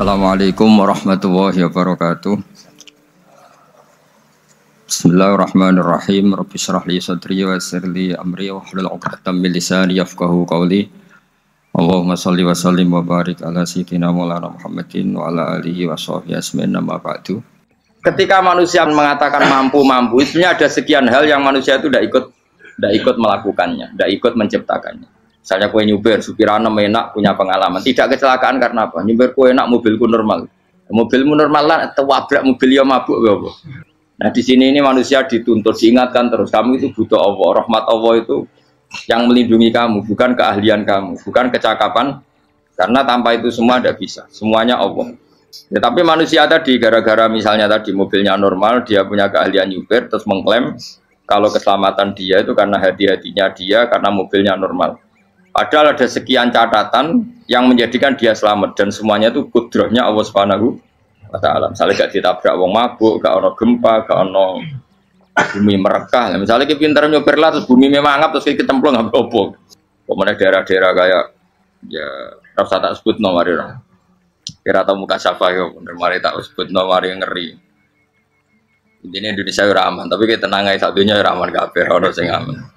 Assalamualaikum warahmatullahi wabarakatuh. Bismillahirrahmanirrahim. Rabbi shrah li sadri wa yassir li amri wahlul 'uqdatam min lisani yafqahu qawli. Allahumma shalli wa sallim wa barik ala sayyidina Maulana Muhammadin wa ala alihi wa sahbihi ajmain, amma ba'du. Ketika manusia mengatakan mampu, sebenarnya ada sekian hal yang manusia itu tidak ikut melakukannya, tidak ikut menciptakannya. Misalnya kue nyuber, supirana enak, punya pengalaman, tidak kecelakaan karena apa? Nyuber kue enak, mobilku normal. Mobilmu normal lah, tewabrak mobil ya mabuk ya apa? Nah di sini ini manusia dituntut, diingatkan terus, kamu itu butuh Allah, rahmat Allah itu yang melindungi kamu, bukan keahlian kamu, bukan kecakapan, karena tanpa itu semua tidak bisa, semuanya Allah. Ya, tapi manusia tadi gara-gara misalnya tadi mobilnya normal, dia punya keahlian nyuber, terus mengklaim kalau keselamatan dia itu karena hati-hatinya dia, karena mobilnya normal. Padahal ada sekian catatan yang menjadikan dia selamat dan semuanya itu kudrahnya Allah Subhanahu wa Ta'ala. Misalnya gak ditabrak wong mabuk, gak ono gempa, gak ono bumi merekah. Misalnya kita pintar nyopir lah terus bumi memangap terus kita templung nggak apa-apa. Kemudian daerah-daerah kayak ya rasa tak sebut nomor orang. Kira tahu muka siapa ya, bener mari tak sebut nomor yang ngeri. Ini Indonesia aman, tapi kita tenang aja satunya aman kabeh, ono sing aman.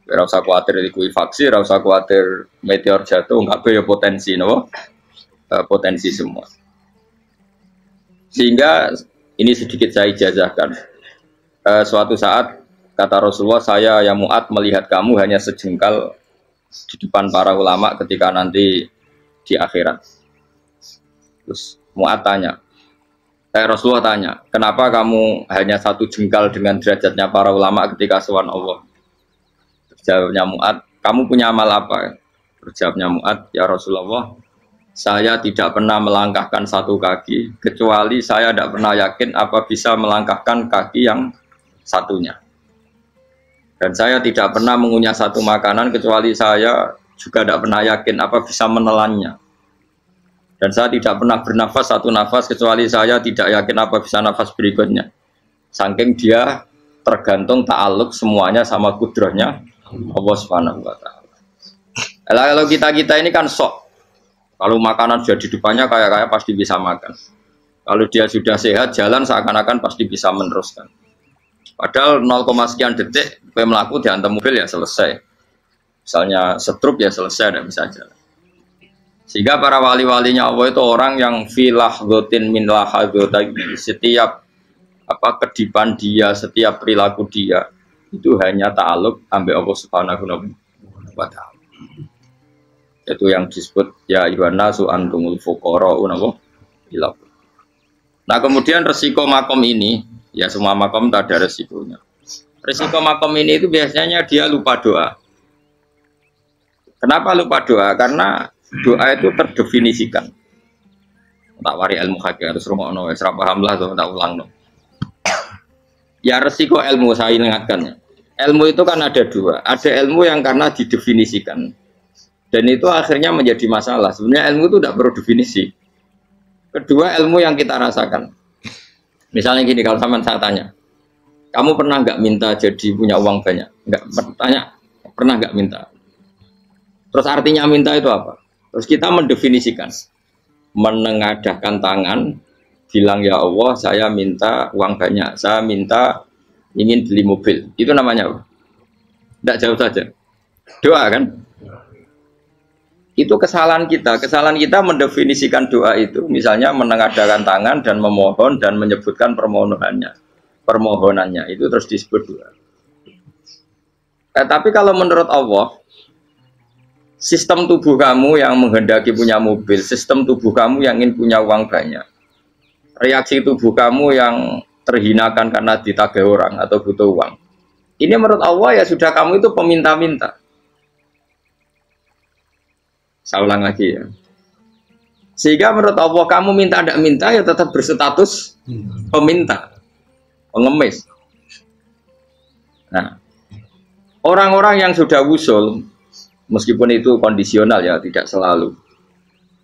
Ora usah kuwatir likuifaksi, ora usah kuwatir meteor jatuh, kabeh ya potensi no? Potensi semua. Sehingga ini sedikit saya ijazahkan. Suatu saat kata Rasulullah, saya yang Mu'ad melihat kamu hanya sejengkal di depan para ulama ketika nanti di akhirat. Terus Mu'ad tanya, Rasulullah tanya, kenapa kamu hanya satu jengkal dengan derajatnya para ulama ketika sowan Allah? Jawabnya Mu'ad, kamu punya amal apa? Jawabnya Mu'ad, ya Rasulullah, saya tidak pernah melangkahkan satu kaki, kecuali saya tidak pernah yakin apa bisa melangkahkan kaki yang satunya. Dan saya tidak pernah mengunyah satu makanan, kecuali saya juga tidak pernah yakin apa bisa menelannya. Dan saya tidak pernah bernafas satu nafas, kecuali saya tidak yakin apa bisa nafas berikutnya. Saking dia tergantung ta'aluk semuanya sama kudrahnya Allah Subhanahu wa Ta'ala. Kalau kita ini kan sok. Kalau makanan sudah di depannya kayak pasti bisa makan. Kalau dia sudah sehat jalan seakan-akan pasti bisa meneruskan. Padahal 0, sekian detik melaku dihantam mobil ya selesai. Misalnya stroke ya selesai, tidak bisa jalan. Sehingga para wali-walinya Allah itu orang yang filah gotin min lahadotagi, setiap kedipan dia, setiap perilaku dia itu hanya ta'aluk ambil Allah Subhanahu wa Ta'ala. Itu yang disebut ya ayyuhan nasu antumul fuqara'u ila. Nah, kemudian resiko makom ini, ya semua makom tak ada resikonya. Resiko makom ini itu biasanya dia lupa doa. Kenapa lupa doa? Karena doa itu terdefinisikan. Tak wari ilmu hakikat terus rumono wis ra paham lah tak ulangno. Ya resiko ilmu saya ingatkan. Ilmu itu kan ada dua. Ada ilmu yang karena didefinisikan. Dan itu akhirnya menjadi masalah. Sebenarnya ilmu itu tidak perlu definisi. Kedua, ilmu yang kita rasakan. Misalnya gini, kalau sama saya tanya, kamu pernah nggak minta jadi punya uang banyak? Nggak tanya, pernah nggak minta? Terus artinya minta itu apa? Terus kita mendefinisikan. Menengadahkan tangan, bilang ya Allah, saya minta uang banyak. Saya minta ingin beli mobil, itu namanya apa? Tidak jauh saja, doa kan? Itu kesalahan kita mendefinisikan doa itu, misalnya menengadahkan tangan dan memohon dan menyebutkan permohonannya, itu terus disebut doa. Tapi kalau menurut Allah, sistem tubuh kamu yang menghendaki punya mobil, sistem tubuh kamu yang ingin punya uang banyak, reaksi tubuh kamu yang terhinakan karena ditagih orang atau butuh uang. Ini menurut Allah ya sudah kamu itu peminta-minta. Saya ulang lagi ya. Sehingga menurut Allah kamu minta tidak minta ya tetap berstatus peminta, pengemis. Nah, orang-orang yang sudah wusul, meskipun itu kondisional ya tidak selalu.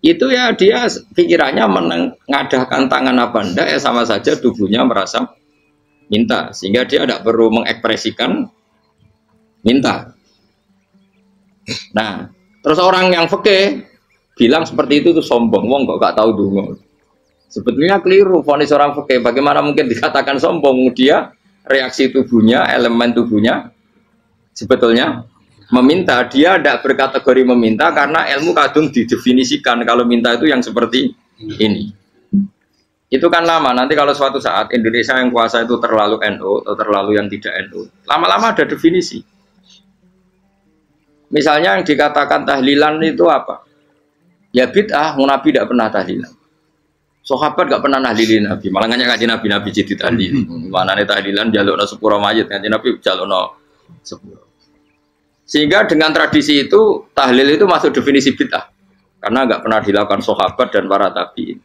Itu ya dia pikirannya mengadahkan tangan apa enggak ya sama saja tubuhnya merasa minta, sehingga dia tidak perlu mengekspresikan minta. Nah, terus orang yang fikih bilang seperti itu tuh sombong, wong kok gak tahu dungo. Sebetulnya keliru vonis orang fikih. Bagaimana mungkin dikatakan sombong? Dia reaksi tubuhnya, elemen tubuhnya sebetulnya meminta. Dia tidak berkategori meminta karena ilmu kadung didefinisikan kalau minta itu yang seperti ini. Itu kan lama. Nanti kalau suatu saat Indonesia yang kuasa itu terlalu NU atau terlalu yang tidak NU, lama-lama ada definisi. Misalnya yang dikatakan tahlilan itu apa? Ya bid'ah, Nabi tidak pernah tahlilan. Sahabat gak pernah nahlilin Nabi, malah ngajak kaji Nabi jadi tahlil. Mana nih tahlilan jalukno sepuro mayit, kaji Nabi jalukno sepuro. Sehingga dengan tradisi itu tahlil itu masuk definisi bid'ah, karena gak pernah dilakukan sahabat dan para tabi'in.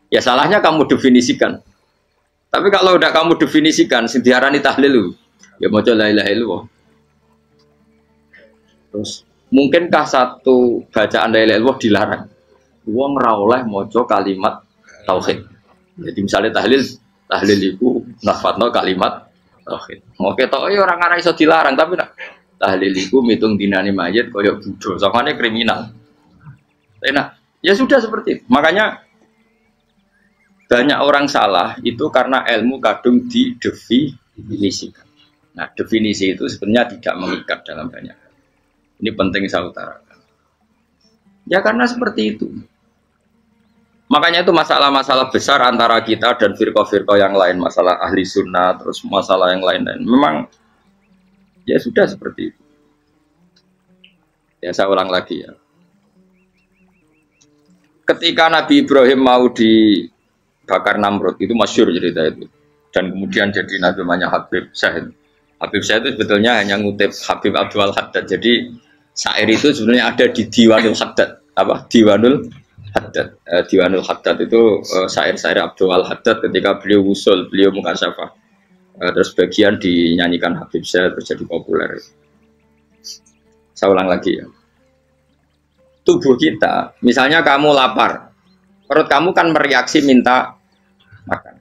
Ya salahnya kamu definisikan. Tapi kalau udah kamu definisikan, diarani tahlil, ya mau la ilaha illallah. Terus mungkinkah satu bacaan la ilaha illallah dilarang? Wong ora oleh maca kalimat tauhid. Jadi misalnya tahlil iku nafadno kalimat tauhid. Oke tok ya orang ora iso dilarang tapi nak tahlil iku mitung dinane mayit kaya bodho, sakane kriminal. Enak. Ya sudah seperti itu. Makanya banyak orang salah itu karena ilmu kadung didefinisikan. Nah, definisi itu sebenarnya tidak mengikat dalam banyak hal. Ini penting saya utarakan. Ya karena seperti itu. Makanya itu masalah-masalah besar antara kita dan firqah-firqah yang lain, masalah ahli sunnah, terus masalah yang lain-lain. Memang ya sudah seperti itu. Ya saya ulang lagi ya. Ketika Nabi Ibrahim mau dibakar Namrud, itu masyhur cerita itu. Dan kemudian jadi Nabi namanya Habib Syahid. Habib Syahid itu sebetulnya hanya ngutip Habib Abdul Haddad. Jadi syair itu sebenarnya ada di Diwanul Haddad. Apa? Diwanul Haddad. Diwanul Haddad itu syair-syair Abdul Haddad ketika beliau usul, beliau mukasyafah. Terus bagian dinyanyikan Habib Syahid terus jadi populer. Saya ulang lagi ya. Tubuh kita, misalnya kamu lapar, perut kamu kan mereaksi minta makan.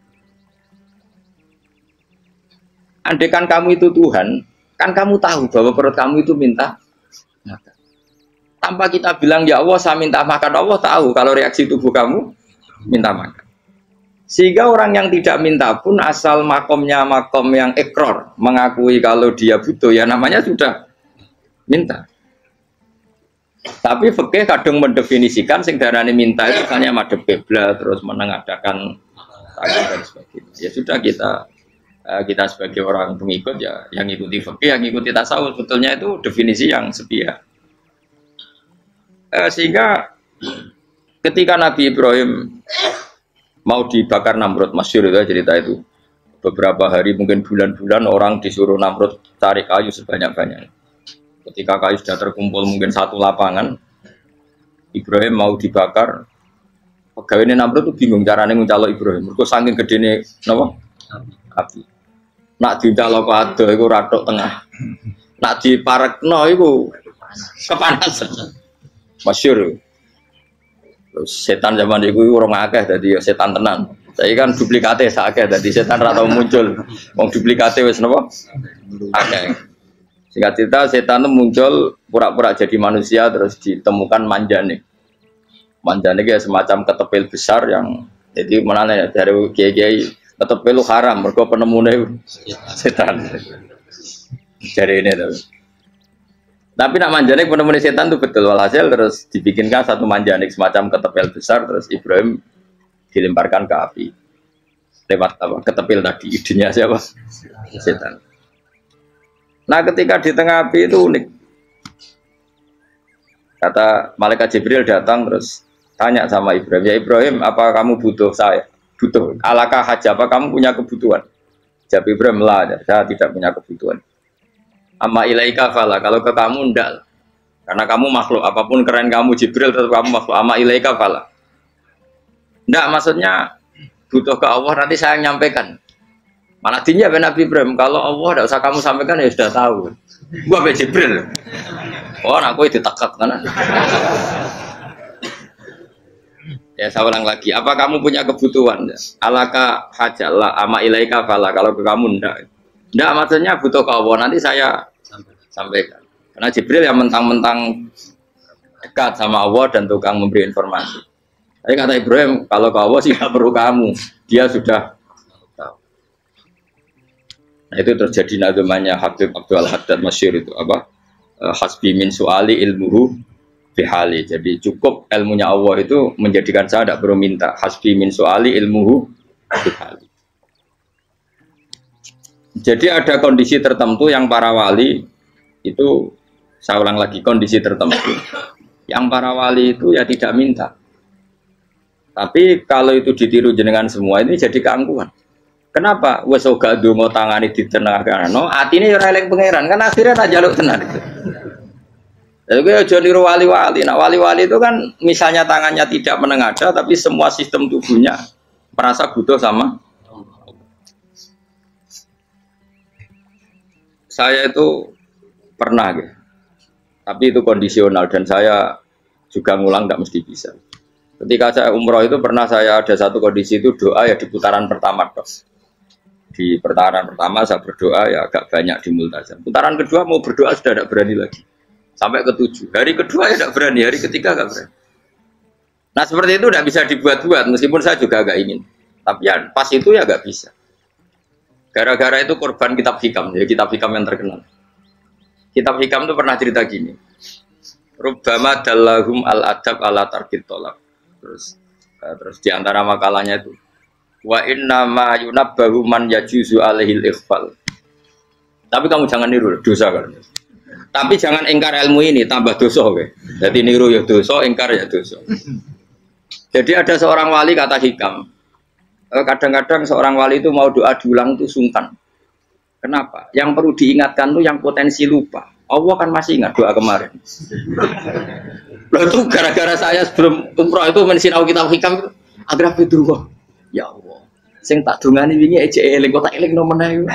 Andaikan kamu itu Tuhan, kan kamu tahu bahwa perut kamu itu minta makan. Tanpa kita bilang, ya Allah saya minta makan, Allah tahu kalau reaksi tubuh kamu minta makan. Sehingga orang yang tidak minta pun asal makomnya makom yang ikror, mengakui kalau dia butuh, ya namanya sudah minta. Tapi fikih kadang mendefinisikan sing darane minta itu hanya madhep kiblat terus menengadakan tangan dan sebagainya. Ya sudah kita sebagai orang pengikut ya yang ikuti fikih, yang ikuti tasawuf, sebetulnya itu definisi yang sepihak. Sehingga ketika Nabi Ibrahim mau dibakar Namrud, masyhur itu cerita itu. Beberapa hari mungkin bulan-bulan orang disuruh Namrud cari kayu sebanyak-banyaknya. Ketika kayu sudah terkumpul mungkin satu lapangan, Ibrahim mau dibakar. Pegawai Namrud itu bingung caranya nguncalo Ibrahim. Mereka saking gedene napa? Api. Nak dincalok ado iku ratok tengah. Nak diparekno iku kepanasan. Masyhur. Terus setan zaman iku orang akeh dadi setan tenan. Saya kan duplikate sakeh dadi setan ra tau muncul. Wong duplikate wis napa? Akeh. Singkat cerita setan itu muncul pura-pura jadi manusia terus ditemukan manjane. Manjane kayak semacam ketepil besar yang jadi mana ya dari kiai-kiai ketepil haram mergo penemune setan. Dari ini tuh. Tapi nak manjane penemune setan itu betul walhasil terus dibikinkan satu manjane semacam ketepil besar terus Ibrahim dilemparkan ke api. Lewat apa? Ketepil tadi idenya siapa? Setan. Nah ketika di tengah api itu unik. Kata malaikat Jibril datang terus tanya sama Ibrahim, ya Ibrahim apa kamu butuh saya? Butuh. Alakah haja apa kamu punya kebutuhan? Jawab Ibrahim lah, saya tidak punya kebutuhan. Amma ilaika fala, kalau ke kamu enggak. Karena kamu makhluk, apapun keren kamu Jibril tetap kamu makhluk. Amma ilaika fala. Enggak maksudnya butuh ke Allah nanti saya nyampaikan. Malah dinya Nabi Ibrahim, kalau Allah tidak usah kamu sampaikan ya sudah tahu. Gua be Jibril. Oh, aku ditekak kan. Ya saya ulang lagi, apa kamu punya kebutuhan? Alaka hajalah ama ilaika fala, kalau ke kamu enggak. Enggak maksudnya butuh ke Allah nanti saya sampaikan. Karena Jibril yang mentang-mentang dekat sama Allah dan tukang memberi informasi. Tapi kata Ibrahim, kalau ke Allah sih nggak perlu kamu, dia sudah tahu. Nah, itu terjadi nadumanya Habib Abdul Haddad Masyhur itu apa? Hasbi min su'ali ilmuhu bihali. Jadi cukup ilmunya Allah itu menjadikan saya tidak perlu minta. Hasbi min su'ali ilmuhu bihali. Jadi ada kondisi tertentu yang para wali itu, saya ulang lagi, kondisi tertentu yang para wali itu ya tidak minta. Tapi kalau itu ditiru jenengan semua ini jadi keangkuhan. Kenapa? Wes ora ndonga tangane ditenangano, atine ora eling pangeran, kan akhirnya tak jaluk tenan itu. Jadi gue aja niru wali-wali. Nah wali-wali itu kan misalnya tangannya tidak menengadah, tapi semua sistem tubuhnya merasa butuh sama. Saya itu pernah, gitu. Tapi itu kondisional dan saya juga ngulang tidak mesti bisa. Ketika saya umroh itu pernah saya ada satu kondisi itu doa ya di putaran pertama dok. Di putaran pertama saya berdoa ya agak banyak di multazam. Putaran kedua mau berdoa sudah tidak berani lagi. Sampai ke-7. Hari kedua ya tidak berani, hari ketiga tidak berani. Nah seperti itu tidak bisa dibuat-buat, meskipun saya juga agak ingin. Tapi ya pas itu ya nggak bisa. Gara-gara itu korban kitab hikam, ya kitab hikam yang terkenal. Kitab hikam itu pernah cerita gini. Rubbama dallahum al-adab ala tarkit tolak. Terus di antara makalahnya itu. Wa inna ma yunabbahu man yajuzu alaihil ikhfal. Tapi kamu jangan niru, dosa kan. Tapi jangan ingkar ilmu ini, tambah dosa. Okay? Jadi niru ya dosa, ingkar ya dosa. Jadi ada seorang wali kata hikam. Kadang-kadang seorang wali itu mau doa diulang itu sungkan. Kenapa? Yang perlu diingatkan itu yang potensi lupa. Allah kan masih ingat doa kemarin. Lalu itu gara-gara saya sebelum umroh itu mensinau kitab hikam itu agar itu ya Allah. Sing tak dungani wingi eling kok tak eling nomene.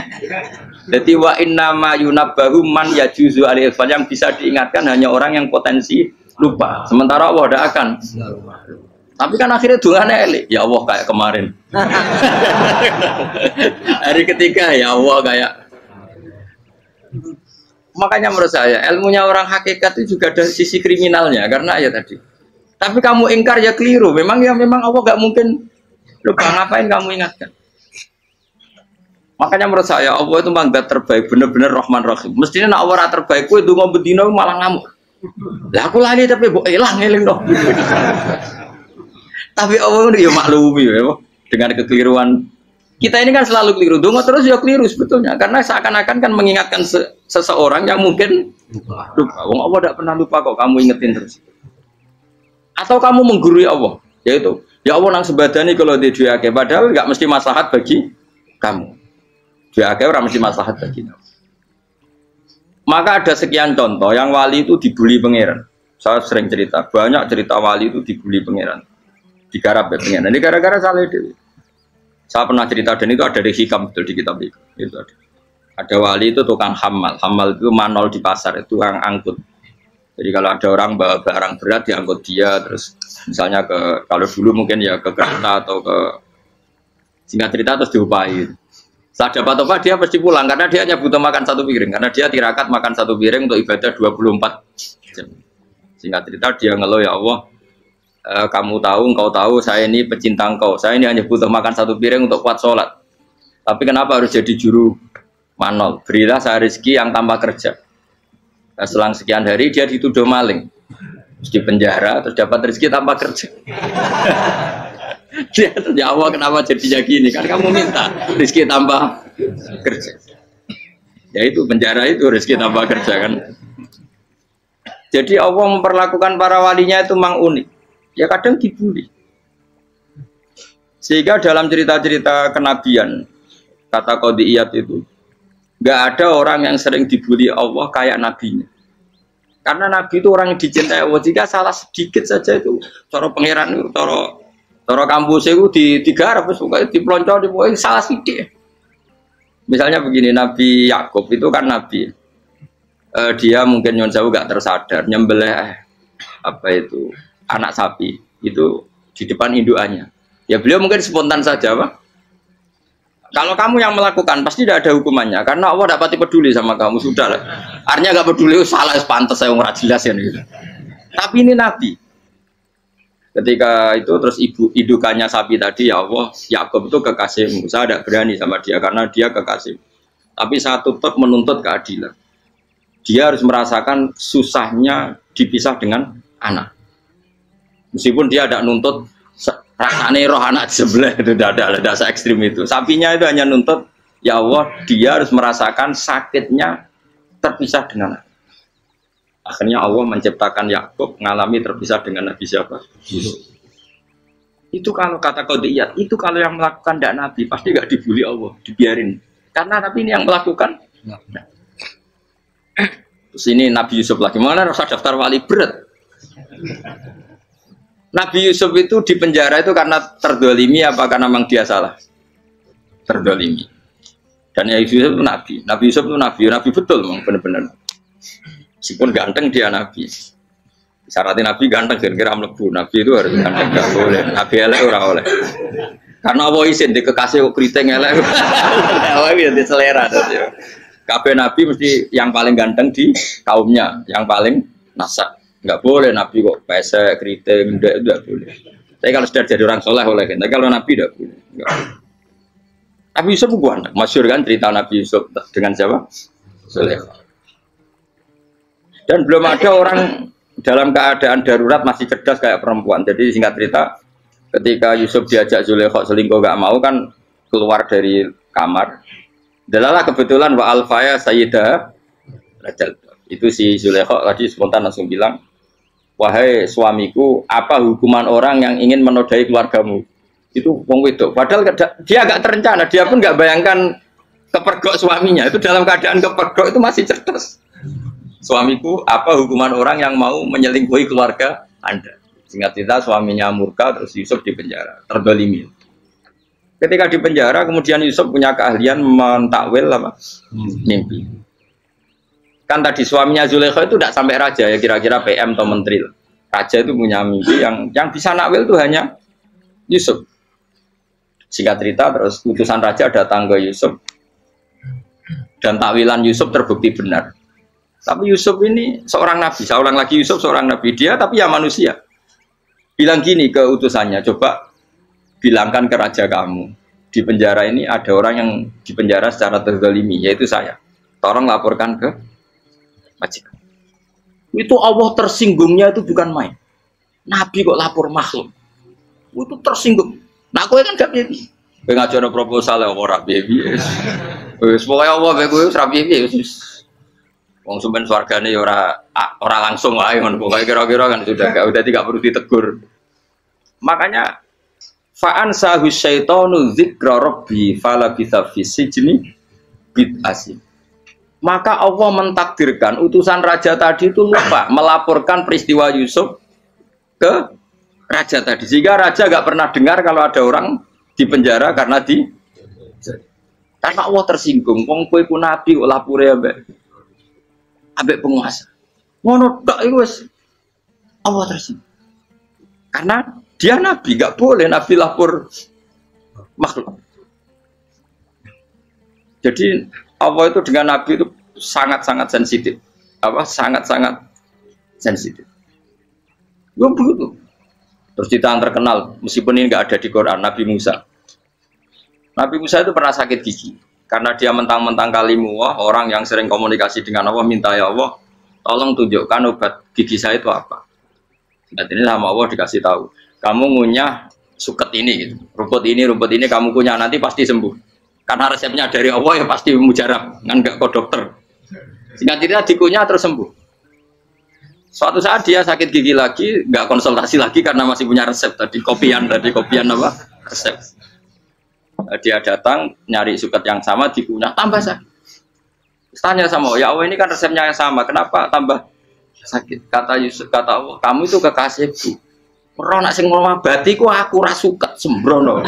Jadi wa inna ma yunabbahu man yajuzu alil fal, yang bisa diingatkan hanya orang yang potensi lupa. Sementara Allah tidak akan. Tapi kan akhirnya dungane eling. Ya Allah kayak kemarin. Hari ketiga ya Allah kayak. Makanya menurut saya ilmunya orang hakikat itu juga ada sisi kriminalnya karena ya tadi. Tapi kamu ingkar ya keliru. Memang Allah gak mungkin lupa, ngapain kamu ingatkan? Makanya menurut saya Allah itu manggat terbaik, bener-bener Rahman Rahim. Mestinya nak Allah terbaik, kue itu ngobedino malah ngamuk. Lah aku lali tapi bu elang eling dong. Tapi Allah itu ya maklumi ya, dengan kekeliruan. Kita ini kan selalu keliru, dongo terus ya keliru sebetulnya, karena seakan-akan kan mengingatkan seseorang yang mungkin lupa. Wong Allah tidak pernah lupa kok, kamu ingetin terus. Atau kamu menggurui Allah, yaitu ya Allah nang sebadani kalau di duake, padahal nggak mesti maslahat bagi kamu. Duake orang mesti maslahat bagi kamu. Maka ada sekian contoh yang wali itu dibully pangeran. Saya sering cerita, banyak cerita wali itu dibully pangeran, digarap ya pangeran. Ini gara-gara salah dewi. Saya pernah cerita dan itu ada di hikam betul di kitab itu. Ada wali itu tukang hamal itu manol di pasar, itu tukang angkut. Jadi kalau ada orang bawa barang berat diangkut dia, terus misalnya kalau dulu mungkin ya ke kereta atau ke singkat cerita terus diupahi. Saat dapat apa dia pasti pulang karena dia hanya butuh makan satu piring, karena dia tirakat makan satu piring untuk ibadah 24 jam. Singkat cerita dia ngeluh, ya Allah, kamu tahu, engkau tahu saya ini pecinta engkau, saya ini hanya butuh makan satu piring untuk kuat sholat, tapi kenapa harus jadi juru manol? Berilah saya rezeki yang tanpa kerja. Nah, selang sekian hari dia dituduh maling, terus di penjara, terus dapat rezeki tanpa kerja. Dia ya Allah kenapa jadinya gini, kan kamu minta rezeki tanpa kerja. Ya itu penjara itu rezeki tanpa kerja kan. Jadi Allah memperlakukan para walinya itu memang unik. Ya kadang dibully. Sehingga dalam cerita-cerita kenabian, kata Qadiyat itu, nggak ada orang yang sering dibully Allah kayak nabinya. Karena nabi itu orang yang dicintai Allah. Jika salah sedikit saja itu, cara pangeran itu, cara kampus itu digarap, dipelonco, salah sedikit. Misalnya begini, Nabi Yakub itu kan nabi. Dia mungkin nyon jauh nggak tersadar, nyembelih apa itu anak sapi itu di depan indukannya. Ya beliau mungkin spontan saja, Pak. Kalau kamu yang melakukan pasti tidak ada hukumannya karena Allah tidak pati peduli sama kamu, sudah lah. Artinya nggak peduli, salah pantas saya nggak jelas ya. Tapi ini Nabi. Ketika itu terus idukannya sapi tadi, ya Allah, Yakub itu kekasihmu. Saya tidak berani sama dia karena dia kekasih. Tapi saya tetap menuntut keadilan. Dia harus merasakan susahnya dipisah dengan anak. Meskipun dia tidak nuntut rasanya roh anak di sebelah, itu tidak ada se ekstrim itu. Sapinya itu hanya nuntut, ya Allah, dia harus merasakan sakitnya terpisah dengan anak. Akhirnya Allah menciptakan Yakub mengalami terpisah dengan Nabi siapa? Yusuf. Itu kalau kata qadiyat, itu kalau yang melakukan tidak Nabi pasti nggak dibully Allah, dibiarin. Karena Nabi ini yang melakukan. Nah. Terus ini Nabi Yusuf lagi, mana rasa daftar wali berat. Nabi Yusuf itu di penjara itu karena terdolimi apa karena memang dia salah? Terdolimi. Dan ya Yusuf itu Nabi. Nabi Yusuf itu Nabi betul memang benar-benar. Meskipun ganteng dia Nabi. Syaratnya Nabi ganteng kira-kira mlebu. Nabi itu harus ganteng, enggak boleh. Nabi elek ora oleh. Karena Allah izin di kekasih kok kriting elek. Allah itu di selera terus ya. Kabeh Nabi mesti yang paling ganteng di kaumnya, yang paling nasab. Enggak boleh Nabi kok pesek, kriting, enggak boleh. Tapi kalau sudah jadi orang soleh oleh kan. Tapi kalau Nabi enggak boleh. Enggak. Nabi Yusuf ganteng. Masyhur kan cerita Nabi Yusuf dengan siapa? Zulaikha. Dan belum ada orang dalam keadaan darurat masih cerdas kayak perempuan. Jadi singkat cerita, ketika Yusuf diajak Zulaikha selingkuh gak mau kan keluar dari kamar. Dalalah kebetulan wa alfaya sayyidah Rajal. Itu si Zulaikha tadi spontan langsung bilang, wahai suamiku, apa hukuman orang yang ingin menodai keluargamu? Itu wong wedok. Padahal dia agak terencana, dia pun nggak bayangkan kepergok suaminya. Itu dalam keadaan kepergok itu masih cerdas. Suamiku, apa hukuman orang yang mau menyelingkuhi keluarga Anda? Singkat cerita suaminya murka, terus Yusuf di penjara, terdolimi. Ketika di penjara, kemudian Yusuf punya keahlian mentakwil apa? Mimpi. Kan tadi suaminya Zulaikha itu tidak sampai raja ya, kira-kira PM atau menteri. Raja itu punya mimpi yang bisa nakwil itu hanya Yusuf. Singkat cerita, terus utusan raja datang ke Yusuf dan takwilan Yusuf terbukti benar. Tapi Yusuf ini seorang nabi, saya ulang lagi Yusuf seorang nabi, dia tapi ya manusia. Bilang gini ke utusannya, coba bilangkan ke raja kamu, di penjara ini ada orang yang di penjara secara terzalimi, yaitu saya. Tolong laporkan ke majikan. Itu Allah tersinggungnya itu bukan main. Nabi kok lapor makhluk. Itu tersinggung. Nah, kowe kan gak piye. Kowe ngajono proposal ya ora piye. Wis pokoke Allah kowe wis ra piye wis. Wong sumpen swargane ya ora langsung wae ngono pokoke kira-kira kan sudah tidak perlu ditegur. Makanya fa'an sahu syaitanu dzikra rabbi fala bisa fisijni bid'asin. Maka Allah mentakdirkan utusan raja tadi itu lupa melaporkan peristiwa Yusuf ke raja tadi. Sehingga raja gak pernah dengar kalau ada orang di penjara karena Allah tersinggung. Wong kowe ku nabi kok lapure ambek penguasa. Ngono tok iku wis Allah tersinggung. Karena dia nabi, gak boleh nabi lapor makhluk. Jadi Allah itu dengan nabi itu sangat-sangat sensitif. Sangat-sangat sensitif. Gue begitu. Terus cerita yang terkenal, meskipun ini nggak ada di Quran, Nabi Musa. Nabi Musa itu pernah sakit gigi. Karena dia mentang-mentang kalimullah, orang yang sering komunikasi dengan Allah, minta ya Allah, tolong tunjukkan obat gigi saya itu apa. Dan ini sama Allah dikasih tahu. Kamu ngunyah suket ini, gitu. rumput ini kamu kunyah, nanti pasti sembuh. Karena resepnya dari Allah ya pasti mujarab, kan nggak ke dokter. Singkat cerita dikunyah terus sembuh. Suatu saat dia sakit gigi lagi, nggak konsultasi lagi karena masih punya resep tadi kopian apa resep. Dia datang nyari suket yang sama dikunyah tambah sakit. Tanya sama ya Allah ini kan resepnya yang sama, kenapa tambah sakit? Kata Yusuf, kata Allah, kamu itu kekasihku. Ora nak sing ngobati ku aku ra suket sembrono.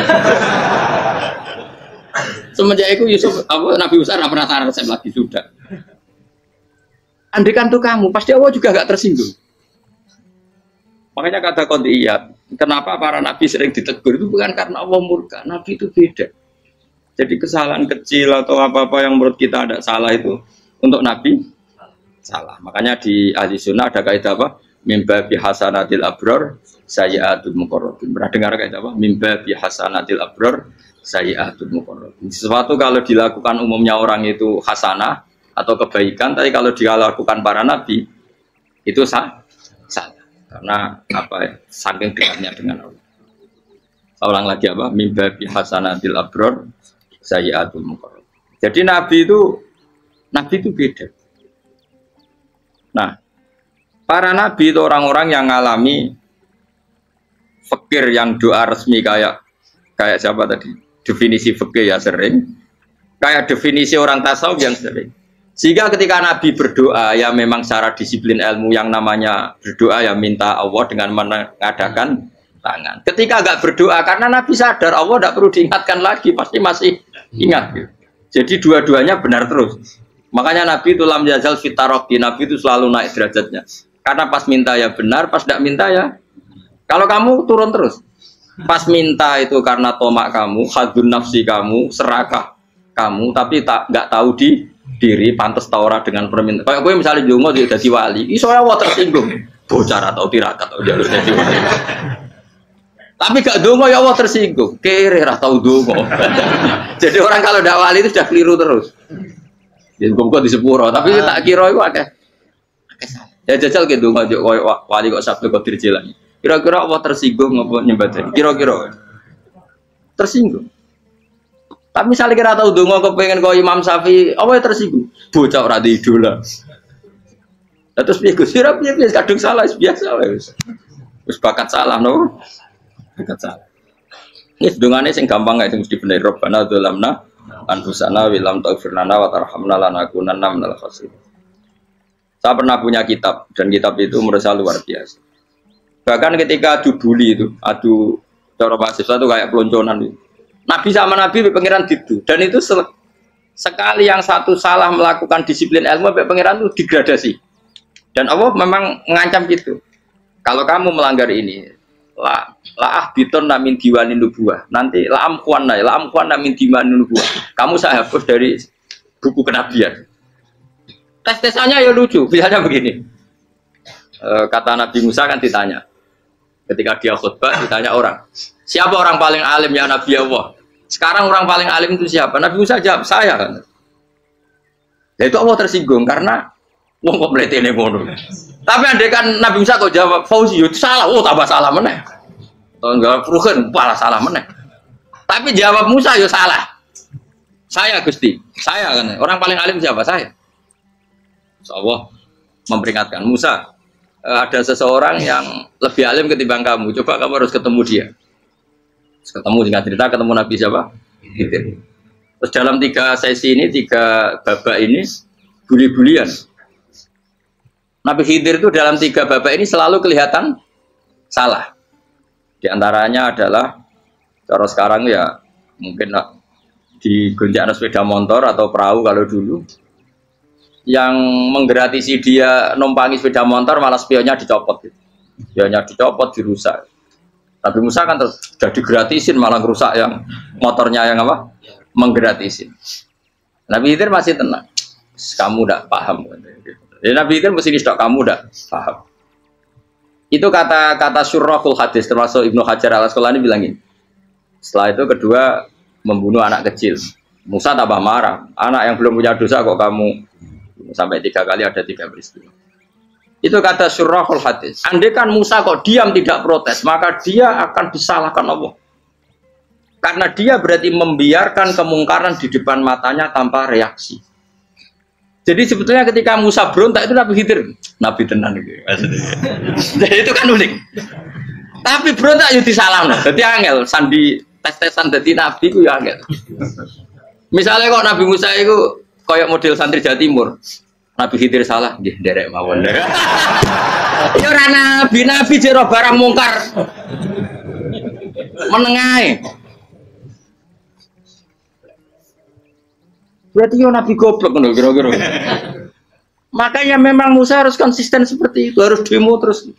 Semenjak itu Yusuf Nabi Musa tidak pernah taruh resep lagi sudah. Andaikan tuh kamu, pasti Allah juga gak tersinggung. Makanya kata qadiyat, kenapa para nabi sering ditegur itu bukan karena Allah murka. Nabi itu beda. Jadi kesalahan kecil atau apa-apa yang menurut kita ada salah itu untuk nabi salah. Makanya di ahli sunnah ada kaidah apa? Mimba bi hasanatil abror sayyi'atul muqarrabin. Pernah dengar kayak apa? Mimba bi hasanatil abror sayyi'atul muqarrabin. Sesuatu kalau dilakukan umumnya orang itu hasanah atau kebaikan, tapi kalau dilakukan para nabi itu salah. Karena apa ya? Saking dekatnya dengan Allah. Saya ulang lagi apa? Mimba bi hasanatil abror sayyi'atul muqarrabin. Jadi nabi itu beda. Nah, para nabi itu orang-orang yang mengalami fikir yang doa resmi kayak siapa tadi? Definisi fikir ya sering. Kayak definisi orang tasawuf yang sering. Sehingga ketika nabi berdoa ya memang secara disiplin ilmu yang namanya berdoa ya minta Allah dengan mengadakan tangan. Ketika enggak berdoa karena nabi sadar Allah tidak perlu diingatkan lagi, pasti masih ingat. Jadi dua-duanya benar terus. Makanya nabi itu lam yazal fitaroki, nabi itu selalu naik derajatnya. Karena pas minta ya benar, pas tidak minta ya. Kalau kamu turun terus, pas minta itu karena tomak kamu, hadun nafsi kamu, serakah kamu, tapi nggak tahu diri, pantas taura dengan permintaan. Kayak gue misalnya jongo jadi wali, iso Allah tersinggung, bocor atau tirakat atau dia harus jadi wali. Tapi gak dongo ya Allah tersinggung, kere atau dongo. Jadi orang kalau tidak wali itu sudah keliru terus. Jadi gue di sepuro, tapi tak kira itu akeh. Ya jajal gitu ngajak wali kok sabtu kok dirjelang. Kira-kira Allah tersinggung ngapa nyembah? Kira-kira tersinggung. Tapi misalnya kira tahu dongo kepengen kau Imam Syafi'i, Allah tersinggung. Bocah ora di idola. Terus piye Gus? Piye kadung salah biasa wis. Wis bakat salah no. Bakat salah. Ini dongane sing gampang kae mesti bener Rabbana dzalamna anfusana wa lam taghfir lana wa tarhamna lanakunanna minal khasirin. Saya pernah punya kitab dan kitab itu menurut saya luar biasa. Bahkan ketika adu bully itu, adu cara mahasiswa itu kayak pelonconan itu. Nabi sama Nabi pengiran gitu dan itu sekali yang satu salah melakukan disiplin ilmu pengiran itu degradasi. Dan Allah memang mengancam gitu. Kalau kamu melanggar ini, la biton namin diwanin nubuah. Nanti la amkuan namin diwanin nubuah. Kamu saya hapus dari buku kenabian. Tes-tesannya ya lucu, biasanya begini. Kata Nabi Musa kan ditanya, ketika dia khutbah ditanya orang, siapa orang paling alim ya Nabi Allah? Sekarang orang paling alim itu siapa? Nabi Musa jawab, saya kan. Ya itu Allah tersinggung karena wong kok mletene ngono. Tapi andai kan Nabi Musa kok jawab Fauzi itu salah, tambah salah meneh. Atau enggak Ruhen, malah salah meneh. Tapi jawab Musa ya salah. Saya Gusti, saya kan. Orang paling alim siapa? Saya. Allah memperingatkan Musa, ada seseorang yang lebih alim ketimbang kamu. Coba kamu harus ketemu dia. Ketemu dengan cerita ketemu Nabi siapa? Khidir. Terus dalam 3 sesi ini, 3 babak ini buli-bulian. Nabi Khidir itu dalam 3 babak ini selalu kelihatan salah. Di antaranya adalah cara sekarang ya mungkin di gonjak sepeda motor atau perahu kalau dulu. Yang menggratisi dia numpangi sepeda motor malah spionnya dicopot gitu. Spionnya dicopot, dirusak. Tapi Musa kan sudah digratisin malah rusak yang motornya yang apa? Menggratisin. Nabi Khidir masih tenang. Kamu tidak paham. Jadi Nabi Khidir mesti stok kamu tidak paham. Itu kata syurrahul hadis termasuk Ibnu Hajar al-Asqalani bilangin. Setelah itu kedua membunuh anak kecil. Musa tambah marah. Anak yang belum punya dosa kok kamu sampai 3 kali ada 3 peristiwa. Itu kata syurrahul hadis. Andai kan Musa kok diam tidak protes, maka dia akan disalahkan Allah. Karena dia berarti membiarkan kemungkaran di depan matanya tanpa reaksi. Jadi sebetulnya ketika Musa berontak itu Nabi Khidir, Nabi tenan gitu. Jadi itu kan unik. Tapi berontak itu disalahkan. Jadi angel sandi tes-tesan jadi Nabi itu ya angel. Misalnya kok Nabi Musa itu kayak model santri Jawa Timur, Nabi Khidir salah, dia derek mawon. Ya ora nabi jero barang mungkar. Menengae. Berarti yo nabi goblok ngono kira-kira. Makanya memang Musa harus konsisten seperti itu, harus demo terus.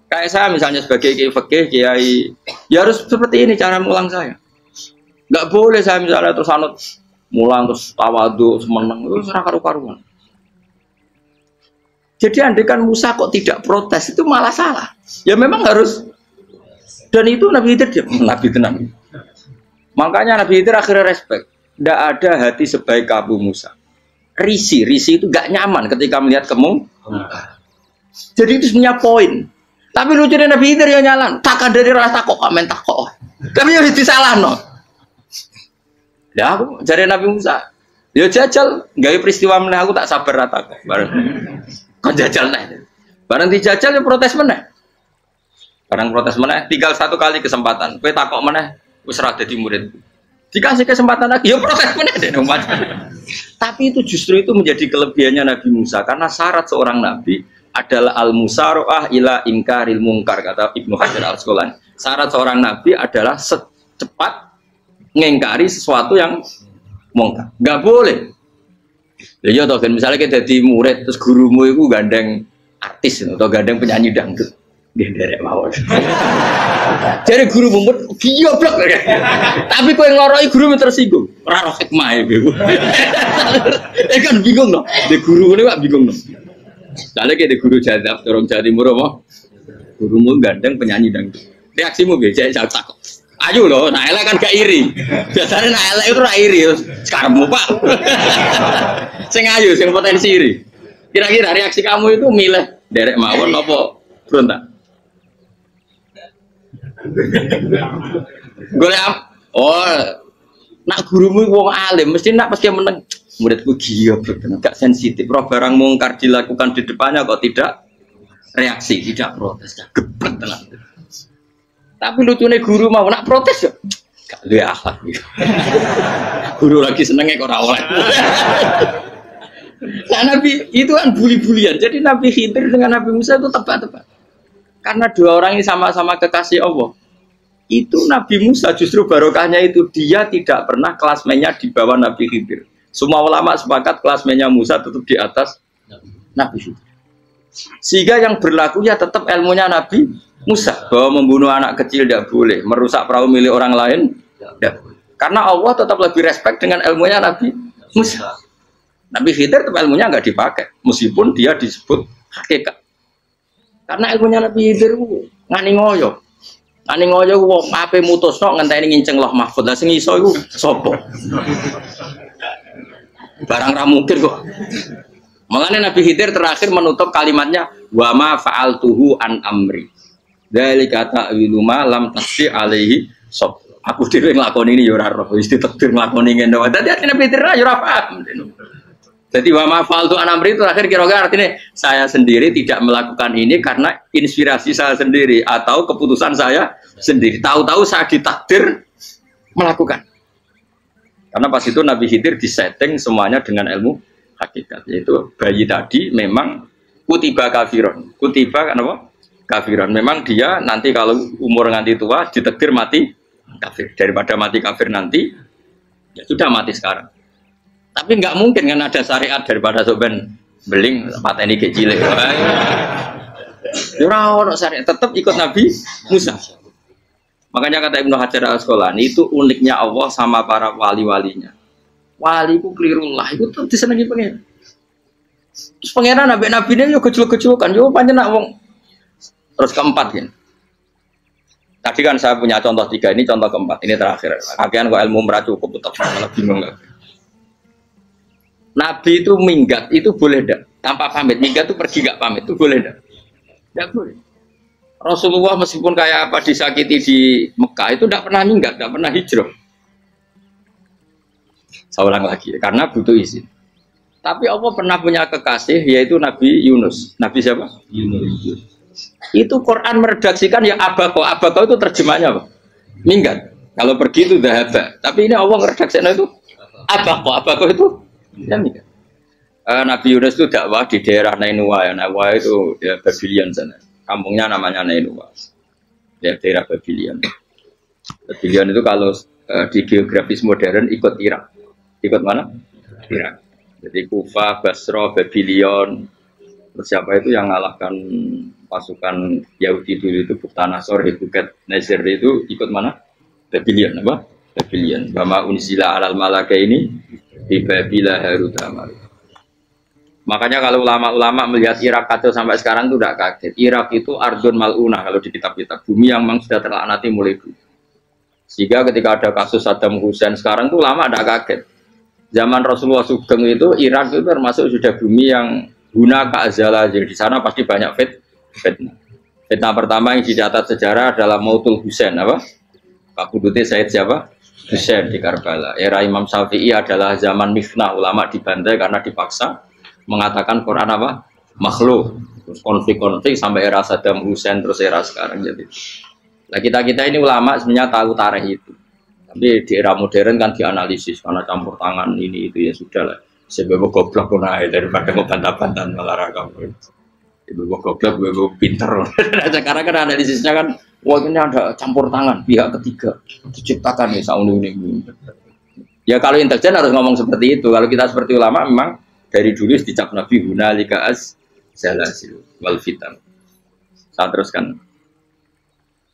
Kayak saya misalnya sebagai kiai fikih, kiai ya harus seperti ini cara mulang saya. Enggak boleh saya misalnya terus anut mulang terus tawadu semeneng itu ora karu-karuan. Jadi andaikan Musa kok tidak protes itu malah salah. Ya memang harus. Dan itu Nabi Khidir Nabi tenang. Makanya Nabi Khidir akhirnya respect. Tidak ada hati sebaik Abu Musa. Risi itu gak nyaman ketika melihat kemungkaran. Jadi itu sebenarnya poin. Tapi lucunya Nabi Khidir yang nyalan. Takkan dari rasa kok komen takok. Tapi harus disalah no. Ya aku cari Nabi Musa. Ya jajal, gaya peristiwa meneh aku tak sabar rata kok. Bareng. Kok jajal nih. Bareng dijajal ya protes meneh. Bareng protes meneh, tinggal satu kali kesempatan. Kowe takok meneh wis ra dadi murid. Dikasih kesempatan lagi, ya protes meneh deh. Tapi itu justru itu menjadi kelebihannya Nabi Musa karena syarat seorang nabi adalah al-musara'ah ila inkaril munkar kata Ibnu Hajar Al-Asqalani. Syarat seorang nabi adalah secepat ngengkari sesuatu yang mungkar. Enggak boleh. Ya toh kan misalnya kita jadi murid terus gurumu itu gandeng artis atau gandeng penyanyi dangdut. Dia derek mawon. Jadi guru mumet goblok. Tapi kowe ngloroi guru tersinggung. Ora roh hikmah iku. Kan bingung loh. De guru ini kok bingung loh. Soalnya kayak guru jadab, dorong Jawa Timur apa? Gurumu gandeng penyanyi dangdut. Reaksimu biasa saya takut. Ayo loh, nah elek kan gak iri. Biasanya nah elek itu ra iri. Sekarang Pak. Sing ayu, sing potensi iri. Kira-kira reaksi kamu itu milih derek mawon apa berontak? Golek nak gurumu wong alim mesti nak pasti meneng. Muridku gila bener, gak sensitif. Roh barang mungkar dilakukan di depannya kok tidak reaksi, tidak protes, gak geblek tenan. Tapi lucunya guru mau nak protes ya, gak luwe akhlak. Guru lagi senengnya kok ora oleh. Nah Nabi itu kan bully-bulian. Jadi Nabi Khidir dengan Nabi Musa itu tepat-tepat. Karena dua orang ini sama-sama kekasih Allah. Itu Nabi Musa justru barokahnya itu dia tidak pernah kelasmennya di bawah Nabi Khidir. Semua ulama sepakat kelasmennya Musa tetap di atas Nabi Khidir. Sehingga yang berlaku ya tetap ilmunya Nabi Musa bahwa membunuh anak kecil tidak boleh, merusak perahu milik orang lain tidak boleh. Karena Allah tetap lebih respect dengan ilmunya Nabi Musa. Nabi Khidir tetap ilmunya nggak dipakai, meskipun dia disebut hakikat. Karena ilmunya Nabi Khidir ngani ngoyo. Ngani ngoyo wong ape mutusno ngenteni nginceng loh mahfud. Lah sing iso iku sapa? Barang ra mungkin kok. Makanya Nabi Khidir terakhir menutup kalimatnya wa ma fa'altuhu an amri. Dzalika ta'wilu ma lam tasbi alaihi sob. Aku dhewe nglakoni ini ya ora roh, wis ditakdir nglakoni ngene wae. Dadi Nabi Khidir ya ora paham. Jadi wa ma fa'altu an amri itu terakhir kira-kira artinya saya sendiri tidak melakukan ini karena inspirasi saya sendiri atau keputusan saya sendiri. Tahu-tahu saya ditakdir melakukan. Karena pas itu Nabi Khidir disetting semuanya dengan ilmu hakikat. Yaitu bayi tadi memang kutiba kafiron. Kutiba kan apa? Kafiron. Memang dia nanti kalau umur nganti tua ditakdir mati kafir. Daripada mati kafir nanti, ya sudah mati sekarang. Tapi nggak mungkin kan ada syariat daripada soben beling pateni kecil. Ora ono syariat, tetap ikut Nabi Musa. Makanya kata Ibnu Hajar Al-Asqalani itu uniknya Allah sama para wali-walinya. Wali ku klirullah itu tuh disenengi pengen. Terus pangeran nabi-nabi ini yo kecil-kecilkan, yo pancen nak wong. Terus keempat kan. Tadi kan saya punya contoh 3, ini contoh keempat, ini terakhir. Kakean kok ilmu merah cukup tetap malah bingung. Nabi itu minggat itu boleh enggak? Tanpa pamit, minggat itu pergi enggak pamit itu boleh enggak? Enggak boleh. Rasulullah meskipun kayak apa disakiti di Mekah itu tidak pernah minggat, tidak pernah hijrah. Saya ulang lagi, karena butuh izin. Tapi Allah pernah punya kekasih yaitu Nabi Yunus. Nabi siapa? Yunus. Itu Quran meredaksikan yang abako. Abako itu terjemahnya apa? Minggat. Kalau pergi itu dahaba. Tapi ini Allah meredaksikan itu abako. Abako itu ya minggat. Nabi Yunus itu dakwah di daerah Nainua. Ya, Nainua itu ya, Babylon sana. Kampungnya namanya Nainua. Ya, daerah Babylon. Babylon itu kalau di geografis modern ikut Irak. Ikut mana? Irak. Jadi Kufa, Basra, Babylon. Terus siapa itu yang ngalahkan pasukan Yahudi dulu itu Buktanasor, Hebuket, Nazir itu ikut mana? Babylon, apa? Babylon. Bama unzila alal malaka ini di Babila Harut Amar. Makanya kalau ulama-ulama melihat Irak kacau sampai sekarang itu tidak kaget. Irak itu ardun mal'unah kalau di kitab-kitab, bumi yang memang sudah terlaknati mulai dulu. Sehingga ketika ada kasus Saddam Hussein sekarang itu ulama tidak kaget. Zaman Rasulullah Sugeng itu Irak itu termasuk sudah bumi yang guna ka'azala. Jadi di sana pasti banyak fitnah. Fitnah pertama yang dicatat sejarah adalah Mautul Husain apa? Pak Kudute Said siapa? Husain di Karbala. Era Imam Syafi'i adalah zaman mifnah, ulama dibantai karena dipaksa mengatakan Quran apa? Makhluk. Terus konflik-konflik sampai era Saddam Hussein terus era sekarang jadi. Nah kita ini ulama sebenarnya tahu tarikh itu. Tapi di era modern kan dianalisis karena campur tangan ini itu ya sudah lah. Sebab goblok pun aja daripada ngebantah-bantahan olahraga. Ibu goblok, ibu pinter. Sekarang kan analisisnya kan, wah ini ada campur tangan pihak ketiga diciptakan ya sauni ini. Ya kalau intelijen harus ngomong seperti itu. Kalau kita seperti ulama memang dari dulu dicap Nabi hunalika az-zalasil wal fitan. Saya teruskan.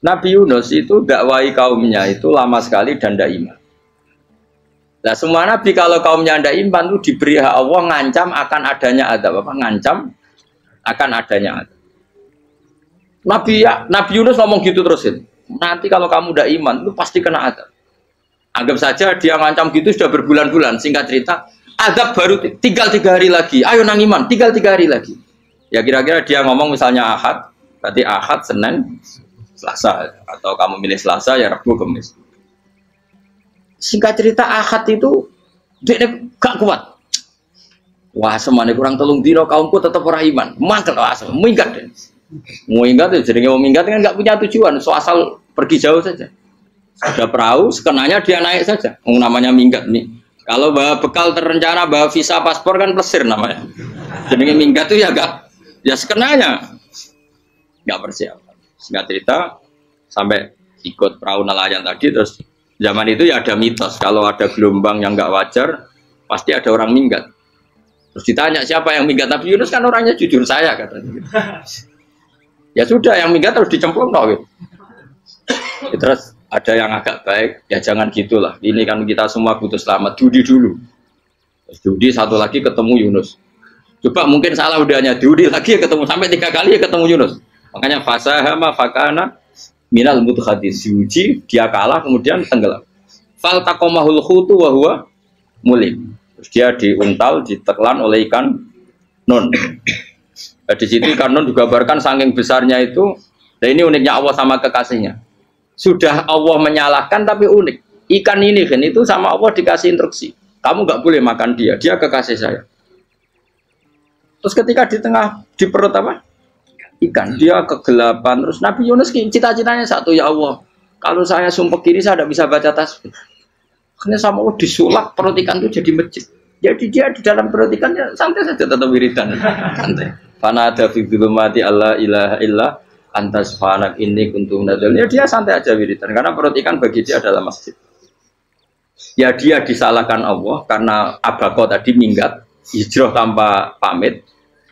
Nabi Yunus itu dakwai kaumnya itu lama sekali dan tidak iman. Nah semua nabi kalau kaumnya tidak iman itu diberi hak Allah ngancam akan adanya azab apa? Ngancam akan adanya azab. Nabi Yunus ngomong gitu terusin. Nanti kalau kamu tidak iman itu pasti kena azab. Anggap saja dia ngancam gitu sudah berbulan-bulan. Singkat cerita, azab baru tinggal 3 hari lagi. Ayo nang iman, tinggal 3 hari lagi. Ya kira-kira dia ngomong misalnya Ahad, berarti Ahad, Senin, Selasa, atau kamu milih Selasa ya Rabu, Kamis. Singkat cerita Ahad itu dia gak kuat. Wah semuanya kurang telung dino kaumku tetap orang iman. Mangkel asal, minggat deh. Minggat itu jadinya minggat kan gak punya tujuan, so asal pergi jauh saja. Ada perahu, sekenanya dia naik saja. Namanya minggat nih. Kalau bawa bekal terencana, bawa visa paspor kan plesir namanya. Jadinya minggat itu ya gak, ya sekenanya gak persiapan. Singkat cerita sampai ikut perahu nelayan tadi terus zaman itu ya ada mitos kalau ada gelombang yang nggak wajar pasti ada orang minggat. Terus ditanya siapa yang minggat, Nabi Yunus kan orangnya jujur saya katanya. Ya sudah yang minggat terus dicemplung no, gitu. Ya, terus ada yang agak baik ya jangan gitulah. Ini kan kita semua butuh selamat. Dudi dulu. Terus Dudi satu lagi ketemu Yunus. Coba mungkin salah udahnya Dudi lagi ketemu sampai 3 kali ya ketemu Yunus. Makanya fasahama fakana minal mudhadis yuji dia kalah kemudian tenggelam. Fal taqamahul khutu wa huwa mulim. Terus dia diuntal ditelan oleh ikan nun. Nah, di situ ikan nun digambarkan saking besarnya itu. Dan ini uniknya Allah sama kekasihnya. Sudah Allah menyalahkan tapi unik. Ikan ini kan itu sama Allah dikasih instruksi. Kamu nggak boleh makan dia. Dia kekasih saya. Terus ketika di tengah di perut apa? Ikan dia kegelapan terus Nabi Yunus cita-citanya satu ya Allah kalau saya sumpah kiri saya tidak bisa baca tasbih karena sama Allah disulap perut ikan itu jadi masjid jadi dia di dalam perut ikannya santai saja tetap wiridan santai fana ada fi dzulumati alla ilaha illa anta subhanak inni kuntu minadz ya dia santai aja wiridan karena perut ikan bagi dia adalah masjid ya dia disalahkan Allah karena abako tadi minggat hijrah tanpa pamit.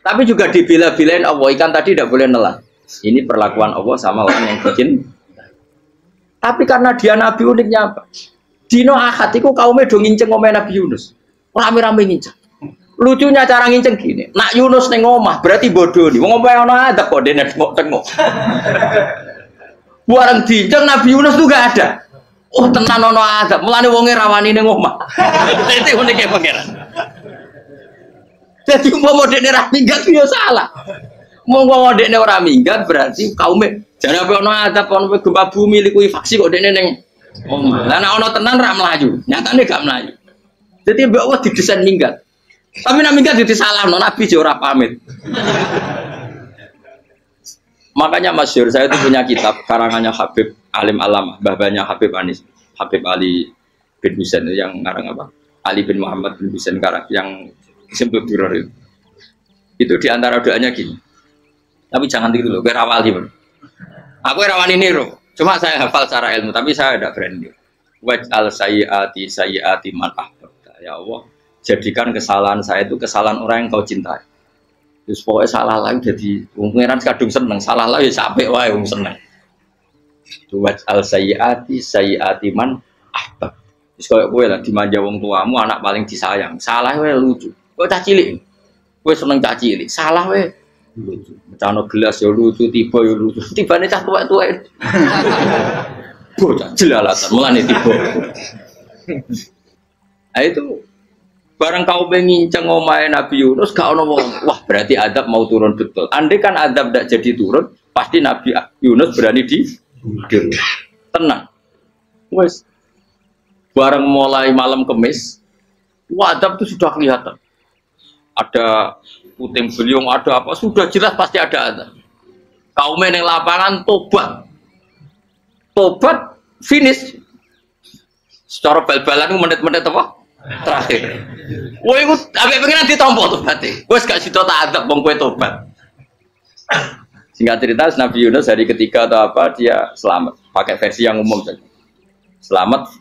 Tapi juga dibela-belain Allah, ikan tadi tidak boleh nelan. Ini perlakuan Allah sama orang yang bikin. Tapi karena dia Nabi uniknya apa? Dino Ahad itu kaumnya do nginceng ngomeh Nabi Yunus. Rame-rame nginceng. Lucunya cara nginceng gini. Nak Yunus neng omah berarti bodoh nih. Ngomong ono adab kok dene tengok-tengok. Barang dinceng Nabi Yunus tuh gak ada. Oh tenan ono adab. Mulane wonge rawani neng omah. Itu uniknya pangeran. Jadi mau dekne ra minggat yo salah. Mau dekne ora minggat berarti kaume jane apa ono adab ono gempa bumi liku faksi kok dekne ning omah. Lah nek ono tenan ra mlayu, nyatane gak mlayu. Jadi mbok Allah didesain minggat. Tapi nek minggat disalahno Nabi yo ora pamit. Makanya masyhur saya itu punya kitab karangannya Habib Alim Alamah, mbah-mbahnya Habib Anis, Habib Ali bin Husain yang ngarang apa? Ali bin Muhammad bin Husain karang yang disebut duror itu diantara doanya gini tapi jangan tiru loh, gue rawali aku rawani niru cuma saya hafal secara ilmu tapi saya tidak berani waj'al sayyiati man ahbabta ya Allah jadikan kesalahan saya itu kesalahan orang yang kau cintai terus pokoknya salah lagi jadi pengiran kadung seneng salah lagi sampai wae seneng waj'al sayyiati man ahbab terus kalau gue lah dimanja wong tuamu anak paling disayang salah gue lucu kok cah cilik Kowe seneng caci cilik, salah we. Lucu. Cano gelas ya lucu, tiba ya lucu. Tibane cah tuwek-tuwek. Bocah jelalatan mulane tiba. Nah itu barang kau nginceng omahe Nabi Yunus gak ono wong. Wah, berarti adab mau turun betul. Andai kan adab tidak jadi turun, pasti Nabi Yunus berani di tenang. Wes. Barang mulai malam Kemis, adab itu sudah kelihatan. Ada puting beliung, ada apa, sudah jelas pasti ada adab. Kaum yang lapangan tobat. Tobat finish. Secara bal-balan menit-menit apa? Terakhir. Wah, itu sampai pengen ditompo tobatnya. Gue gak sido tak adab bang kue tobat. Singkat cerita, Nabi Yunus hari ketiga atau apa dia selamat. Pakai versi yang umum saja. Selamat.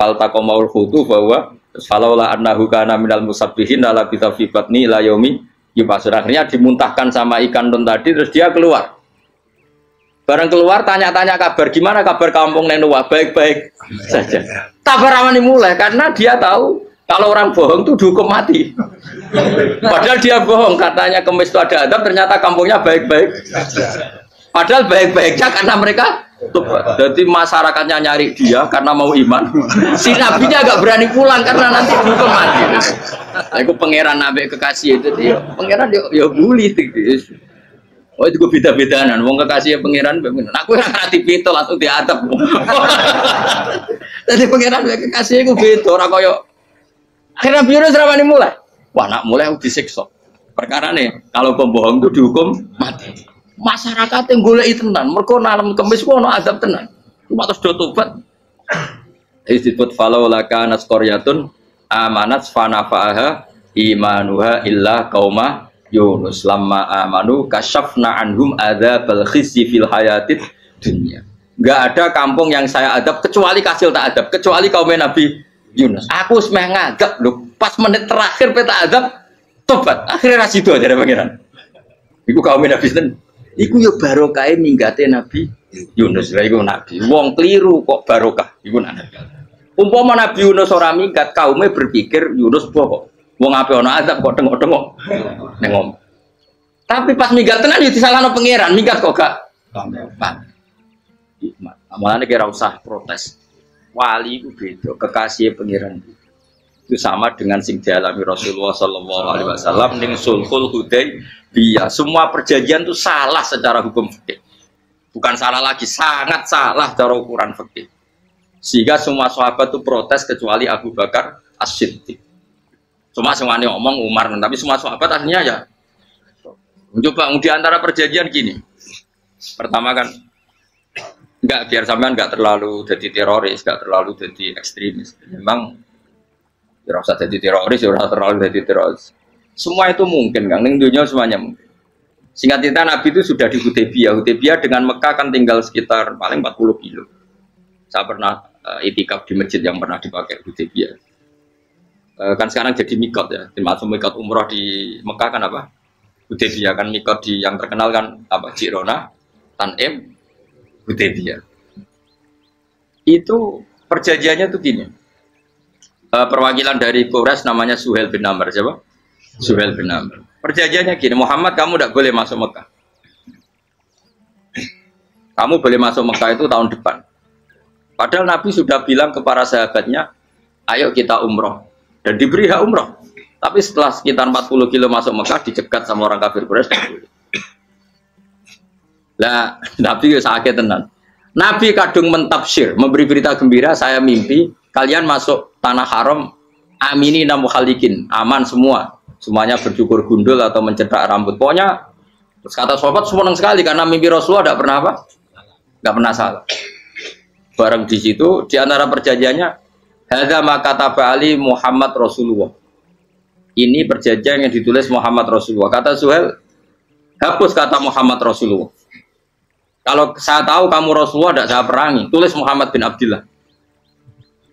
Faltaqamaul hutu bahwa falaulah annahu kana minal musabbihin la bi batni la yaumi yub'atsun. Akhirnya dimuntahkan sama ikan don tadi terus dia keluar. Barang keluar tanya-tanya kabar gimana kabar kampung Nenua, baik-baik saja. Tabar amani mulai karena dia tahu kalau orang bohong itu dihukum mati. Padahal dia bohong katanya Kemis itu ada adab, ternyata kampungnya baik-baik. Padahal baik-baiknya karena mereka jadi masyarakatnya nyari dia karena mau iman. Si nabinya agak berani pulang karena nanti dihukum mati. Aku pangeran nabi kekasih itu dia, pangeran dia bully gitu. Oh itu gue beda-bedaan, wong kekasih pangeran, aku yang ngerti pintu langsung diadab. Jadi pangeran kekasih gue beda, orang koyo. Akhirnya biru seramani mulai. Wah nak mulai aku disiksa. Perkara nih, kalau pembohong itu dihukum mati. Masyarakat yang golek tenan, mergo malam Kemis ku ono adab tenan. Cuma terus do tobat. Disebut falau laka nasqaryatun amanat fanafa'aha imanuha illa qauma Yunus lamma amanu kasyafna anhum adzabal khizyi fil hayatid dunya. Enggak ada kampung yang saya adab kecuali kasil tak adab, kecuali kaum Nabi Yunus. Aku semeh ngadab lho, pas menit terakhir peta adab tobat. Akhirnya ra sido jare pangeran. Iku kaum Nabi sinten? Iku yo barokah minggate Nabi Yunus. Lah iku nabi. Wong kliru kok barokah. Iku nabi. Umpama Nabi Yunus ora minggat, kaume berpikir Yunus bohong. Wong ape ana azab kok tengok-tengok ning ngomong. Tapi pas minggat tenan yo disalahno pangeran, minggat kok gak. Hikmat. Amalane kira usah protes. Wali itu beda, kekasih pangeran. Itu sama dengan sing dialami Rasulullah sallallahu alaihi wasallam ning Sulhul Hudaybiyah. Semua perjanjian itu salah secara hukum fikih. Bukan salah lagi, sangat salah cara ukuran fikih. Sehingga semua sahabat itu protes kecuali Abu Bakar As-Siddiq. Cuma semuanya ngomong Umar, tapi semua sahabat akhirnya ya mencoba di antara perjanjian gini. Pertama kan enggak biar sampean enggak terlalu jadi teroris, enggak terlalu jadi ekstremis. Memang ya usah jadi teroris, ya terlalu jadi teroris. Semua itu mungkin, Kang. Ning dunia semuanya mungkin. Singkat cerita Nabi itu sudah di Hudaybiyah. Hudaybiyah dengan Mekah kan tinggal sekitar paling 40 kilo. Saya pernah itikaf di masjid yang pernah dipakai Hudaybiyah. Kan sekarang jadi mikot ya, termasuk mikot umroh di Mekah kan apa? Hudaybiyah kan mikot di yang terkenal kan apa? Jirona, Tanim, Hudaybiyah. Itu perjanjiannya tuh gini. Perwakilan dari Quraisy namanya Suhail bin Amr, siapa? Suhail bin Amr. Perjanjiannya gini, Muhammad kamu tidak boleh masuk Mekah. Kamu boleh masuk Mekah itu tahun depan. Padahal Nabi sudah bilang ke para sahabatnya, ayo kita umroh. Dan diberi hak umroh. Tapi setelah sekitar 40 kilo masuk Mekah, dicegat sama orang kafir Quraisy. Lah, Nabi sakit tenan. Nabi kadung mentafsir, memberi berita gembira, saya mimpi kalian masuk tanah haram, amini namu khalikin, aman semua. Semuanya bercukur gundul atau mencetak rambut. Pokoknya, terus kata sahabat senang sekali karena mimpi Rasulullah tidak pernah apa? Tidak pernah salah. Bareng di situ, di antara perjanjiannya, hadza ma kataba ali Muhammad Rasulullah. Ini perjanjian yang ditulis Muhammad Rasulullah. Kata Suhail, hapus kata Muhammad Rasulullah. Kalau saya tahu kamu Rasulullah tidak saya perangi, tulis Muhammad bin Abdullah.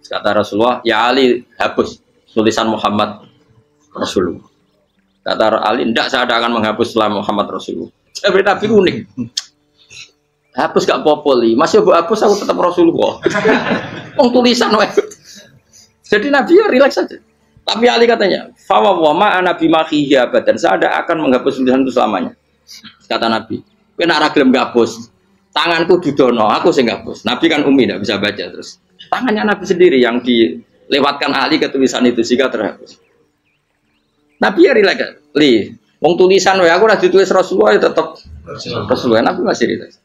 Kata Rasulullah, ya Ali hapus tulisan Muhammad Rasulullah. Kata Ali, tidak saya tidak akan menghapus setelah Muhammad Rasulullah. Saya berita unik. Hapus gak popoli, masih aku hapus aku tetap Rasulullah. Tulisan. Jadi Nabi ya relax saja. Tapi Ali katanya, wa ma ana bimakhihi abadan. Saya tidak akan menghapus tulisan itu selamanya. Kata Nabi. Kowe nek ora gelem ngapus, tanganku dudono, aku sing ngapus. Nabi kan umi tidak bisa baca terus. Tangannya Nabi sendiri yang dilewatkan ahli ke tulisan itu sehingga terhapus. Nabi ya rileks. Wong tulisan wae aku ora ditulis Rasulullah ya tetep Rasulullah. Nabi masih rileks.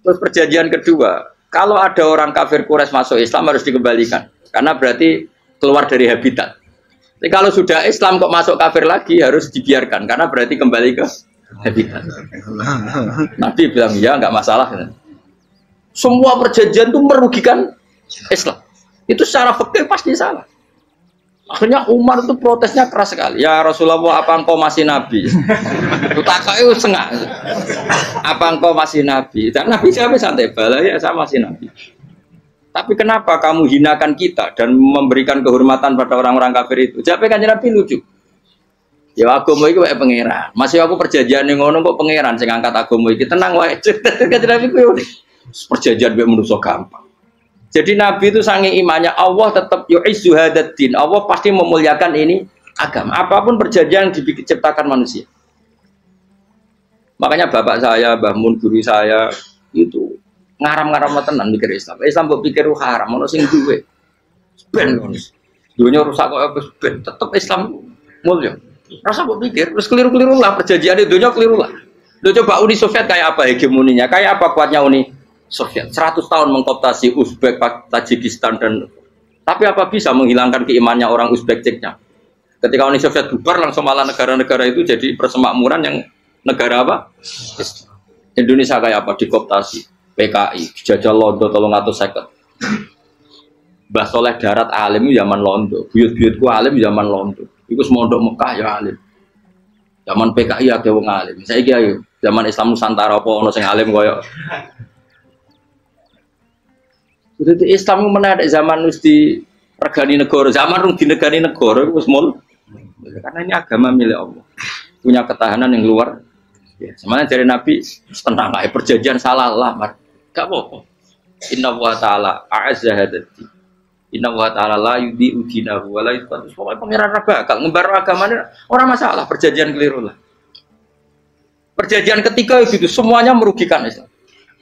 Terus perjanjian kedua, kalau ada orang kafir Quraisy masuk Islam harus dikembalikan karena berarti keluar dari habitat. Tapi kalau sudah Islam kok masuk kafir lagi harus dibiarkan karena berarti kembali ke habitat. Nabi bilang ya nggak masalah. Semua perjanjian itu merugikan Islam. Itu secara fikih pasti salah. Akhirnya Umar itu protesnya keras sekali. Ya Rasulullah, apa engkau masih Nabi? Takutnya sengak. Apa engkau masih Nabi? Dan Nabi siapa santai bala ya saya masih Nabi. Tapi kenapa kamu hinakan kita dan memberikan kehormatan pada orang-orang kafir itu? Jawabnya kan Nabi lucu. Ya agama itu kayak pangeran. Masih aku perjanjian yang ngono kok pangeran sing angkat agama iki tenang wae. Kan Nabi kuwi perjanjian mek manusa gampang. Jadi Nabi itu saking imannya Allah tetap yu'izzu hadaddin. Allah pasti memuliakan ini agama. Apapun perjanjian yang diciptakan manusia. Makanya bapak saya, Mbah Mun guru saya itu ngaram-ngaram tenan mikir Islam. Islam mbok pikir haram, ono sing duwe. Ben dunya rusak kok ben tetep Islam mulya. Rasa mbok pikir terus keliru-keliru lah perjanjian dunya keliru lah. Lo coba Uni Soviet kayak apa hegemoninya? Kayak apa kuatnya Uni Soviet? 100 tahun mengkooptasi Uzbek, Tajikistan dan tapi apa bisa menghilangkan keimannya orang Uzbek Ceknya? Ketika Uni Soviet bubar langsung malah negara-negara itu jadi persemakmuran yang negara apa? Indonesia kayak apa? Dikooptasi. PKI, dijajah Londo tolong atau seket. Mbah Soleh Darat alim zaman Londo, buyut-buyutku alim zaman Londo. Iku semondok Mekah ya alim. Zaman PKI ada wong alim. Saiki ayo, zaman Islam Nusantara apa ono sing alim koyo. Jadi Islam menarik zaman wis di regani negara, zaman rung dinegani negara iku wis mul. Karena ini agama milik Allah. Punya ketahanan yang luar. Ya, semuanya dari Nabi tenang lah, perjanjian salah lah, gak apa-apa. Inna wa ta'ala a'azza hadati. Inna wa ta'ala la yudi udinahu wa la yudhanu. Pokoknya pengiran bakal ngembar agamanya orang masalah, perjanjian keliru lah. Perjanjian ketiga itu semuanya merugikan Islam.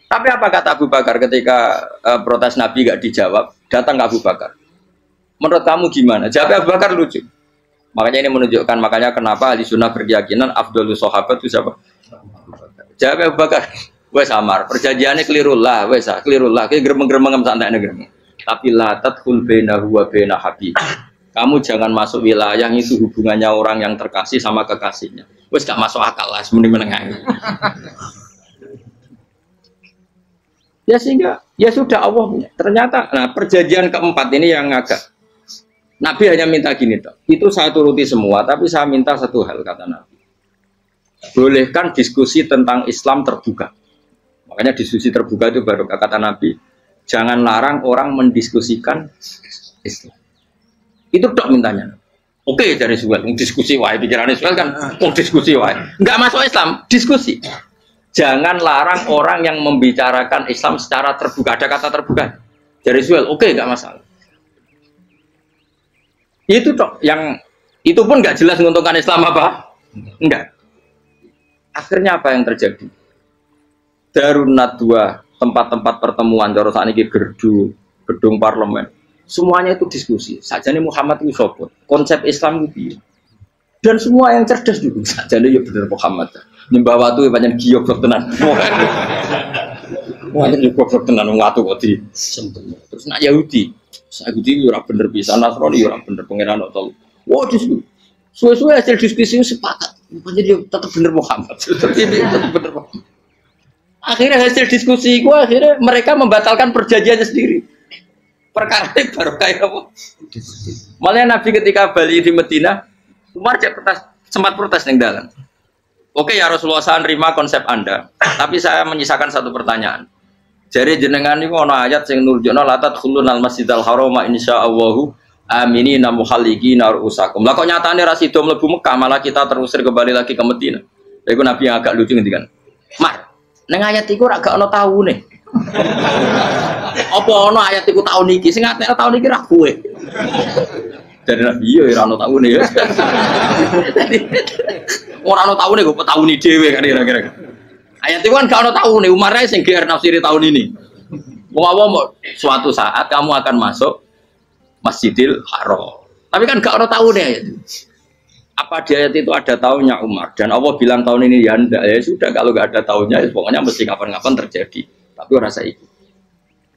Tapi apa kata Abu Bakar ketika protes Nabi gak dijawab, datang ke Abu Bakar. Menurut kamu gimana? Jawab Abu Bakar lucu. Makanya ini menunjukkan makanya kenapa ahli sunnah berkeyakinan Afdhalus Sahabat itu siapa? Jawab Abu Bakar, wes samar, perjanjiannya keliru lah, wes keliru lah, kayak geremeng-geremeng santai geremeng. Tapi la tadkhul bainahu wa baina habib. Kamu jangan masuk wilayah itu hubungannya orang yang terkasih sama kekasihnya. Wes gak masuk akal lah, semuanya menengah. Ya sehingga ya sudah Allah punya. Ternyata, nah perjanjian keempat ini yang agak Nabi hanya minta gini toh. Itu saya turuti semua, tapi saya minta satu hal kata Nabi. Bolehkan diskusi tentang Islam terbuka. Makanya diskusi terbuka itu baru kata Nabi. Jangan larang orang mendiskusikan Islam. Itu dok mintanya. Oke dari Suwel, diskusi wae pikirannya Suwel kan, diskusi wae. Enggak masuk Islam, diskusi. Jangan larang orang yang membicarakan Islam secara terbuka. Ada kata terbuka. Dari Suwel, oke enggak masalah. Itu dok yang itu pun enggak jelas menguntungkan Islam apa? Enggak. Akhirnya apa yang terjadi? Darun Nadwa, tempat-tempat pertemuan, cara saat ini gerdu, gedung parlemen, semuanya itu diskusi. Sajane Muhammad itu sopot, konsep Islam itu, dan semua yang cerdas juga. Sajane ya benar Muhammad. Nyembah watu banyak giok tenan. Wah, ini giok tenan watu kok di. Terus nak Yahudi ora bener bisa, Nasrani ora bener pangeran atau. Wah, diskusi. Suwe-suwe hasil diskusi sepakat. Jadi tetap bener Muhammad. Tetap bener Muhammad. Akhirnya hasil diskusi gua akhirnya mereka membatalkan perjanjiannya sendiri. Perkara ini baru kayak apa? Malah Nabi ketika balik di Madinah, Umar sempat protes yang dalam. Oke ya Rasulullah, saya nerima konsep Anda, tapi saya menyisakan satu pertanyaan. Jadi jenengan ini ana ayat yang nurjuna la tadkhulunal masjidal harama insyaallahu aminina muhalliqina ru'usakum. Lah kok nyatane ra sida mlebu Mekah malah kita terusir kembali lagi ke Madinah. Lha iku Nabi yang agak lucu ngendikan. Mar, ning ayat iku ra gak ana taune. Apa ana ayat iku taun iki? Sing ngatene taun iki ra kowe. Dari Nabi ya ora ono taune ya. Ora ono taune kok tahun dhewe kan kira-kira. Ayat itu kan gak ono taune, Umar ae sing GR nafsiri tahun ini. Mau suatu saat kamu akan masuk Masjidil Haram. Tapi kan gak ono taune ayat itu. Apa di ayat itu ada tahunnya Umar dan Allah bilang tahun ini ya ndak ya sudah kalau gak ada tahunnya ya pokoknya mesti kapan-kapan terjadi. Tapi ora saiki.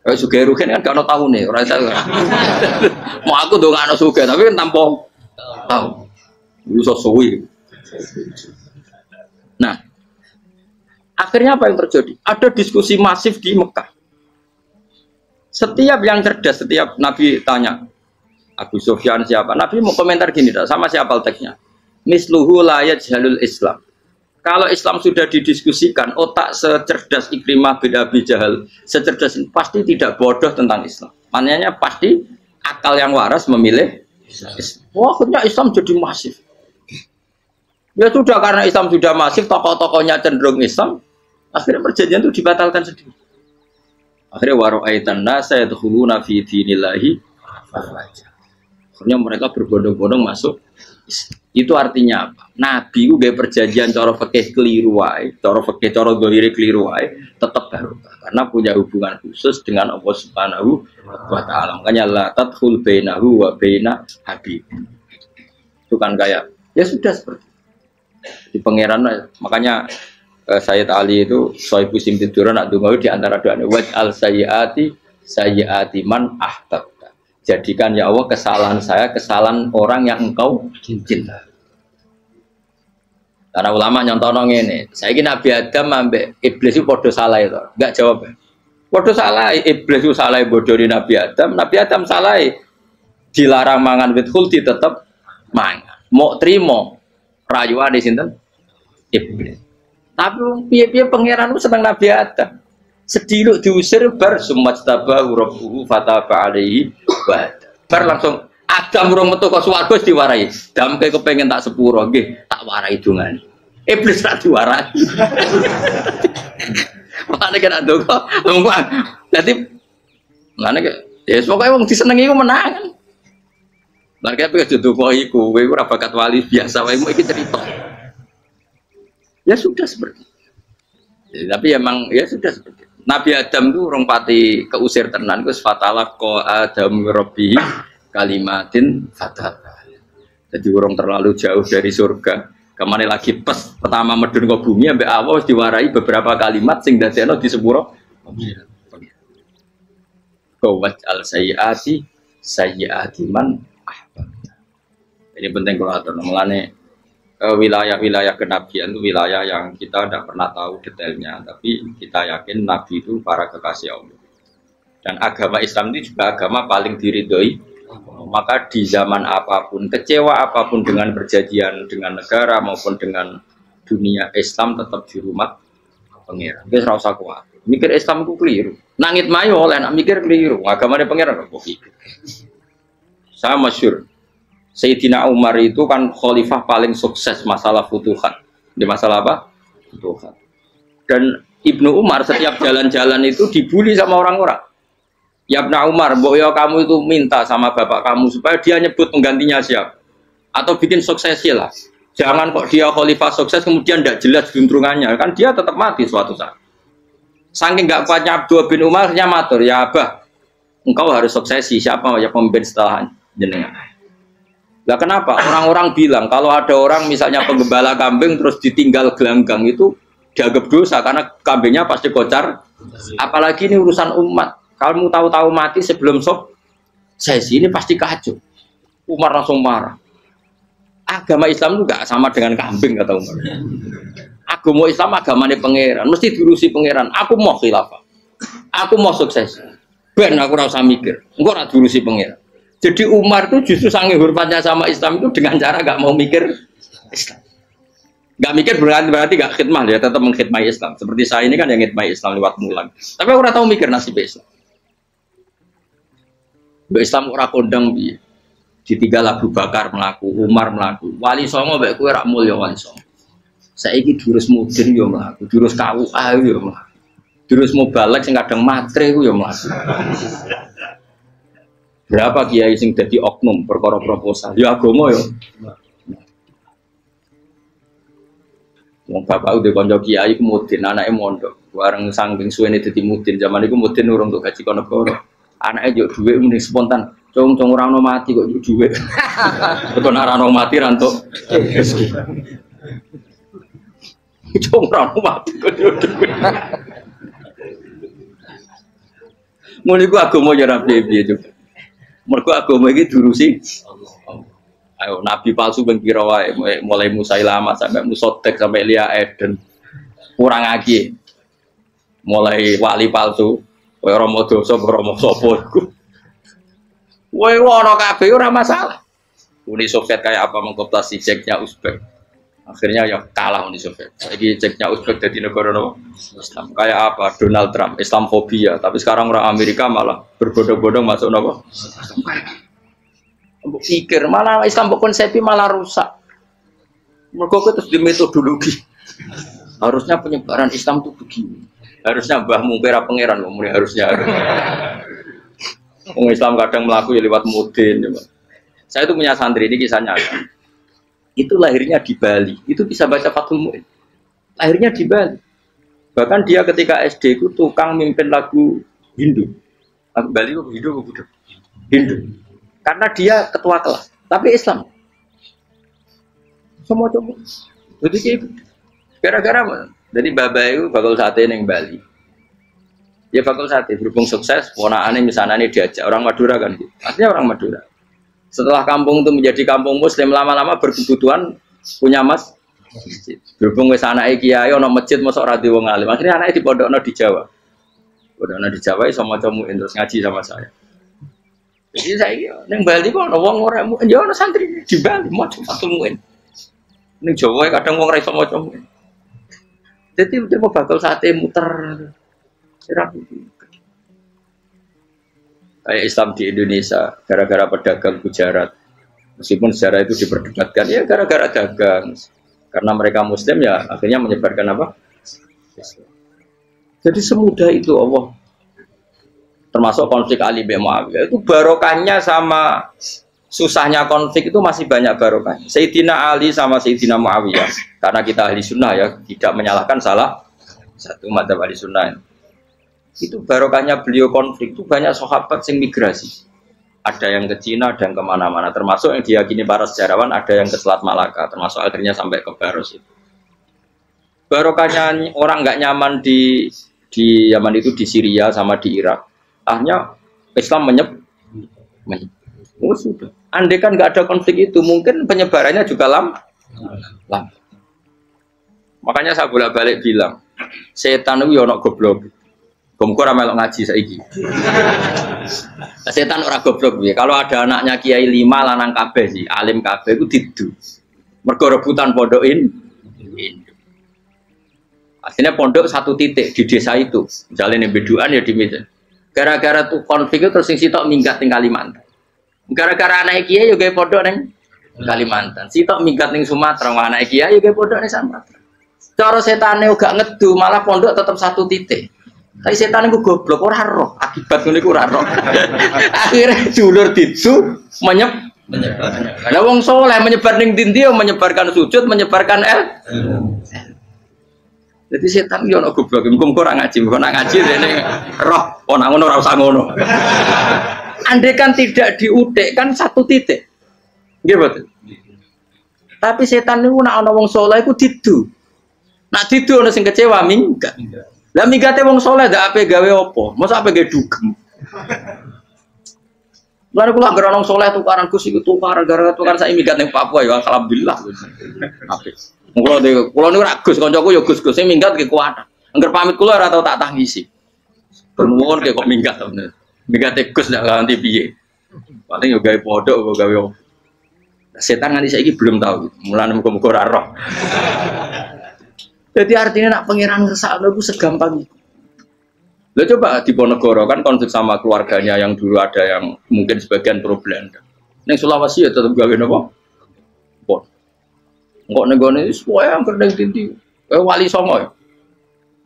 Kayak sugih rugen kan gak ono tahune, ora tahu. Mau aku ndongakno sugih tapi kan tanpa tahu. Lu suwi. Nah, akhirnya apa yang terjadi? Ada diskusi masif di Mekah. Setiap yang cerdas, setiap Nabi tanya, Abu Sufyan siapa? Nabi mau komentar gini, sama siapa teksnya? Misluhu la yajhalul Islam. Kalau Islam sudah didiskusikan, otak secerdas Ikrimah bin Abi Jahal, secerdas ini pasti tidak bodoh tentang Islam. Maknanya pasti akal yang waras memilih Islam. Wah, akhirnya Islam jadi masif. Ya sudah, karena Islam sudah masif, tokoh-tokohnya cenderung Islam, akhirnya perjanjian itu dibatalkan sendiri. Akhirnya waro'aitan nasa yadkhuluna fi dinillahi afwaja. Akhirnya mereka berbondong-bondong masuk. Itu artinya apa? Nabi itu gaya perjanjian cara fikih keliru wae, cara fikih cara dzahire keliru wae, tetap barokah karena punya hubungan khusus dengan Allah Subhanahu wa taala. Makanya la tadkhul bainahu wa baina habib. Itu kan kayak ya sudah seperti di pangeran. Makanya Sayyid Ali itu Sohibu Simtiduran nak donga di antara doanya waj'al sayyiati man ahbab. Jadikan ya Allah kesalahan saya kesalahan orang yang engkau cinta. Karena ulama nyontono ngene, saiki Nabi Adam ambek iblis itu padha salah itu. Enggak jawab. Padha salah, iblis itu salah bodoni Nabi Adam salah dilarang mangan wit khuldi tetep mangan. Mau trimo rayuane sinten? Iblis. Tapi piye-piye pangeran seneng Nabi Adam. Sediluk diusir bar sumajtabahu rabbuhu fataba alaihi bar langsung Adam urung metu kok swarga diwarai. Damke kepengin tak sepuro nggih, tak warai dongane. Iblis tak diwarai. Makane kena ndonga. Dadi ngene ya pokoke wong disenengi ku menangan. Lah kaya pengen ndonga iku, kowe ora bakat wali biasa wae iki cerita. Ya sudah seperti itu. Ya, tapi emang ya sudah seperti itu. Nabi Adam itu orang pati keusir tenan itu fatalah ko Adam Rabbi kalimatin fatal. Jadi orang terlalu jauh dari surga. Kemana lagi pas pertama medun ke bumi ambek Allah diwarai beberapa kalimat sing dadekno di sepuro. Qawat al sayyiati man ahbab. Ini penting kalau atur mulane wilayah-wilayah kenabian itu wilayah yang kita tidak pernah tahu detailnya, tapi kita yakin Nabi itu para kekasih Allah. Dan agama Islam itu juga agama paling diridhoi. Maka di zaman apapun, kecewa apapun dengan perjanjian dengan negara maupun dengan dunia, Islam tetap di rumah pangeran. Wis ora usah kuat. Mikir Islam itu keliru. Nangit mayo oleh nak mikir keliru. Agamanya pangeran kok pikir. Saya masyhur Sayyidina Umar itu kan khalifah paling sukses masalah futuhat. Di masalah apa? Futuhat. Dan Ibnu Umar setiap jalan-jalan itu dibully sama orang-orang. Ya Ibnu Umar, mbok yo kamu itu minta sama bapak kamu supaya dia nyebut penggantinya siapa. Atau bikin suksesi lah. Jangan kok dia khalifah sukses kemudian tidak jelas juntrungannya. Kan dia tetap mati suatu saat. Saking gak kuatnya Abdul bin Umar matur, ya Abah, engkau harus suksesi. Siapa ya pemimpin setelah jenengan? Lah kenapa? Orang-orang bilang kalau ada orang misalnya penggembala kambing terus ditinggal gelanggang itu dianggap dosa karena kambingnya pasti kocar. Apalagi ini urusan umat. Kamu tahu-tahu mati sebelum sesi ini pasti kacau. Umar langsung marah. Agama Islam itu gak sama dengan kambing kata Umar. Agama Islam agamanya pangeran, mesti diurusi pangeran. Aku mau khilafah. Aku mau sukses. Ben aku ora usah mikir. Engko ora diurusi pangeran. Jadi Umar itu justru sangat hormatnya sama Islam itu dengan cara gak mau mikir Islam. Gak mikir berarti gak khidmah, dia tetap mengkhidmati Islam. Seperti saya ini kan yang khidmati Islam lewat mulan. Tapi aku ora tahu mikir nasib Islam. Islam ora kondang piye. Ditinggal Abu Bakar melaku, Umar melaku. Wali Songo mbek kowe rak mulya Wali Songo. Saiki jurus mudin yo mlaku, jurus KUA yo mlaku. Jurus mubalek sing kadang matre ku yo mlaku. Berapa kiai sing dadi oknum perkara proposal? Ya agama ya. Wong bapak udah konco kiai ku mudin, anake mondok. Bareng saking suwene dadi mudin, zaman iku mudin urung untuk gaji negara. Anake yo dhuwit muni spontan. Cung ora ono mati kok dhuwit. Kok ora ono mati ra entuk. Cung ora ono mati kok dhuwit. Muni ku agama yo ora piye-piye juga. Mergo agama iki diurusi ayo nabi palsu ben kira wae mulai Musailama sampai Musotek sampai Lia Eden kurang lagi mulai wali palsu kowe Romo dosa Romo sapa iku kowe ora kabeh ora masalah. Uni Soviet kayak apa mengkooptasi Ceknya Uzbek akhirnya ya kalah Uni Soviet. Saiki Ceknya Uzbek jadi negara Islam kayak apa Donald Trump Islamfobia tapi sekarang orang Amerika malah berbondong-bondong masuk nopo pikir malah Islam konsepi malah rusak. Mergo terus di metodologi. Harusnya penyebaran Islam itu begini. Harusnya Mbah Mumpera pangeran harusnya. Orang Islam kadang melaku ya lewat mudin. Saya itu punya santri ini kisahnya. Itu lahirnya di Bali. Itu bisa baca Fathul Mu'in. Lahirnya di Bali. Bahkan dia ketika SD itu tukang mimpin lagu Hindu. Lagu Bali itu Hindu atau Buddha? Hindu. Karena dia ketua kelas, tapi Islam. Semua coba. Jadi gara-gara jadi bapak itu bakal sate neng Bali. Ya bakal sate berhubung sukses, ponakane misalnya diajak orang Madura kan, artinya orang Madura. Setelah kampung itu menjadi kampung Muslim lama-lama berkebutuhan punya masjid. Berhubung wis anake kiai ana masjid mosok ora wong alim. Akhirnya anake dipondokno di Jawa. Pondokno di Jawa iso maca muin terus ngaji sama saya. Jadi saya neng Bali kok ada wong ora muin, ya ana santri di Bali maca Fathul Mu'in. Neng Jawa kadang wong ora iso maca muin. Jadi dia mau bakal sate muter. Kayak Islam di Indonesia gara-gara pedagang Gujarat. Meskipun sejarah itu diperdebatkan ya gara-gara dagang. Karena mereka Muslim ya akhirnya menyebarkan apa? Islam. Jadi semudah itu Allah. Termasuk konflik Ali bin Muawiyah itu barokahnya sama susahnya konflik itu masih banyak barokahnya. Sayyidina Ali sama Sayyidina Muawiyah karena kita ahli sunnah ya tidak menyalahkan salah satu madzhab ahli sunnah itu barokahnya beliau konflik itu banyak sahabat yang migrasi. Ada yang ke Cina dan kemana-mana termasuk yang diyakini para sejarawan ada yang ke Selat Malaka termasuk akhirnya sampai ke Baros itu. Barokahnya orang nggak nyaman di Yaman itu di Syria sama di Irak. Akhirnya Islam oh sudah. Andai kan nggak ada konflik itu, mungkin penyebarannya juga lama. Makanya saya bolak-balik bilang, setan itu ono goblok. Gomko ora melok ngaji saiki. Setan ora goblok piye? Kalau ada anaknya kiai 5 lanang kabeh sih, alim kabeh iku didu. Mergo rebutan pondokin. Akhirnya pondok satu titik di desa itu. Misalnya ning Beduan ya di Medan. Gara-gara tuh konflik itu terus sing sitok minggat ning Kalimantan. Gara-gara anak kiai yo gawe pondok ning Kalimantan. Sitok minggat ning Sumatera, anak kiai yo gawe pondok ning Sumatera. Cara setane gak ngedu, malah pondok tetap satu titik. Tapi setan iku goblok ora roh, akibat ngene iku ora roh. Akhire dulur didu menyebar. Lah wong saleh menyebar ning ndi menyebarkan sujud, menyebarkan Jadi setan yo ono goblok, muga ora ngaji, muga nak ngaji dene roh, ana ngono ora usah ngono. Andai kan tidak diutik kan satu titik. Nggih betul. Tapi setan niku nek ana wong saleh iku didu. Nak didu ana sing kecewa minggat. Lah minggate wong saleh ndak ape gawe apa? Mosok ape gawe dugem. Lalu kula anggere wong saleh tukaran Gus iku tukaran gara-gara tukaran sak minggat ning Papua ya alhamdulillah. Apik. Kula niku ora Gus, kancaku ya Gus-gus sing minggat ki kuat. Angger pamit kula ora tau tak tangisi. Bernuwun kok minggat to. Minggate Gus ndak ganti piye. Paling yo gawe podok kok gawe opo. Setan nganti saiki belum tahu. Mulane muga-muga ora roh. Jadi artinya nak pangeran ngersakno iku segampang itu. Lah coba di Ponegoro kan konflik sama keluarganya yang dulu ada yang mungkin sebagian problem. Ning Sulawesi ya tetep gawe napa? Pon. Engko nenggone wis wae angker ning dindi. Wali Songo ya.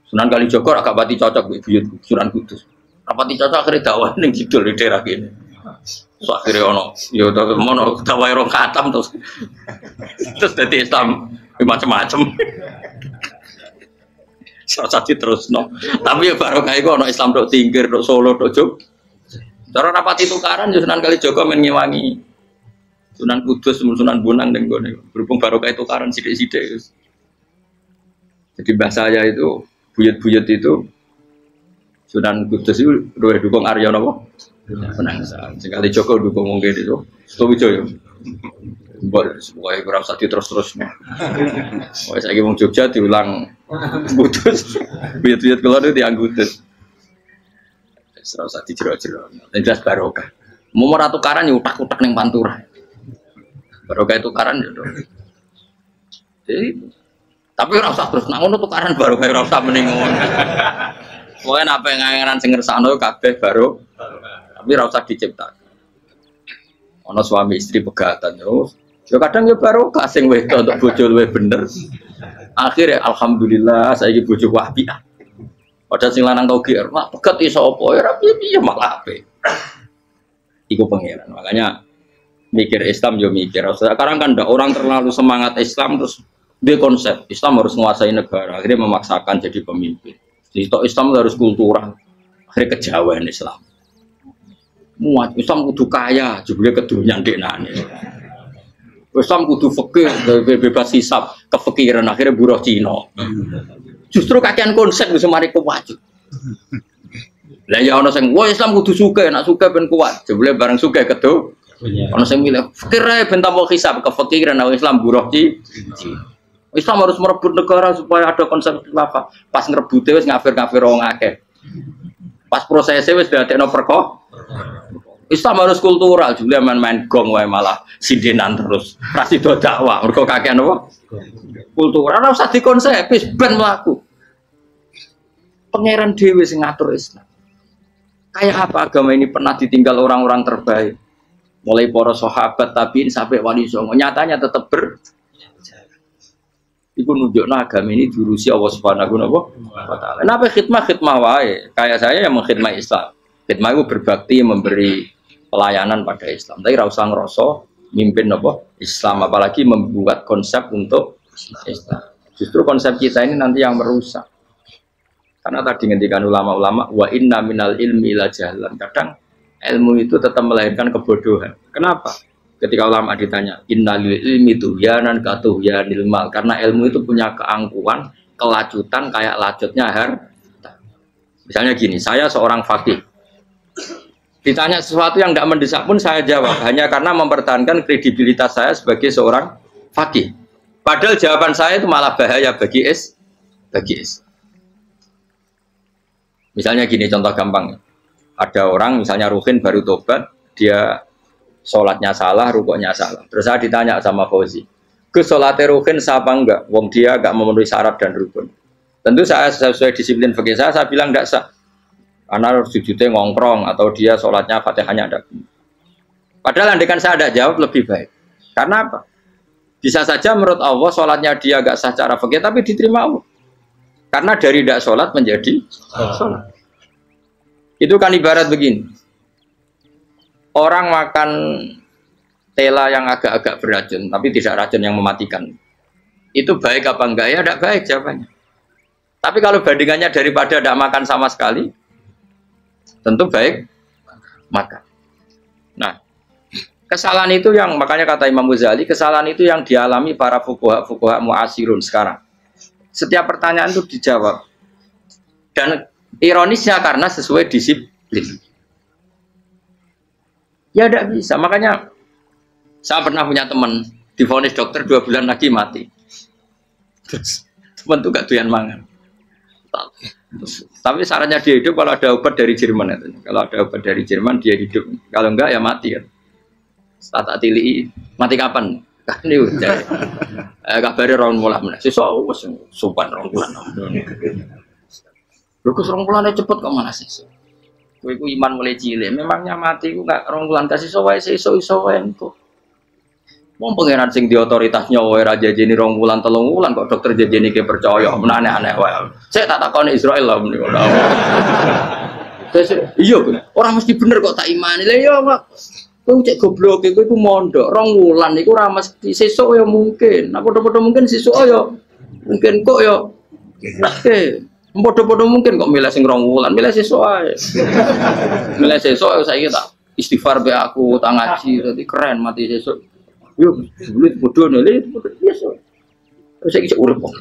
Sunan Kalijaga agak pati cocok mbek buyut Sunan Kudus. Rapati cocok akhire dakwah ning kidul daerah kene. Terus akhirnya ono, yo mono tawai rong khatam terus dadi Islam macam-macam. Saat terus no. Tapi ya barokah iku ono Islam tok Tingkir, tok Solo, tok Jog. Cara rapati tukaran yo Sunan Kalijaga men ngewangi. Sunan Kudus, Sunan Bonang dan gone. Berhubung barokah tukaran sithik-sithik. Jadi bahasa saya itu buyut-buyut itu Sunan Kudus itu luwih dukung Arya napa? Penangsa. Sekali Joko dukung mungkin itu. Sutowijoyo. Pokoknya kurang usah terus-terusnya. Pokoknya saya mau Jogja diulang Kudus. Buyut-buyut keluar itu diang Kudus. Serau usah dijero-jero. Yang jelas barokah. Mau tukaran ya utak-utak yang pantura. Barokah tukaran ya dong. Jadi, tapi ora usah terus nang ngono tukaran barokah ora usah mending ngono. Pokoknya apa yang ngangeran sing ngersakno kabeh baru. Tapi ora usah diciptakan. Ono suami istri pegatan terus. Ya kadang ya barokah sing wedok untuk bojo luwih bener. Akhirnya alhamdulillah saiki bojo wapiah. Padahal sing lanang tau GR, mak pegat iso apa ya piye malah apik. Iku pangeran. Makanya mikir Islam yo mikir. Sekarang kan ndak orang terlalu semangat Islam terus dia konsep Islam harus menguasai negara, akhirnya memaksakan jadi pemimpin. Jadi Islam harus kultural, akhirnya kejauhan Islam. Muat Islam kudu kaya, jebule kedunya ndeknane. Islam kudu fikih, bebas hisab, kefikiran akhirnya buruh Cina. Justru kakean konsep wis mari kuwajib. Lah ya ana sing wah Islam kudu sugih, nek sugih ben kuat. Jebule bareng sugih kedu. Ana sing milih fikir ae ben tambah hisab, kefikiran Islam buruh Cina. Islam harus merebut negara supaya ada konsep khilafah. Pas ngerebute wis ngafir-ngafir wong akeh. Pas prosesnya wis dadekno perko. Islam harus kultural, juga main-main gong wae malah sindenan terus. Ra sida dakwah, mergo kakean apa? Kultural ora usah dikonsep, wis ben mlaku. Pangeran dhewe sing ngatur Islam. Kayak apa agama ini pernah ditinggal orang-orang terbaik? Mulai para sahabat tabiin sampai wali songo, nyatanya tetap Iku nunjukno agama ini diurusi Allah Subhanahu wa taala. Napa khidmah wae. Kayak saya yang mengkhidmati Islam. Khidmah itu berbakti memberi pelayanan pada Islam. Tapi ra usah ngrasa mimpin apa Islam, apalagi membuat konsep untuk Islam. Justru konsep kita ini nanti yang merusak. Karena tadi ngendikan ulama-ulama wa inna minal ilmi la jahlan. Kadang ilmu itu tetap melahirkan kebodohan. Kenapa? Ketika ulama ditanya, innalil ilmi tuhyanan katuhyanil mal, karena ilmu itu punya keangkuhan, kelacutan kayak lacutnya harta. Misalnya gini, saya seorang fakih. Ditanya sesuatu yang tidak mendesak pun saya jawab, hanya karena mempertahankan kredibilitas saya sebagai seorang fakih. Padahal jawaban saya itu malah bahaya bagi Misalnya gini, contoh gampang. Ada orang, misalnya Ruhin baru tobat, dia sholatnya salah, rukuknya salah. Terus saya ditanya sama Fauzi, ke sholatnya Ruhin sah apa enggak? Wong dia enggak memenuhi syarat dan rukun. Tentu saya sesuai disiplin fikih saya bilang enggak sah. Karena sujudnya ngongkrong atau dia sholatnya fatihahnya ada. Padahal andaikan saya ada jawab lebih baik. Karena apa? Bisa saja menurut Allah sholatnya dia enggak sah secara fikih tapi diterima Allah. Karena dari tidak sholat menjadi sholat. Itu kan ibarat begini. Orang makan tela yang agak-agak beracun, tapi tidak racun yang mematikan. Itu baik apa enggak? Ya tidak baik jawabannya. Tapi kalau bandingannya daripada tidak makan sama sekali, tentu baik makan. Nah, kesalahan itu yang, makanya kata Imam Ghazali, kesalahan itu yang dialami para fuqaha mu'asirun sekarang. Setiap pertanyaan itu dijawab. Dan ironisnya karena sesuai disiplin. Ya tidak bisa, makanya saya pernah punya teman divonis dokter 2 bulan lagi mati. Terus teman itu gak doyan mangan. Tapi sarannya dia hidup kalau ada obat dari Jerman itu. Kalau ada obat dari Jerman dia hidup. Kalau enggak ya mati kan. Tak tili mati kapan? Kan ini udah. Kabarnya orang mulai mana? Sesuk sopan orang bulan. Lukus orang bulan cepet kok mana sih? Iku iman mulai cilik, memangnya mati ku gak rong bulan kasih sowae iso wae engko. Wong pangeran sing di otoritasnya wae ra jajeni rong bulan 3 bulan kok dokter jajeni ke percaya, aneh-aneh wae. Saya tak takoni Israel lah muni ngono. Iya, orang mesti bener kok tak imani. Lah iya, Pak. Kowe cek goblok kowe iku mondok 2 wulan iku ora mesti sesuk ya mungkin. Nah padha-padha mungkin sesuk ya mungkin kok ya oke. Padha-padha mungkin kok milih sing 2 wulan, milih sesuk ae. Milih sesuk saiki tak istighfar be aku tak ngaji dadi keren mati sesuk. Yo dulit bodoh nele biasa. Terus saiki urip kok.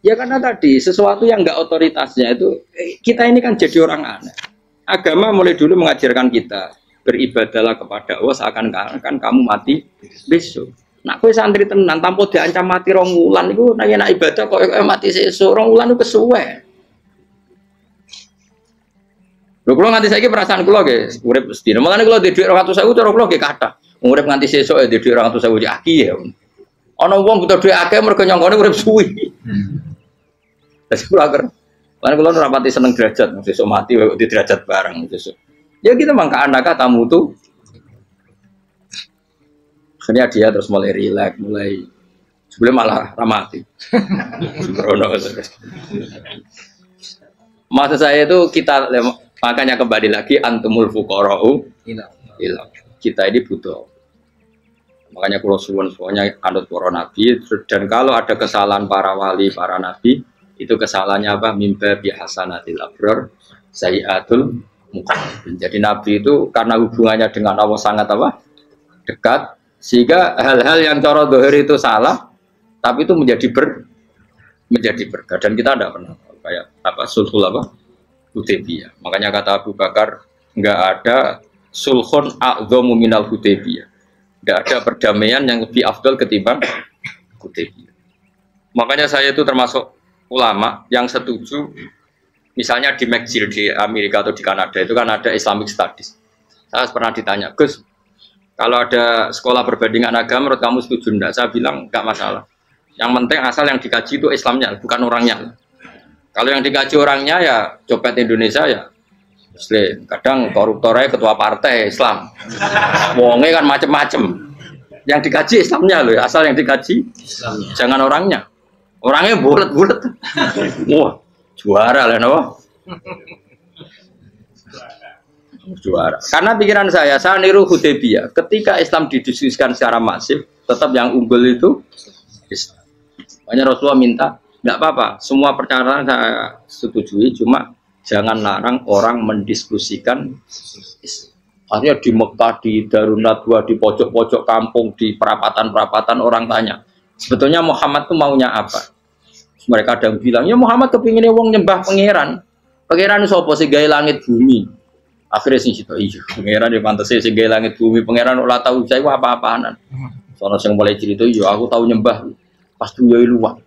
Ya karena tadi sesuatu yang enggak otoritasnya itu kita ini kan jadi orang aneh. Agama mulai dulu mengajarkan kita beribadahlah kepada Allah seakan-akan kamu mati besok. Nak kowe santri tenan tanpa diancam mati 2 wulan iku nek ibadah kok mati sesuk 2 wulan itu kesuwe. Lho kula nganti saiki perasaan kula nggih urip sedina. Mulane kula duwe 200.000 cara kula nggih kathah. Urip nganti sesuk ya duwe 200.000 aki ya. Ana wong butuh duit akeh mergo nyongkone urip suwi. Terus kula agar, karena kula ora pati seneng derajat, sesuk mati kok di derajat bareng sesuk. Ya kita mangka anaka tamu tuh. Akhirnya dia terus mulai rileks, mulai sebelum malah ramati. Sembrono. Maksud saya itu kita makanya kembali lagi antumul fuqara'u ila. Kita ini butuh. Makanya kalau suwun semuanya anut para nabi dan kalau ada kesalahan para wali, para nabi itu kesalahannya apa? Mimba bihasanatil abrar sayyatul muqarrabin. Jadi nabi itu karena hubungannya dengan Allah sangat apa? Dekat sehingga hal-hal yang cara zahir itu salah tapi itu menjadi berkah dan kita tidak pernah kayak apa sulhul apa? Hudaybiyah. Makanya kata Abu Bakar enggak ada sulhun a'dhamu minal Hudaybiyah. Enggak ada perdamaian yang lebih afdal ketimbang Hudaybiyah. Makanya saya itu termasuk ulama yang setuju misalnya di McGill di Amerika atau di Kanada itu kan ada Islamic Studies. Saya pernah ditanya, Gus, kalau ada sekolah perbandingan agama menurut kamu setuju enggak? Saya bilang enggak masalah. Yang penting asal yang dikaji itu Islamnya, bukan orangnya. Kalau yang dikaji orangnya ya copet Indonesia ya Muslim. Kadang koruptornya ketua partai Islam. Wonge kan macem-macem. Yang dikaji Islamnya loh, asal yang dikaji Islamnya. Jangan orangnya. Orangnya bulet-bulet. Wah, juara lah no. Juara. Karena pikiran saya niru Hudaybiyah. Ketika Islam didiskusikan secara masif, tetap yang unggul itu Islam. Makanya Rasulullah minta, enggak apa-apa, semua perkara saya setujui, cuma jangan larang orang mendiskusikan Islam. Akhirnya di Mekah, di Darun Nadwa, di pojok-pojok kampung, di perapatan-perapatan orang tanya, sebetulnya Muhammad itu maunya apa? Mereka ada yang bilang, ya Muhammad kepinginnya wong nyembah pangeran. Pangeran sapa sing gawe langit bumi. Akhirnya sing cita, iya, pangeran ya pantes sing gawe langit bumi. Pangeran ora tahu saya apa-apaanan. Sono sing mulai cerita, iya aku tahu nyembah pas duyoi luwak.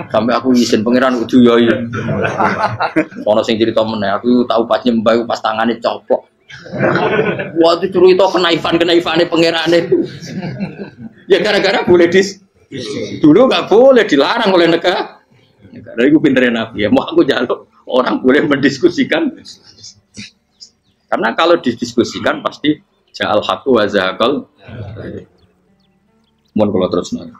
Sampai aku izin pangeran kudu yoi. Sono sing cerita meneh, aku tahu pas nyembah pas tangane coplok. Waktu cerita kenaifan-kenaifane pangerane itu. Ya gara-gara boleh dulu nggak boleh dilarang oleh negara. Dari gue pinterin Nabi ya, mau aku jaluk orang boleh mendiskusikan. Karena kalau didiskusikan pasti ja'al haqqu wa zahaqal. Mohon kalau terus nanya.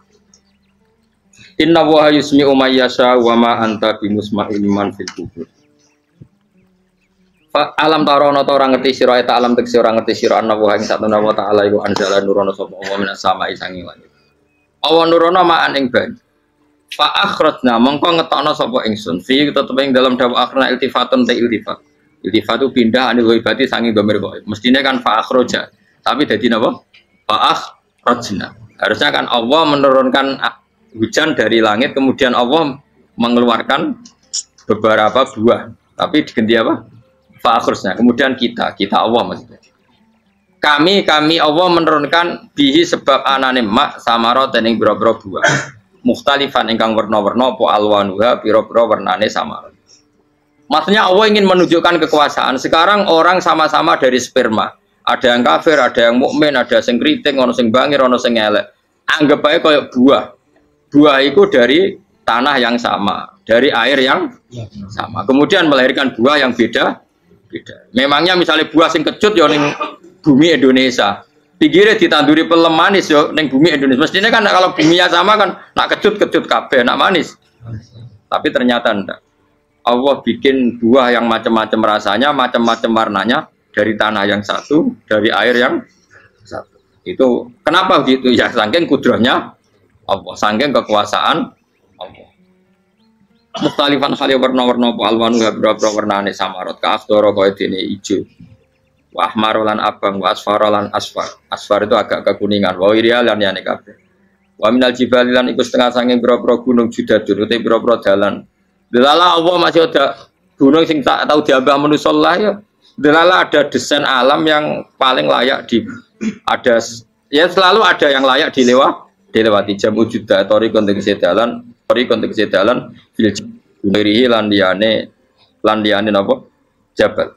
Inna wa yusmi'u may yasha wa ma anta bimusma'in man fil qubur. Alam tarono ta ora ngerti sira ta alam tekse ora ngerti sira ana wa ing satuna wa ta'ala iku anzala nurono sapa Allah minas sama'i sanging langit. Awan nurono ma'an ing banyu. Fa akhrajna mongko ngetokno sapa ingsun fi tetep ing dalam dawuh akhirna iltifatun ta iltifat. Iltifat itu pindah anil ghaibati sanging dhamir kok. Mestine kan fa akhraja. Tapi dadi napa? Fa akhrajna. Harusnya kan Allah menurunkan hujan dari langit kemudian Allah mengeluarkan beberapa buah. Tapi diganti apa? Fa akhrajna. Kemudian kita Allah maksudnya. Kami Allah menurunkan bihi sebab anane mak samarot ing boro-boro buah. Mukhtalifan ingkang werna-werna apa alwanuha pira-pira wernane samarot. Maksudnya Allah ingin menunjukkan kekuasaan. Sekarang orang sama-sama dari sperma. Ada yang kafir, ada yang mukmin, ada yang kriting, ono sing bangir, ono sing elek. Anggap aja kayak buah. Buah itu dari tanah yang sama, dari air yang sama. Kemudian melahirkan buah yang beda. Memangnya misalnya buah sing kecut ya ning bumi Indonesia. Pinggirnya ditanduri pelem manis yo ning bumi Indonesia. Mestinya kan kalau buminya sama kan nak kecut kabeh, nak manis. Tapi ternyata enggak. Allah bikin buah yang macam-macam rasanya, macam-macam warnanya dari tanah yang satu, dari air yang satu. Itu kenapa begitu? Ya saking kudrahnya Allah, saking kekuasaan Allah. Mukhtalifan khali warna-warna alwanu beberapa warnane samarot ka afdoro kaya dene ijo. Wa ahmarolan abang, wa asfarolan asfar. Asfar itu agak kekuningan. Wa iriya lan yane kabeh. Wa minal jibali lan iku setengah saking pira-pira gunung judadun uti pira-pira dalan. Delala Allah masih ada gunung sing tak tahu diambah manusa lah ya. Delala ada desain alam yang paling layak ada ya selalu ada yang layak dilewati jam wujuda tori konteks dalan fil gunirihi lan liyane napa jabal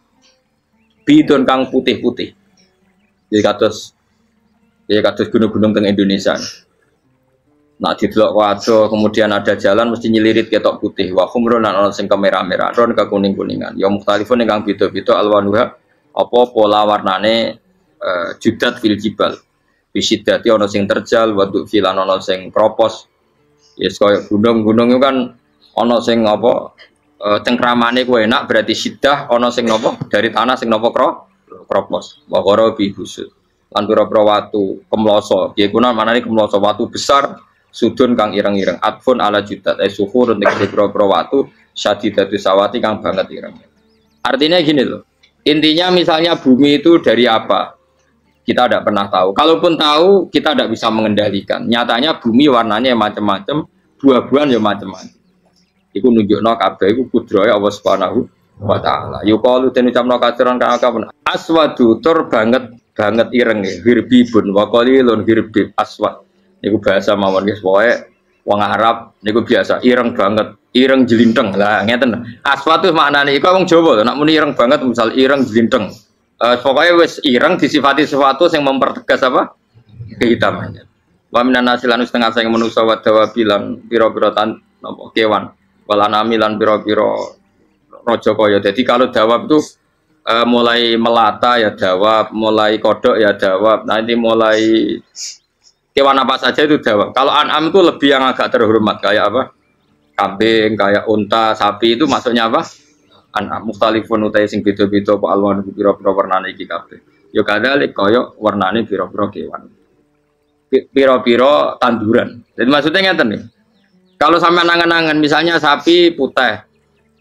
bidon kang putih-putih jadi kados gunung-gunung teng Indonesia. Nah didelok waduh kemudian ada jalan mesti nyelirit ketok putih wa khumrun lan ana sing kemerah-merah ron ke kuning-kuningan ya mukhtalifun ingkang beda-beda alwanuha apa pola warnane judat fil jibal bisidati ana sing terjal waduk filan ana sing kropos ya kaya gunung-gunung itu kan ana sing apa cengkramane ku enak berarti sidah ana sing napa dari tanah sing napa kropos wa qara bi busud lan pira-pira watu kemloso piye kuna manane kemloso watu besar sudun kang ireng-ireng atfun ala judat suhur nek pira-pira watu syadidatu sawati kang banget ireng. Artinya gini loh. Intinya misalnya bumi itu dari apa? Kita tidak pernah tahu. Kalaupun tahu, kita tidak bisa mengendalikan. Nyatanya bumi warnanya macam-macam, buah-buahan ya macam-macam. Iku nunjukno kabeh iku kudrahe Allah Subhanahu wa taala. Yuqalu den ucapno kaciran kang aswadu tur banget ireng hirbibun wa qalilun hirbib aswad. Niku bahasa mawon guys, pokoke wong Arab niku biasa ireng banget, ireng jelinteng. Lah ngeten. Aswad itu maknane iku wong Jawa, nek muni ireng banget misal ireng jelinteng. Pokoknya wis ireng disifati sesuatu yang mempertegas apa? Kehitamannya. Wa minan nasilan setengah sing manusa wa dawabilan pira-pira kewan. Walanami lan pira-pira raja kaya. Jadi kalau dawab itu mulai melata ya dawab, mulai kodok ya dawab. Nanti mulai kewan apa saja itu dawab. Kalau an'am itu lebih yang agak terhormat kayak apa? Kambing, kayak unta, sapi itu masuknya apa? An'am mukhtalifun utai sing beda-beda apa alwan pira-pira warnane iki kabeh. Ya kadalik kaya warnane pira-pira kewan. Pira-pira tanduran. Jadi maksudnya ngeten nih. Kalau sampai nangan-nangan misalnya sapi putih,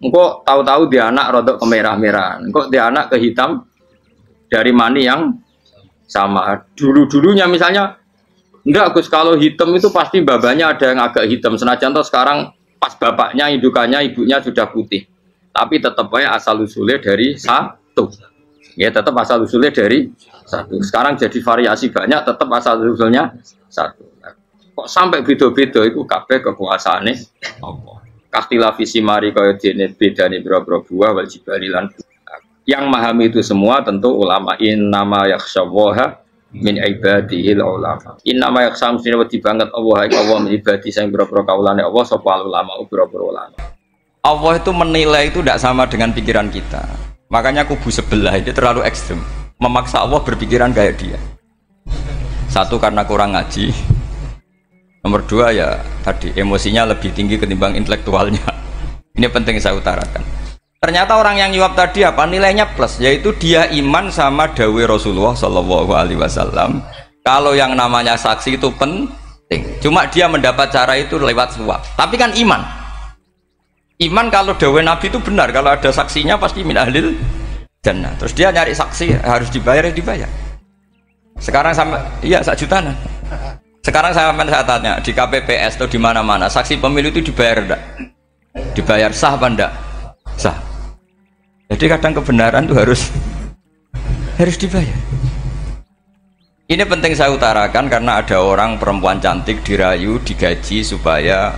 engko tahu-tahu dia anak rodok kemerah-merahan, engko dia anak ke hitam dari mani yang sama. Dulu-dulunya misalnya enggak Gus, kalau hitam itu pasti babanya ada yang agak hitam. Senajan toh sekarang pas bapaknya, indukannya, ibunya sudah putih. Tapi tetap aja asal usulnya dari satu. Ya tetap asal usulnya dari satu. Sekarang jadi variasi banyak, tetap asal usulnya satu. Kok sampai beda-beda itu kabeh kekuasaane Allah. Kakhtilafi simari kaya dene bedane pira-pira buah wal jibali lan yang memahami itu semua tentu ulama innama yakhshawaha min ibadihil ulama. Innama yakhsham sine wedi banget Allah min ibadi sing pira-pira kaulane Allah sapa ulama pira-pira ulama. Allah itu menilai itu tidak sama dengan pikiran kita. Makanya kubu sebelah itu terlalu ekstrem. Memaksa Allah berpikiran kayak dia. Satu karena kurang ngaji. Nomor dua ya tadi emosinya lebih tinggi ketimbang intelektualnya. Ini penting saya utarakan. Ternyata orang yang nyuap tadi apa nilainya plus, yaitu dia iman sama dawe Rasulullah Shallallahu Alaihi Wasallam. Kalau yang namanya saksi itu penting. Cuma dia mendapat cara itu lewat suap. Tapi kan iman. Iman kalau dawe Nabi itu benar. Kalau ada saksinya pasti min ahlil jannah. Terus dia nyari saksi harus dibayar ya dibayar. Sekarang sama iya 1 juta nah. Sekarang saya tanya di KPPS atau di mana-mana saksi pemilu itu dibayar enggak? Dibayar sah apa enggak? Sah. Jadi kadang kebenaran itu harus dibayar. Ini penting saya utarakan karena ada orang perempuan cantik dirayu, digaji supaya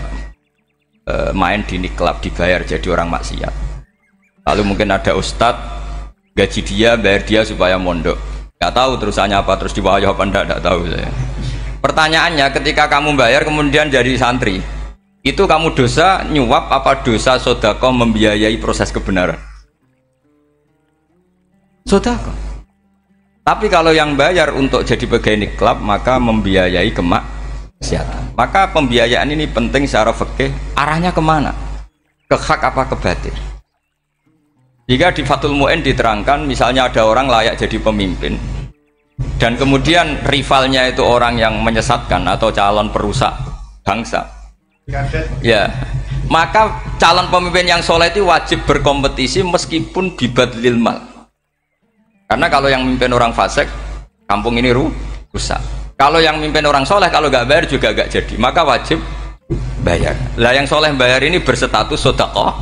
main di klub dibayar jadi orang maksiat. Lalu mungkin ada ustadz gaji dia, bayar dia supaya mondok. Nggak tahu terusannya apa, terus dibayar apa enggak tahu saya. Pertanyaannya ketika kamu bayar kemudian jadi santri, itu kamu dosa nyuap apa dosa sodako membiayai proses kebenaran? Sodako. Tapi kalau yang bayar untuk jadi pegawai klub maka membiayai kemaksiatan. Maka pembiayaan ini penting secara fikih. Arahnya kemana? Ke hak apa ke batil? Jika di Fathul Mu'in diterangkan misalnya ada orang layak jadi pemimpin dan kemudian rivalnya itu orang yang menyesatkan atau calon perusak bangsa, ya maka calon pemimpin yang soleh itu wajib berkompetisi meskipun bibadlil mal, karena kalau yang memimpin orang fasik kampung ini rusak, kalau yang memimpin orang soleh kalau nggak bayar juga nggak jadi, maka wajib bayar. Lah yang soleh bayar ini berstatus sedekah,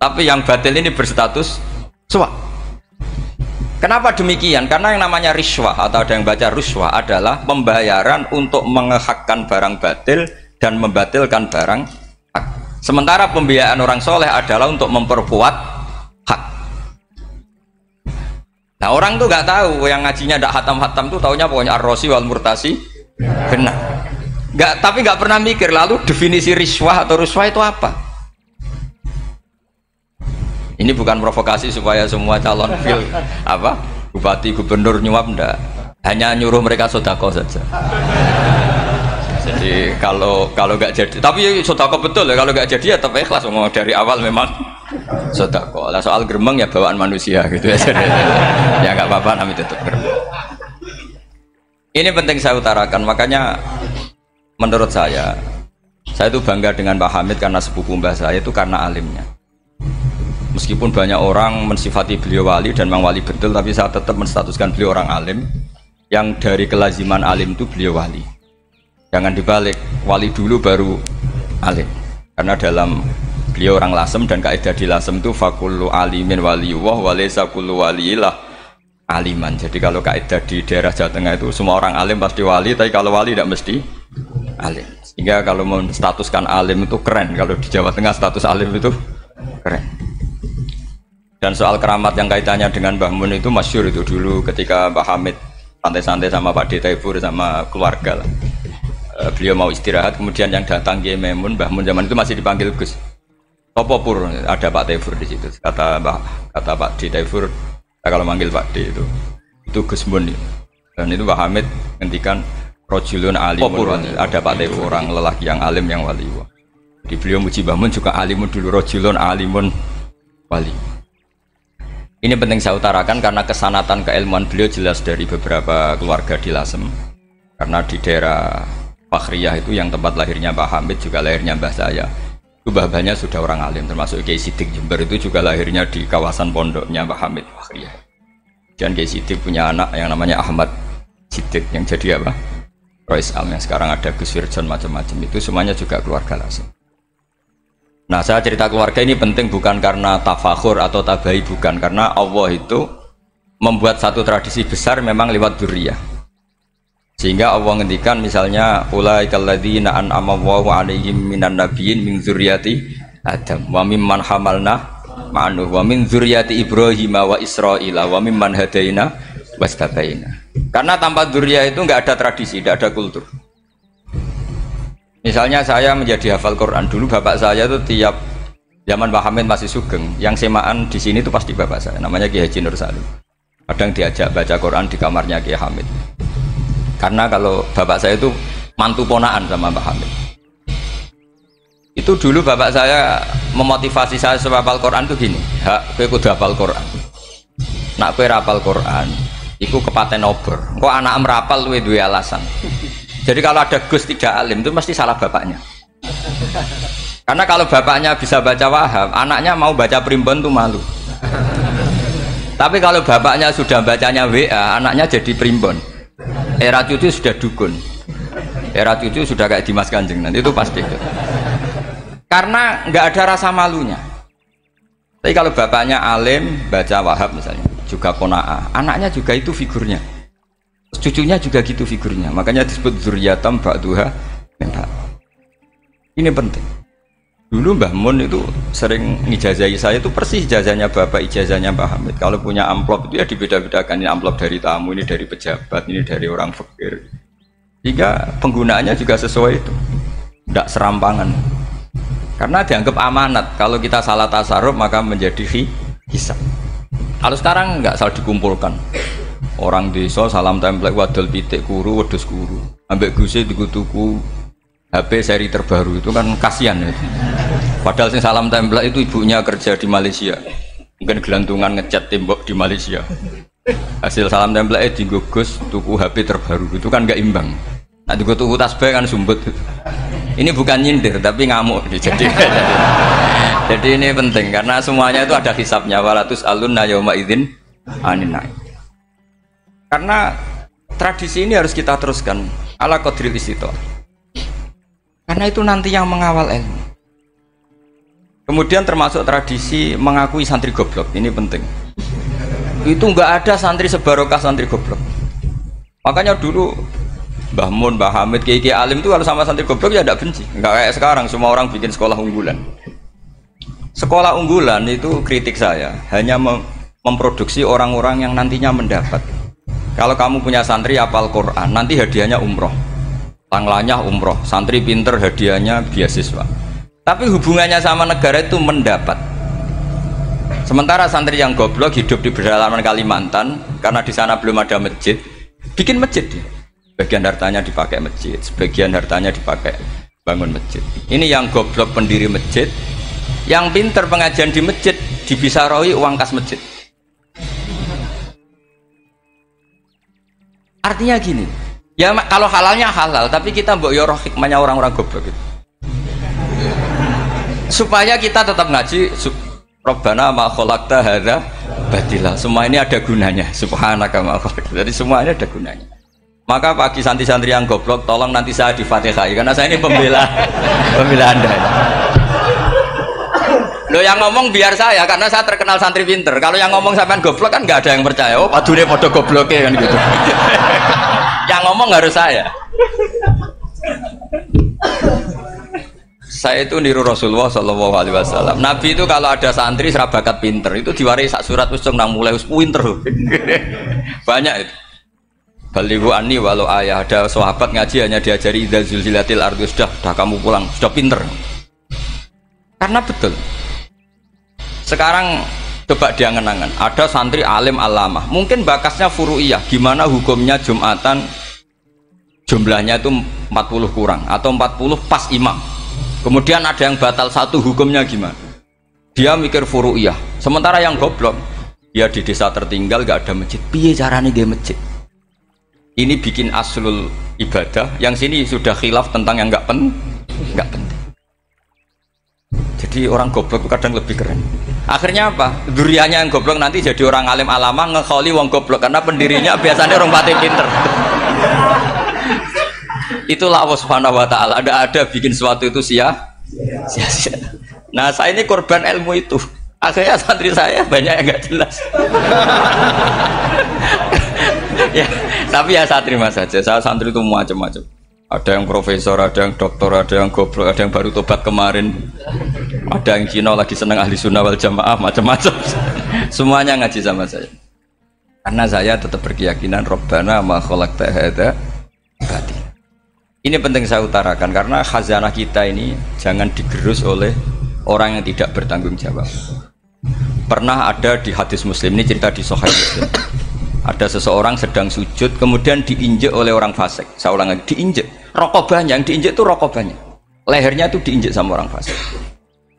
tapi yang batil ini berstatus suap. Kenapa demikian? Karena yang namanya riswah atau ada yang baca ruswah adalah pembayaran untuk mengehakkan barang batil dan membatilkan barang hak. Sementara pembiayaan orang soleh adalah untuk memperkuat hak. Nah orang tuh nggak tahu, yang ngajinya tidak hatam-hatam tuh taunya pokoknya ar-rosi wal murtasi benar. Tapi nggak pernah mikir lalu definisi riswah atau ruswah itu apa. Ini bukan provokasi supaya semua calon bupati gubernur nyuap, ndak, hanya nyuruh mereka sodako saja. Jadi kalau nggak jadi, tapi sodako betul ya, kalau nggak jadi ya tetap ikhlas, ngomong dari awal memang sodako. Lah soal gremeng ya bawaan manusia gitu ya. Ya nggak apa-apa, kami tetap gremeng. Ini penting saya utarakan, makanya menurut saya itu bangga dengan Pak Hamid karena sepupu mbah saya itu karena alimnya. Meskipun banyak orang mensifati beliau wali dan memang wali betul, tapi saya tetap menstatuskan beliau orang alim yang dari kelaziman alim itu beliau wali. Jangan dibalik, wali dulu baru alim. Karena dalam beliau orang Lasem dan kaidah di Lasem itu fakullu alimin waliyullah walaysa kullu waliillah aliman. Jadi kalau kaidah di daerah Jawa Tengah itu semua orang alim pasti wali, tapi kalau wali tidak mesti alim. Sehingga kalau menstatuskan alim itu keren, kalau di Jawa Tengah status alim itu keren. Dan soal keramat yang kaitannya dengan Mbah Mun itu masyhur itu dulu ketika Mbah Hamid santai-santai sama Pak D. Taifur sama keluarga lah. Beliau mau istirahat, kemudian yang datang Kiai Maimun, Mbah Mun zaman itu masih dipanggil Gus. Apa pur, ada Pak Taifur di situ. Kata Pak D. Taifur, kalau manggil Pak D itu Gus Mun. Dan itu Mbah Hamid ngendikan rojulun alimun, ada Pak Taifur, orang lelaki yang alim yang wali. Di beliau muji Mbah Mun juga alimun dulu, rojulun alimun wali. Ini penting saya utarakan karena kesanatan keilmuan beliau jelas dari beberapa keluarga di Lasem. Karena di daerah Fakhriyah itu yang tempat lahirnya Pak Hamid juga lahirnya mbah saya. Itu mbah-mbahnya sudah orang alim, termasuk Kiai Sidik Jember itu juga lahirnya di kawasan pondoknya Pak Hamid Fakhriyah. Dan Kiai Sidik punya anak yang namanya Ahmad Sidik yang jadi Rois Am, yang sekarang ada Gus Wirjon macam-macam, itu semuanya juga keluarga Lasem. Nah saya cerita keluarga ini penting bukan karena tafakhur atau tabai, bukan, karena Allah itu membuat satu tradisi besar memang lewat dzurriyyah. Sehingga Allah ngendikan misalnya ulaikal ladzina an'ama Allahu 'alaihim minan nabiyyin min dzurriyyati Adam wa mimman hamalna ma'nuh wa min dzurriyyati Ibrahim wa Israila wa mimman hadaina wastabaina. Karena tanpa dzurriyyah itu enggak ada tradisi, enggak ada kultur. Misalnya saya menjadi hafal Quran dulu, bapak saya itu tiap zaman Pak Hamid masih sugeng, yang semaan di sini itu pasti bapak saya, namanya Kiai Haji Nur Salim. Kadang diajak baca Quran di kamarnya Kiai Hamid. Karena kalau bapak saya itu mantu ponaan sama Pak Hamid. Itu dulu bapak saya memotivasi saya supaya hafal Quran itu gini, kowe kudu hafal Quran. Nak kowe rapal Quran, iku kepaten obor. Kok anak merapal luwe duwe alasan. Jadi kalau ada Gus tidak alim itu mesti salah bapaknya. Karena kalau bapaknya bisa baca Wahab, anaknya mau baca primbon tuh malu. Tapi kalau bapaknya sudah bacanya WA, anaknya jadi primbon. Era cucu sudah dukun. Era cucu sudah kayak Dimas Kanjeng, nanti itu pasti. Karena nggak ada rasa malunya. Tapi kalau bapaknya alim, baca Wahab misalnya, juga qanaah, anaknya juga itu figurnya. Cucunya juga gitu figurnya, makanya disebut dzurriyyatam ba'duha min ba'd. Ini penting. Dulu Mbah Mun itu sering ngijazahi saya, itu persis ijazahnya bapak, ijazahnya Mbah Hamid. Kalau punya amplop itu ya dibeda-bedakan, ini amplop dari tamu, ini dari pejabat, ini dari orang fakir. Jika penggunaannya juga sesuai itu, tidak serampangan. Karena dianggap amanat. Kalau kita salah tasarruf maka menjadi hisab. Kalau sekarang nggak salah dikumpulkan. Orang desa salam template wadol pitik kuru wedhus kuru ambek guse tuku HP seri terbaru itu kan kasihan ya. Padahal sing salam template itu ibunya kerja di Malaysia, Mungkin gelantungan ngecat tembok di Malaysia. Hasil salam tempel dienggo Gus tuku HP terbaru itu kan nggak imbang. Nah juga tuku tasbih kan sumbut. Ini bukan nyindir tapi ngamuk. Jadi ini penting karena semuanya itu ada hisabnya. Walatus alunna yauma idzin anin naim. Karena tradisi ini harus kita teruskan ala qadril istithaq. Karena itu nanti yang mengawal ilmu. Kemudian termasuk tradisi mengakui santri goblok, ini penting. Itu nggak ada santri sebarokah santri goblok. Makanya dulu Mbah Mun, Mbah Hamid, Kiai Alim itu kalau sama santri goblok ya tidak benci. Nggak kayak sekarang semua orang bikin sekolah unggulan. Sekolah unggulan itu kritik saya hanya memproduksi orang-orang yang nantinya mendapat. Kalau kamu punya santri hafal Quran, nanti hadiahnya umroh, tanglanya umroh, santri pinter hadiahnya beasiswa. Tapi hubungannya sama negara itu mendapat. Sementara santri yang goblok hidup di pedalaman Kalimantan karena di sana belum ada masjid, bikin masjid dia. Sebagian hartanya dipakai masjid, sebagian hartanya dipakai bangun masjid. Ini yang goblok pendiri masjid, yang pinter pengajian di masjid dibisaroi uang kas masjid. Artinya gini, ya kalau halalnya halal, tapi kita mbok yo roh hikmahnya orang-orang goblok itu. Supaya kita tetap ngaji Rabbana ma khalaqta hadza batila. Semua ini ada gunanya. Subhanaka ma khalaqta. Jadi semua ini ada gunanya. Maka bagi santri-santri yang goblok tolong nanti saya di Fatihai karena saya ini pembela Anda. Lo yang ngomong biar saya karena saya terkenal santri pinter. Kalau yang ngomong sampean goblok kan nggak ada yang percaya. Oh, padune padha gobloke kan gitu. Yang ngomong harus saya. Saya itu niru Rasulullah Shallallahu Alaihi Wasallam. Nabi itu kalau ada santri serabakat pinter itu diwaris sak surat usung nang mulai pinter. Banyak itu. Balighu anni walau ayah, ada sahabat ngaji hanya diajari idza zulzilatil ardu, sudah kamu pulang, sudah pinter. Karena betul. Sekarang coba diangan-angan, ada santri alim alamah, mungkin bakasnya furu'iyah, gimana hukumnya Jumatan jumlahnya itu 40 kurang atau 40 pas imam. Kemudian ada yang batal satu, hukumnya gimana? Dia mikir furu'iyah. Sementara yang goblok, dia di desa tertinggal gak ada masjid. Piye caranya dia masjid? Ini bikin aslul ibadah. Yang sini sudah khilaf tentang yang gak penting. Jadi orang goblok kadang lebih keren. Akhirnya apa? Duriannya yang goblok nanti jadi orang alim alama ngekholi wong goblok karena pendirinya biasanya orang pati pinter. Itulah Allah Subhanahu wa taala. Ada bikin sesuatu itu sia-sia. Nah, saya ini korban ilmu itu. Akhirnya santri saya banyak yang nggak jelas. Ya, tapi ya saya terima saja. Saya santri itu macam-macam. Ada yang profesor, ada yang doktor, ada yang goblok, ada yang baru tobat kemarin. Ada yang Cina lagi seneng ahli sunnah wal jamaah, macam-macam. Semuanya ngaji sama saya. Karena saya tetap berkeyakinan Rabbana ma khalaqta hadza batil. Ini penting saya utarakan karena khazanah kita ini jangan digerus oleh orang yang tidak bertanggung jawab. Pernah ada di hadis Muslim, ini cerita di Sahih Muslim. Ada seseorang sedang sujud kemudian diinjek oleh orang fasik. Saya ulang lagi, diinjek. Rokobahnya, yang diinjek itu rokobahnya. Lehernya itu diinjek sama orang fasik.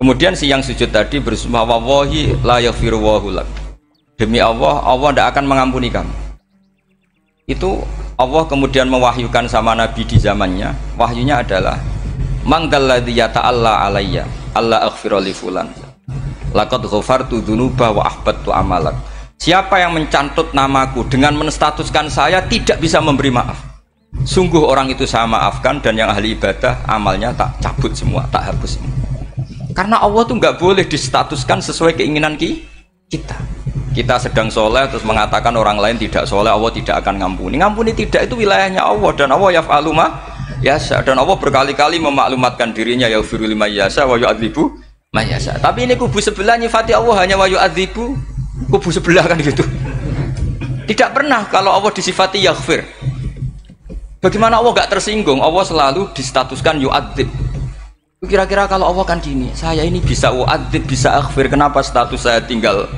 Kemudian si yang sujud tadi bersumpah wallahi la yaghfiru wallahu lak. Demi Allah, Allah tidak akan mengampuni kamu. Itu Allah kemudian mewahyukan sama Nabi di zamannya. Wahyunya adalah manggalladzi yata'alla alayya alla aghfira li fulan laqad ghafartu dzunuba wa ahbattu amalak. Siapa yang mencantut namaku dengan menstatuskan saya tidak bisa memberi maaf, sungguh orang itu saya maafkan dan yang ahli ibadah amalnya tak cabut semua, tak hapus semua. Karena Allah tuh nggak boleh distatuskan sesuai keinginan kita. Kita sedang soleh terus mengatakan orang lain tidak soleh, Allah tidak akan ngampuni. Ngampuni tidak, itu wilayahnya Allah dan Allah yaf'alu ma yasha. Dan Allah berkali-kali memaklumatkan dirinya yaghfiru liman yasha wa yu'adzibu man yasha. Tapi ini kubu sebelah nyifati Allah hanya wa yu'adzibu, kubu sebelah kan gitu. Tidak pernah kalau Allah disifati yaghfir. Bagaimana Allah gak tersinggung? Allah selalu distatuskan yu'adzib. Kira-kira kalau Allah kan gini, saya ini bisa u'adzib, bisa aghfir, kenapa status saya tinggal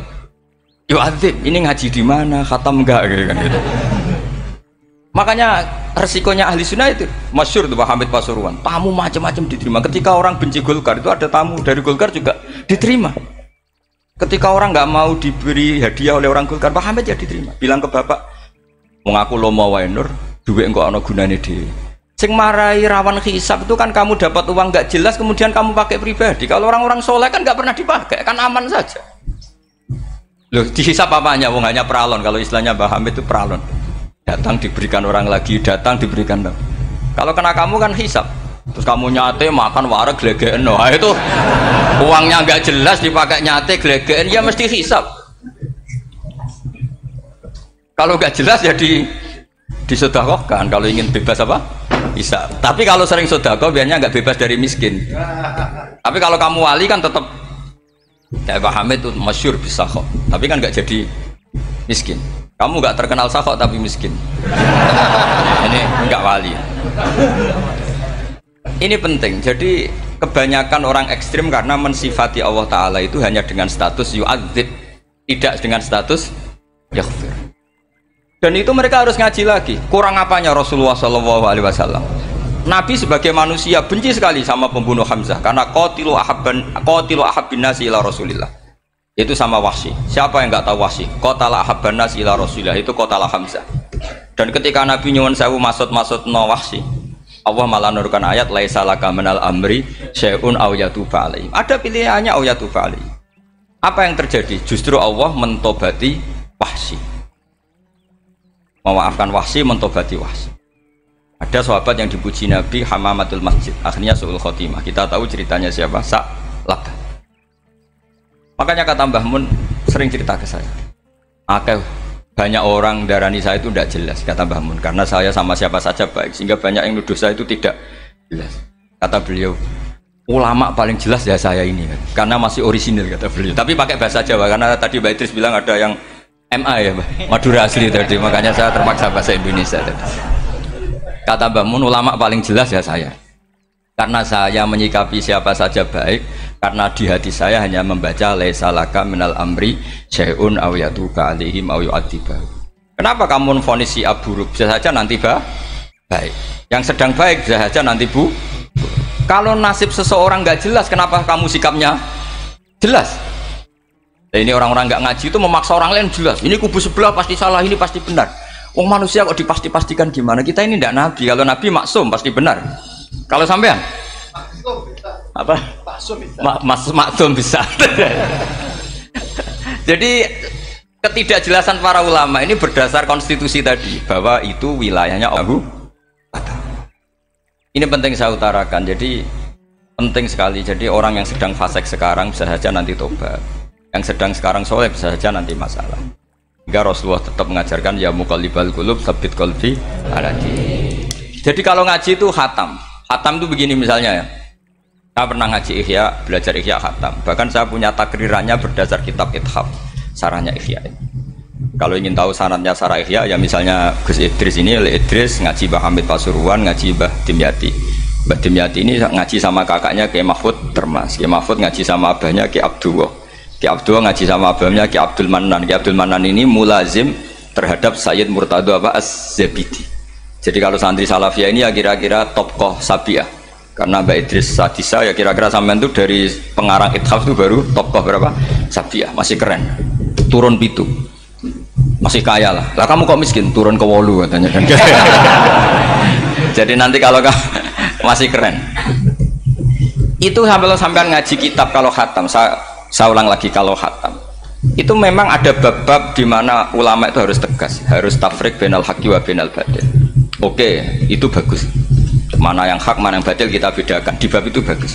yu'adzib? Ini ngaji di mana? Khatam enggak kan gitu. Makanya resikonya ahli sunnah itu masyhur tuh Pak Hamid Pasuruan. Tamu macam-macam diterima. Ketika orang benci Golkar itu ada tamu dari Golkar juga diterima. Ketika orang nggak mau diberi hadiah oleh orang Golkar, Pak Hamid ya diterima. Bilang ke bapak, mengaku lomo wae Nur, duit engkau ana gunane dhewe. Sing marai rawan hisab itu kan kamu dapat uang nggak jelas kemudian kamu pakai pribadi. Kalau orang-orang soleh kan nggak pernah dipakai, kan aman saja. Loh, dihisab apanya? Wong hanya peralon. Kalau istilahnya Mbah Hamid itu peralon. Datang diberikan orang lagi, datang diberikan. Kalau kena kamu kan hisab. Terus kamu nyate makan wareg glegeken, nah itu uangnya nggak jelas dipakai nyate glegeken, ya mesti hisab. Kalau nggak jelas ya disedekahkan. Kalau ingin bebas apa? Hisab. Tapi kalau sering sedekah biasanya nggak bebas dari miskin. Tapi kalau kamu wali kan tetap kayak Pak Hamid itu masyhur bisa kok. Tapi kan nggak jadi miskin. Kamu nggak terkenal sakok tapi miskin. Ini nggak wali. Ini penting. Jadi kebanyakan orang ekstrim karena mensifati Allah Ta'ala itu hanya dengan status yu'adzib, tidak dengan status yaghfir. Dan itu mereka harus ngaji lagi. Kurang apanya Rasulullah SAW? Nabi sebagai manusia benci sekali sama pembunuh Hamzah karena qatilu ahabbin nasi ila Rasulillah. Itu sama Wahsy. Siapa yang nggak tahu Wahsy? Qatala ahabban nasi ila Rasulillah, itu qatala Hamzah. Dan ketika Nabi nyuwun sewu maksud no Wahsy, Allah malah nurkan ayat laisa laka minal amri syai'un aw yatuba alaihim. Ada pilihannya aw yatuba alaihim. Apa yang terjadi? Justru Allah mentobati Wahsy. Memaafkan Wahsy, mentobati Wahsy. Ada sahabat yang dipuji Nabi Hamamatul Masjid, akhirnya su'ul khotimah. Kita tahu ceritanya siapa? Sa'labah. Makanya kata Mbah Mun sering cerita ke saya. Banyak orang darani saya itu tidak jelas, kata Mbah Mun, karena saya sama siapa saja baik, sehingga banyak yang nuduh saya itu tidak jelas. Kata beliau, ulama paling jelas ya saya ini, karena masih orisinil, kata beliau. Tapi pakai bahasa Jawa, karena tadi Mbak Idris bilang ada yang MA ya, Mbak, Madura asli tadi, makanya saya terpaksa bahasa Indonesia tadi. Kata Mbah Mun, ulama paling jelas ya saya, karena saya menyikapi siapa saja baik, karena di hati saya hanya membaca laisa laka minal amri syai'un aw yatuba alaihim aw yu'adziba. Kenapa kamu vonis si buruk? Bisa saja nanti baik. Yang sedang baik bisa saja nanti bu. Kalau nasib seseorang nggak jelas, kenapa kamu sikapnya jelas? Nah, ini orang-orang nggak ngaji itu memaksa orang lain jelas. Ini kubu sebelah pasti salah, ini pasti benar. Wong manusia kok dipasti-pastikan gimana? Kita ini tidak nabi. Kalau nabi maksum pasti benar. Kalau sampean apa? Maksum bisa. Jadi ketidakjelasan para ulama ini berdasar konstitusi tadi bahwa itu wilayahnya Allah. Ini penting saya utarakan. Jadi penting sekali. Jadi orang yang sedang fasik sekarang bisa saja nanti tobat. Yang sedang sekarang soleh bisa saja nanti masalah. Hingga Rasulullah tetap mengajarkan ya muqallibal qulub tsabbit qalbi ala dinik. Jadi kalau ngaji itu khatam. Khatam itu begini misalnya ya. Saya pernah ngaji Ihya, belajar Ihya khatam. Bahkan saya punya takrirannya berdasar kitab Ithaf, sarahnya Ihya. Kalau ingin tahu sanadnya sarah Ihya, ya misalnya Gus Idris ini, Idris ngaji Mbah Hamid Pasuruan, ngaji Mbah Dimyati. Mbah Dimyati ini ngaji sama kakaknya Kiai Mahfud Termas. Kiai Mahfud ngaji sama abahnya Kiai Abdullah. Kiai Abdullah ngaji sama abahnya Kiai Abdul Manan. Kiai Abdul Manan ini mulazim terhadap Sayyid Murtado Az-Zabidi. Jadi kalau santri Salafiyah ini ya kira-kira tokoh Sabiah. Karena Mbak Idris Sadisa ya kira-kira sampean itu dari pengarang Ithaf itu baru tokoh berapa? Sabiah, masih keren. Turun pitu. Masih kaya lah. Lah kamu kok miskin? Turun ke wolu katanya kan. Jadi nanti kalau masih keren. Itu sampean ngaji kitab kalau khatam. Saya ulang lagi kalau khatam. Itu memang ada bab-bab di mana ulama itu harus tegas, harus tafrik bainal haqqi wa bainal batil. Oke, itu bagus. Mana yang hak, mana yang batil kita bedakan. Di bab itu bagus.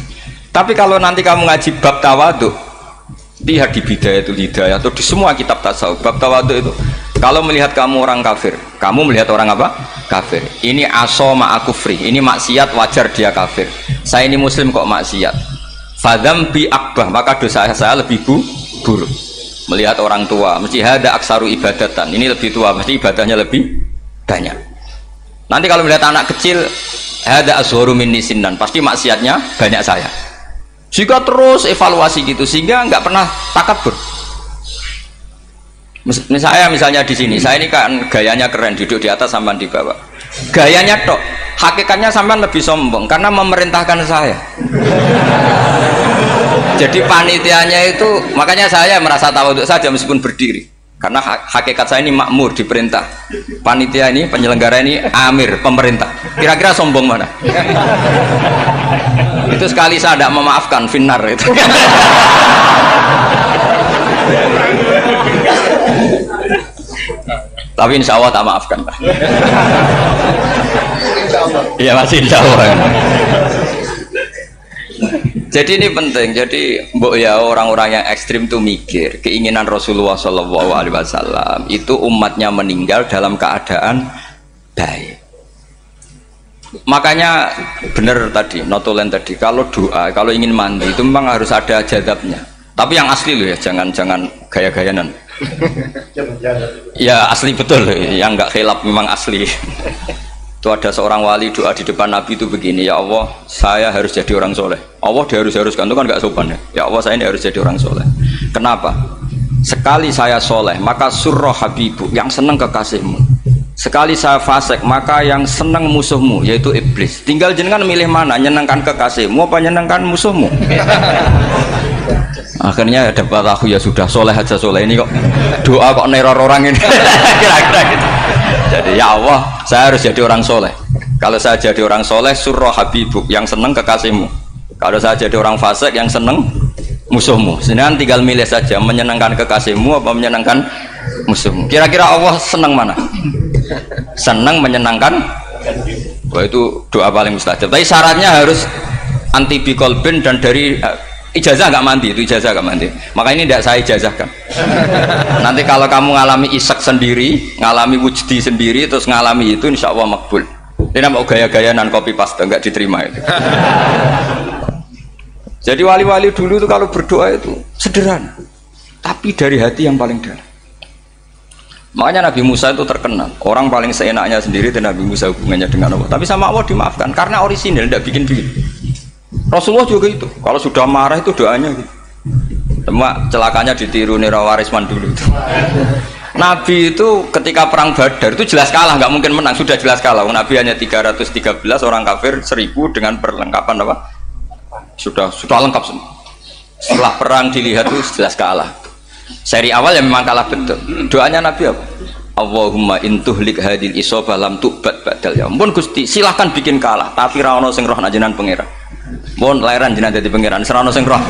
Tapi kalau nanti kamu ngaji bab tawadhu, lihat di Bidayatul Hidayah atau di semua kitab tasawuf, bab tawadhu itu, kalau melihat kamu orang kafir, kamu melihat orang apa? Kafir. Ini aso ma'akufri, ini maksiat wajar dia kafir. Saya ini muslim kok maksiat. Fadam bi akbah, maka dosa saya lebih buruk. Melihat orang tua, mesti ada aksaru ibadatan. Ini lebih tua, mesti ibadahnya lebih banyak. Nanti kalau melihat anak kecil, ada azharu minni sinnan, pasti maksiatnya banyak saya. Jika terus evaluasi gitu, sehingga nggak pernah takabur. Misalnya di sini, saya ini kan gayanya keren, duduk di atas sampai di bawah. Gayanya tok, hakikatnya sampai lebih sombong karena memerintahkan saya. Jadi panitianya itu, makanya saya merasa tawadhu saja meskipun berdiri. Karena hakikat saya ini makmur, diperintah. Panitia ini, penyelenggara ini amir, pemerintah. Kira-kira sombong mana? Itu sekali saya tidak memaafkan, finnar itu. Tapi insya Allah tak maafkan. Iya masih insya Allah. Jadi ini penting. Jadi mbok ya orang-orang yang ekstrim tuh mikir keinginan Rasulullah SAW itu umatnya meninggal dalam keadaan baik. Makanya benar tadi, notulen tadi, kalau doa, kalau ingin mandi itu memang harus ada jadabnya. Tapi yang asli loh ya, jangan gaya-gayanan. Ya asli betul, yang nggak khilaf memang asli. Itu ada seorang wali doa di depan Nabi itu begini, ya Allah, saya harus jadi orang soleh. Allah diharuskan itu kan nggak sopan ya. Ya Allah, saya ini harus jadi orang soleh. Kenapa? Sekali saya soleh, maka surroh habibu, yang senang kekasihmu. Sekali saya fasik, maka yang senang musuhmu, yaitu iblis. Tinggal jenengan milih mana, nyenangkan kekasihmu apa nyenangkan musuhmu. Akhirnya dapat aku ya sudah soleh aja soleh ini kok doa kok neror orang ini. Kira-kira gitu. Jadi ya Allah, saya harus jadi orang soleh. Kalau saya jadi orang soleh, surroh habibuk, yang senang kekasihmu. Kalau saya jadi orang fasik, yang senang musuhmu. Sedangkan tinggal milih saja, menyenangkan kekasihmu apa menyenangkan musuhmu. Kira-kira Allah senang mana? Senang menyenangkan. Wah, itu doa paling mustajab. Tapi syaratnya harus anti bikolbin dan dari ijazah nggak mandi, itu ijazah nggak mandi. Maka ini tidak saya ijazahkan. Nanti kalau kamu ngalami isak sendiri, ngalami wujdi sendiri, terus ngalami itu, insya Allah makbul. Ini mau gaya-gayanan copy paste nggak diterima itu. Jadi wali-wali dulu itu kalau berdoa itu sederhana, tapi dari hati yang paling dalam. Makanya Nabi Musa itu terkenal, orang paling seenaknya sendiri dan Nabi Musa hubungannya dengan Allah. Tapi sama Allah dimaafkan karena orisinil, tidak bikin-bikin. Rasulullah juga itu, kalau sudah marah itu doanya gitu. Cuma celakanya ditiru Nira Warisman dulu itu. Nabi itu ketika perang Badar itu jelas kalah, nggak mungkin menang, sudah jelas kalah. Nabi hanya 313, orang kafir 1000 dengan perlengkapan apa? Sudah lengkap semua. Setelah perang dilihat itu jelas kalah. Seri awal yang memang kalah betul. Doanya Nabi apa? Allahumma intuhlik hadil isobah lam tu'bad badal ya. Ampun Gusti, silahkan bikin kalah, tapi ra ono sing roh najenan pangeran. Mohon lahiran jenazah di pangeran, serano sing roh.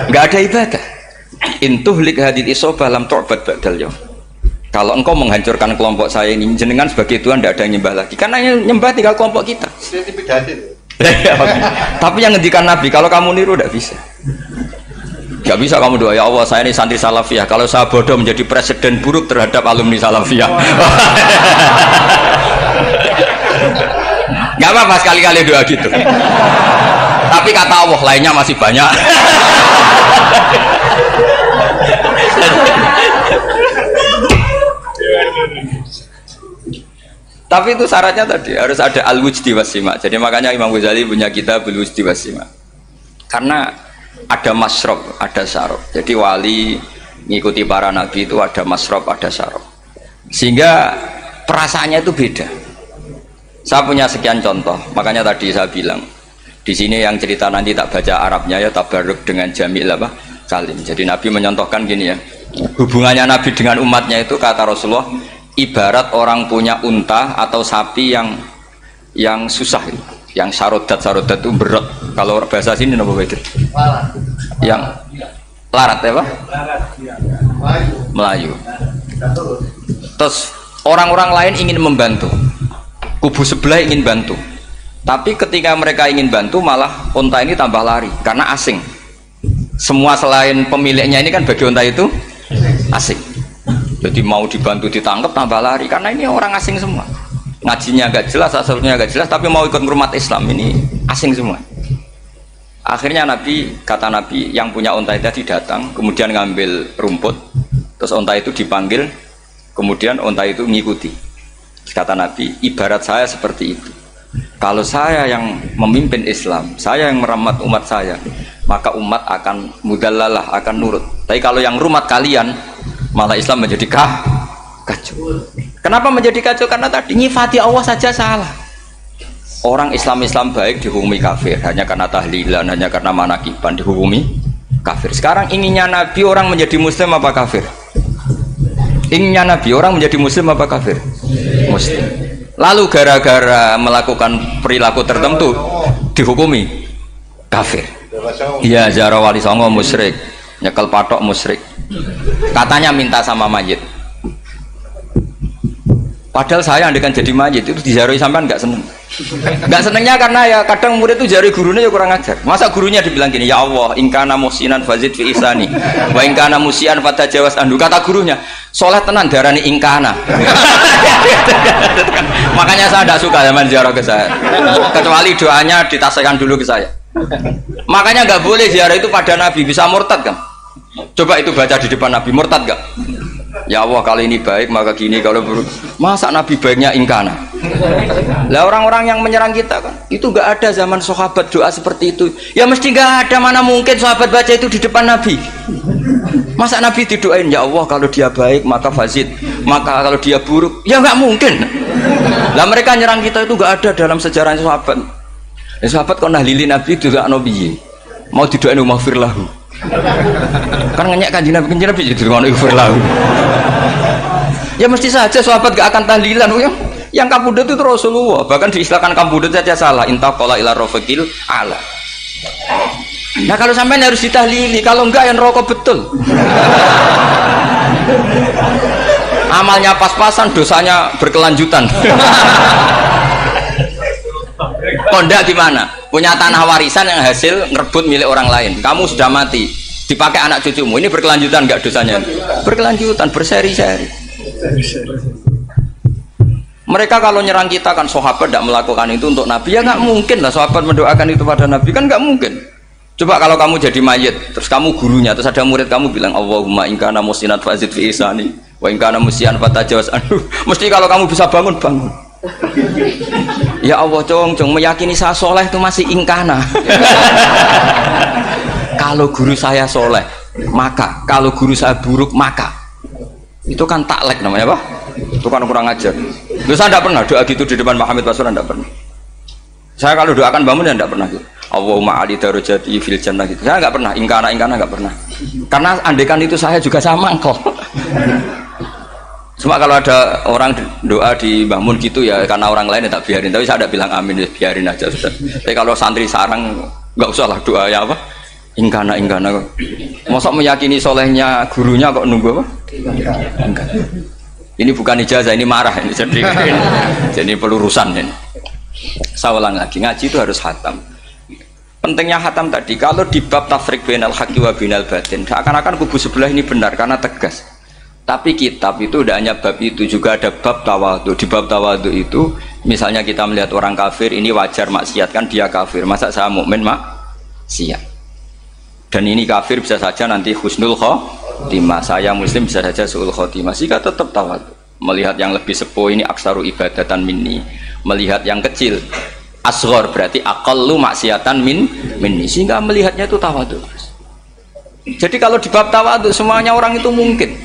Enggak ada ibadah. Intuhlik hadil isobah lam tu'bad badal ya. Kalau engkau menghancurkan kelompok saya ini, jenengan sebagai Tuhan tidak ada yang nyembah lagi. Karena yang nyembah tinggal kelompok kita. Tapi yang ngendikan Nabi, kalau kamu niru tidak bisa. Gak bisa kamu doa, ya Allah saya ini santri salafiyah, kalau saya bodoh menjadi presiden buruk terhadap alumni salafiyah. Gak apa-apa sekali-kali doa gitu. Tapi kata Allah lainnya masih banyak. Tapi itu syaratnya tadi harus ada al-wujdi wasima. Jadi makanya Imam Ghazali punya kitab al-wujdi wasima. Karena ada masrob, ada syarab. Jadi wali ngikuti para nabi itu ada masrob, ada syarab. Sehingga perasaannya itu beda. Saya punya sekian contoh. Makanya tadi saya bilang di sini yang cerita nanti tak baca Arabnya ya tabarruk dengan jamil apa? Salim. Jadi Nabi menyontohkan gini ya. Hubungannya Nabi dengan umatnya itu kata Rasulullah ibarat orang punya unta atau sapi yang susah, yang sarodat itu berat. Kalau bahasa sini nama betul. Yang larat ya Pak? Melayu. Terus orang-orang lain ingin membantu, kubu sebelah ingin bantu, tapi ketika mereka ingin bantu malah unta ini tambah lari karena asing. Semua selain pemiliknya ini kan bagi unta itu asing. Jadi mau dibantu ditangkap tambah lari karena ini orang asing semua. Ngajinya agak jelas, asalnya agak jelas, tapi mau ikut ngurmat Islam ini asing semua. Akhirnya kata Nabi yang punya unta tadi datang, kemudian ngambil rumput, terus unta itu dipanggil, kemudian unta itu ngikuti. Kata Nabi, ibarat saya seperti itu. Kalau saya yang memimpin Islam, saya yang merawat umat saya, maka umat akan mudallalah, akan nurut. Tapi kalau yang rumat kalian, malah Islam menjadi kacau. Kenapa menjadi kacau? Karena tadi nyifati Allah saja salah. Orang Islam baik dihukumi kafir hanya karena tahlilan, hanya karena manakiban dihukumi kafir. Sekarang inginnya Nabi orang menjadi muslim apa kafir? Inginnya Nabi orang menjadi muslim apa kafir? Muslim. Lalu gara-gara melakukan perilaku tertentu dihukumi kafir. Iya, ziarah wali songo musyrik, nyekel patok musyrik. Katanya minta sama mayit. Padahal saya andekan jadi mayit itu diziarahi sampean nggak seneng. Nggak senengnya karena ya kadang murid itu jari gurunya ya kurang ajar. Masa gurunya dibilang gini, ya Allah, ingkana musinan fazid fi isani, wa ingkana musian fatajawas andu. Kata gurunya, soleh tenan darani ingkana. Makanya saya tidak suka zaman ziarah ke saya. Kecuali doanya ditasihkan dulu ke saya. Makanya nggak boleh ziarah itu pada Nabi, bisa murtad kan? Coba itu baca di depan Nabi, murtad gak? Ya Allah, kalau ini baik maka gini, kalau buruk. Masa Nabi baiknya ingkana? Lah orang-orang yang menyerang kita kan, itu gak ada zaman sahabat doa seperti itu. Ya mesti gak ada, mana mungkin sahabat baca itu di depan Nabi. Masa Nabi didoain, ya Allah kalau dia baik maka fazid, maka kalau dia buruk, ya gak mungkin. Lah mereka nyerang kita itu gak ada dalam sejarah sahabat. Ya, sahabat kok nahlili Nabi itu gak Nabi mau didoain maghfir lahu. Kan ngenyek kanjeng Nabi jadi ngono ighfir lahu. Ya mesti saja sahabat gak akan tahlilan yang kabudut itu Rasulullah, bahkan diistilahkan kabudut saja salah, intaqala ila rafiqil ala. Nah kalau sampai harus ditahlili, kalau enggak yang rokok betul. Amalnya pas-pasan, dosanya berkelanjutan. Kondak gimana? Punya tanah warisan yang hasil ngerebut milik orang lain, kamu sudah mati, dipakai anak cucumu, ini berkelanjutan nggak dosanya? Berkelanjutan, berseri-seri. Mereka kalau nyerang kita kan sahabat tidak melakukan itu untuk Nabi, ya nggak mungkin lah sahabat mendoakan itu pada Nabi, kan nggak mungkin. Coba kalau kamu jadi mayit, terus kamu gurunya, terus ada murid kamu bilang Allahumma ingkana musinat fazid fi isani wa ingkana musian fatajawaz anhu, mesti kalau kamu bisa bangun. Ya Allah, cong meyakini saya soleh itu masih ingkana. Kalau guru saya soleh maka, kalau guru saya buruk maka, itu kan taklek namanya apa? Itu kan kurang ajar. Saya tidak pernah doa gitu di depan Muhammad Pasuruan, tidak pernah. Saya kalau doakan bangun ya tidak pernah gitu. Allahumma ali darajati fil jannah gitu. Saya nggak pernah ingkana nggak pernah. Karena andekan itu saya juga sama kok. Cuma kalau ada orang doa di bangun gitu ya karena orang lain ya tak biarin. Tapi saya tidak bilang amin, ya biarin aja sudah. Tapi kalau santri sarang nggak usah lah doa ya apa? Ingkana kok. Masa meyakini solehnya gurunya kok nunggu apa? Ingkana. Ini bukan ijazah, ini marah ini jadi pelurusan ini. Saya ulang lagi, ngaji itu harus khatam. Pentingnya khatam tadi, kalau di bab tafriq bainal haqqi wa bainal batin, akan kubu sebelah ini benar karena tegas. Tapi kitab itu tidak hanya bab itu, juga ada bab tawadhu. Di bab tawadhu itu, misalnya kita melihat orang kafir ini wajar maksiat, kan dia kafir. Masa saya mukmin maksiat? Dan ini kafir bisa saja nanti husnul khotimah, saya muslim bisa saja su'ul khotimah. Jika tetap tawadhu, melihat yang lebih sepuh ini aksaru ibadatan minni, melihat yang kecil asghar berarti aqallu maksiatan minni, sehingga melihatnya itu tawadhu. Jadi kalau di bab tawadhu semuanya orang itu mungkin.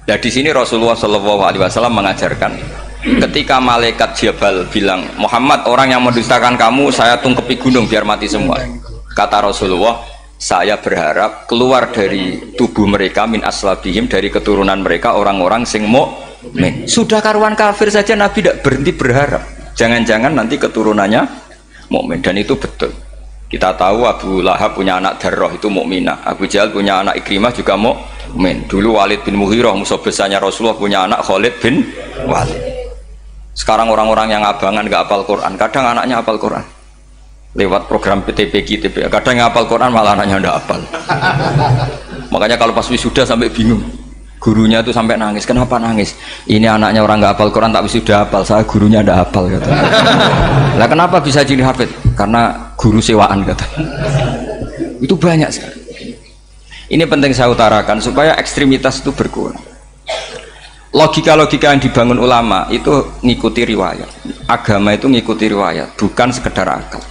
Nah di sini Rasulullah SAW mengajarkan, ketika malaikat Jabal bilang, Muhammad, orang yang mendustakan kamu saya tungkepi gunung biar mati semua. Kata Rasulullah, saya berharap keluar dari tubuh mereka min aslabihim, dari keturunan mereka orang-orang sing mukmin. Sudah karuan kafir saja Nabi tidak berhenti berharap, jangan-jangan nanti keturunannya mukmin. Dan itu betul. Kita tahu Abu Lahab punya anak Darroh itu mukminah, Abu Jahal punya anak Ikrimah juga mukmin. Dulu Walid bin Mughirah musuh besarnya Rasulullah punya anak Khalid bin Walid. Sekarang orang-orang yang abangan gak hafal Quran, kadang anaknya hafal Quran lewat program PTPG, kadang yang hafal Quran malah anaknya ndak hafal. Makanya kalau pas wisuda sampai bingung, gurunya itu sampai nangis. Kenapa nangis? Ini anaknya orang nggak hafal Quran tak wisuda hafal, saya gurunya ndak hafal kata. Lah kenapa bisa jadi hafid? Karena guru sewaan kata. Itu banyak sekali. Ini penting saya utarakan supaya ekstremitas itu berkurang. Logika-logika yang dibangun ulama itu ngikuti riwayat. Agama itu ngikuti riwayat, bukan sekedar akal.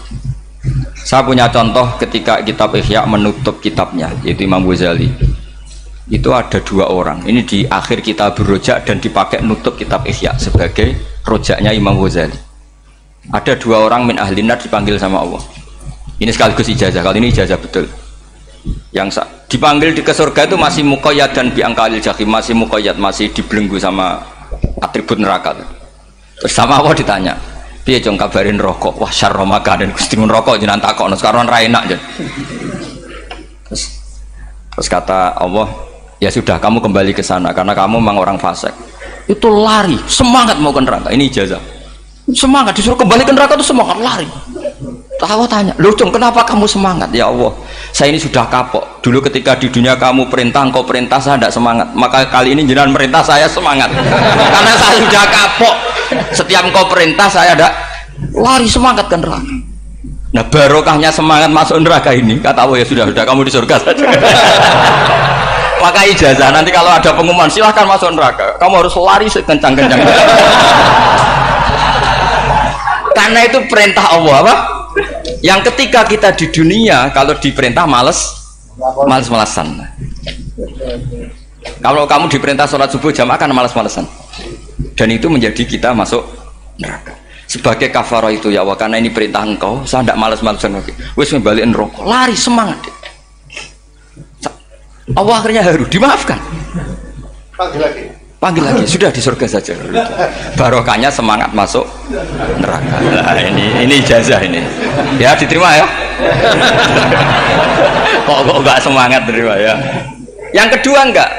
Saya punya contoh ketika kitab Ihya menutup kitabnya, yaitu Imam Ghazali. Itu ada dua orang. Ini di akhir kitab Rojak dan dipakai nutup kitab Ihya sebagai rojaknya Imam Ghazali. Ada 2 orang min ahli nar dipanggil sama Allah. Ini sekaligus ijazah, kali ini ijazah betul. Yang dipanggil di ke surga itu masih muqayyad dan biangkalil jahim, masih muqayyad, masih dibelenggu sama atribut neraka. Terus sama Allah ditanya, piye jong kabarin rokok? Wah syarra maka dan Gusti mun rokok jenengan takokno sekarang ra enak jen. Terus kata Allah, ya sudah kamu kembali ke sana karena kamu memang orang fasik. Itu lari, semangat mau ke neraka. Ini ijazah. Semangat disuruh kembali ke neraka itu semangat lari. Allah tanya, loh Jong kenapa kamu semangat? Ya Allah, saya ini sudah kapok. Dulu ketika di dunia kamu perintah, engkau perintah, saya tidak semangat. Maka kali ini jenengan perintah, saya semangat. Karena saya sudah kapok. Setiap engkau perintah, saya ada lari semangat ke neraka. Nah barokahnya semangat masuk neraka ini, kata Allah, ya sudah kamu di surga saja. Maka ijazah, nanti kalau ada pengumuman silahkan masuk neraka, kamu harus lari sekencang-kencang. Karena itu perintah Allah apa? Yang ketika kita di dunia kalau diperintah males-malesan. Kalau kamu diperintah sholat subuh jamaah kan males-malesan. Dan itu menjadi kita masuk neraka. Sebagai kafarah itu ya Allah, karena ini perintah engkau, saya tidak males-malesan lagi. Wes ngebalikin rokok, lari semangat. Allah akhirnya harus dimaafkan. Panggil lagi, sudah di surga saja. Barokahnya semangat masuk neraka. Nah, ini ijazah ini. Ya diterima ya. Kok enggak semangat terima ya. Yang kedua enggak.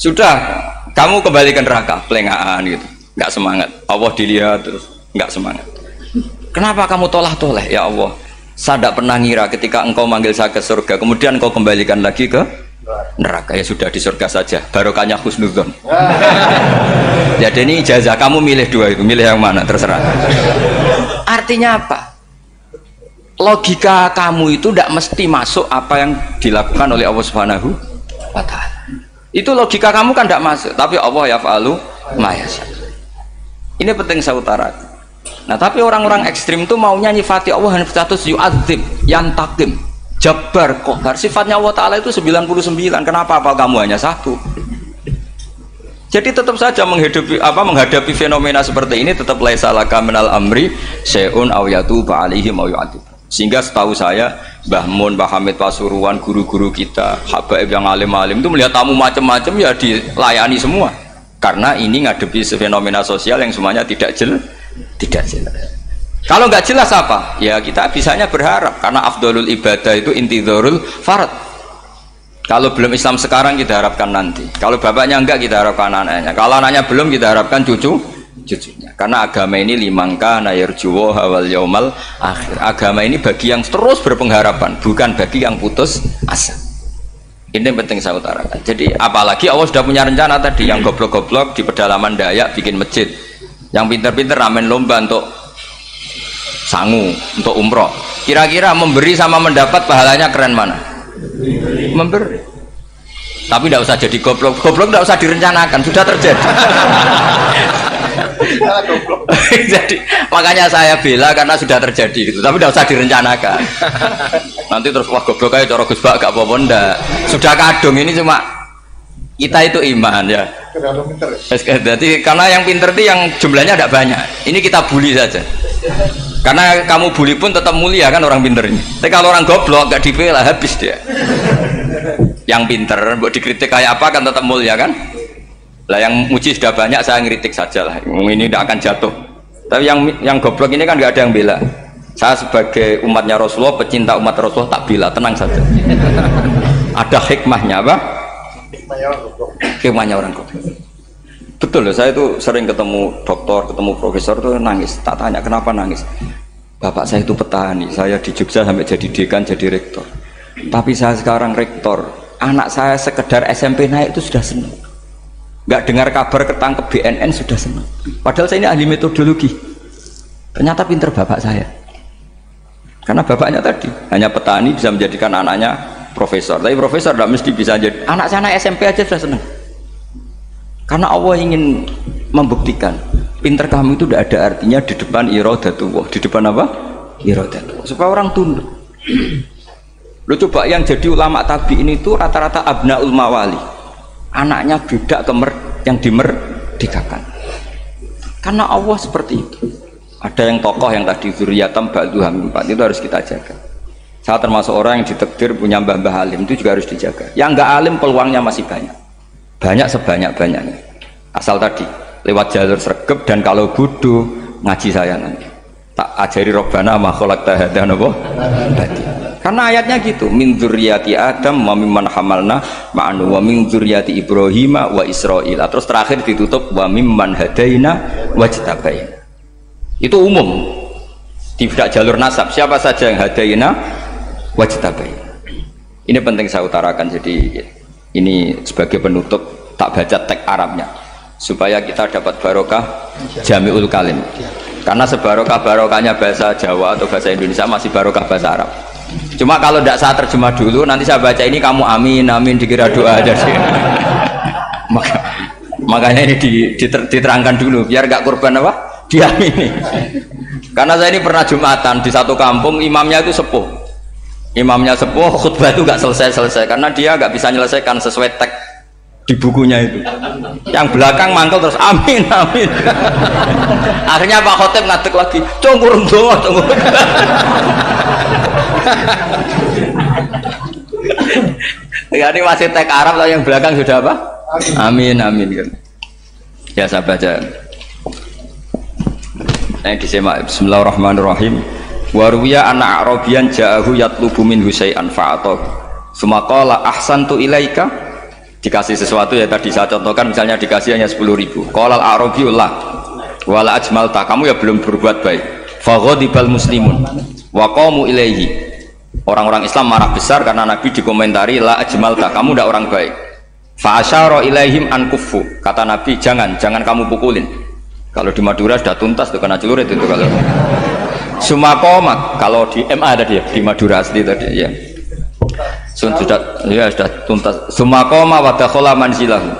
Sudah kamu kembali ke neraka, pelengahan gitu. Enggak semangat. Allah dilihat terus enggak semangat. Kenapa kamu toleh? Ya Allah, saya tidak pernah ngira ketika engkau manggil saya ke surga, kemudian engkau kembalikan lagi ke neraka. Ya sudah di surga saja, barokahnya husnudzon. Jadi ini ijazah, kamu milih 2 itu, milih yang mana terserah. Artinya apa? Logika kamu itu tidak mesti masuk apa yang dilakukan oleh Allah Subhanahu wa Ta'ala. Itu logika kamu kan tidak masuk, tapi Allah yaf'alu ma yasha. Ini penting saya utarakan. Nah tapi orang-orang ekstrim itu maunya nyifati Allah dengan status yu'adzib, yantakim, Jabbar, Qahar. Sifatnya Allah Ta'ala itu 99. Kenapa apa kamu hanya 1? Jadi tetap saja menghadapi fenomena seperti ini tetap laisa laka minal amri syai'un aw yatuba alaihim aw yu'adzib. Sehingga setahu saya Mbah Mun, Mbah Hamid Pasuruan, guru-guru kita, habaib yang alim-alim itu melihat tamu macam-macam ya dilayani semua. Karena ini ngadepi fenomena sosial yang semuanya tidak jelas. Kalau nggak jelas apa? Ya kita bisanya berharap karena afdolul ibadah itu intidharul farad. Kalau belum Islam sekarang kita harapkan nanti. Kalau bapaknya enggak kita harapkan anaknya. Kalau anaknya belum kita harapkan cucunya. Karena agama ini limangka nayarjuwo hawal yaumal akhir. Agama ini bagi yang terus berpengharapan, bukan bagi yang putus asa. Ini yang penting saya utarakan. Jadi apalagi Allah sudah punya rencana tadi, yang goblok-goblok di pedalaman Dayak bikin masjid, yang pinter-pinter ramen lomba untuk sangu, untuk umroh. Kira-kira memberi sama mendapat pahalanya keren mana? Memberi. Tapi tidak usah jadi goblok. Goblok tidak usah direncanakan, sudah terjadi. Jadi makanya saya bela karena sudah terjadi gitu. Tapi tidak usah direncanakan. Nanti terus wah goblok aja cara Gus Bak gak apa-apa ndak. Sudah kadung ini cuma kita itu iman ya. Jadi karena yang pinter itu yang jumlahnya tidak banyak. Ini kita bully saja. Karena kamu bully pun tetap mulia kan orang pinter ini. Tapi kalau orang goblok gak dibela habis dia. Yang pinter buat dikritik kayak apa kan tetap mulia kan. Lah yang muji sudah banyak saya ngeritik saja lah. Ini tidak akan jatuh. Tapi yang goblok ini kan nggak ada yang bela. Saya sebagai umatnya Rasulullah, pecinta umat Rasulullah tak bela, tenang saja. Ada hikmahnya apa? Hikmahnya orang goblok. Betul loh, saya itu sering ketemu dokter, ketemu profesor tuh nangis. Tak tanya kenapa nangis. Bapak saya itu petani, saya di Jogja sampai jadi dekan, jadi rektor. Tapi saya sekarang rektor, anak saya sekedar SMP naik itu sudah senang. Nggak dengar kabar ketangkep BNN sudah senang. Padahal saya ini ahli metodologi. Ternyata pinter bapak saya. Karena bapaknya tadi hanya petani bisa menjadikan anaknya profesor. Tapi profesor tidak mesti bisa jadi. Anak saya naik SMP aja sudah senang. Karena Allah ingin membuktikan pinter kamu itu tidak ada artinya di depan iradatullah. Di depan apa? Iradatullah. Supaya orang tunduk. Lo coba yang jadi ulama tabi'in itu rata-rata abnaul mawali. Anaknya budak yang dimerdekakan. Karena Allah seperti itu. Ada yang tokoh yang tadi dzurriyatam ba'duha min ba'd, itu harus kita jaga. Saya termasuk orang yang ditakdir punya mbah-mbah alim, itu juga harus dijaga. Yang enggak alim peluangnya masih banyak. Banyak sebanyak-banyaknya. Asal tadi lewat jalur sregep, dan kalau bodoh ngaji saya nanti. Tak ajari robbana ma khalaqta hadza napa? Karena ayatnya gitu, min dzurriyyati Adam wa mimman hamalna ma'anu wa min dzurriyyati Ibrahim wa Israil. Terus terakhir ditutup wa mimman hadaina wajtabaina. Itu umum. Tidak jalur nasab. Siapa saja yang hadaina wajtabaina. Ini penting saya utarakan. Jadi ini sebagai penutup tak baca teks Arabnya supaya kita dapat barokah jami'ul kalim. Karena sebarokah-barokahnya bahasa Jawa atau bahasa Indonesia masih barokah bahasa Arab. Cuma kalau tidak saya terjemah dulu, nanti saya baca ini kamu amin amin dikira doa aja sih. Makanya ini diterangkan dulu biar gak korban apa diamini. Karena saya ini pernah Jumatan di satu kampung, imamnya itu sepuh. Imamnya sepuh, khutbah itu gak selesai karena dia gak bisa menyelesaikan sesuai teks di bukunya itu. Yang belakang mantul terus amin amin. Akhirnya Pak Khotib ngadeg lagi, cungkurung doa cungkurung. Ya ini masih teks Arab, yang belakang sudah apa? Amin amin kan. Ya saya baca. Yang disimak. Bismillahirrahmanirrahim. Waruya anak Arabian ja'ahu yatlubu min husai'an fa'atahu. Sumaqala ahsantu ilaika. Dikasih sesuatu ya tadi saya contohkan, misalnya dikasih hanya 10.000. Qala al-Arabiyullah wala ajmalta, kamu ya belum berbuat baik. Faghadibal muslimun wa qamu ilaihi. Orang-orang Islam marah besar karena Nabi dikomentari la ajmalta, kamu tidak orang baik. Fa asyara ilaihim an kuffu, kata Nabi jangan kamu pukulin. Kalau di Madura sudah tuntas tuh kena celurit itu kalau. Sumakomak, kalau di MA ada dia di Madura asli tadi ya. Sudah tuntas. Sumakoma wa dakhala manzilahu.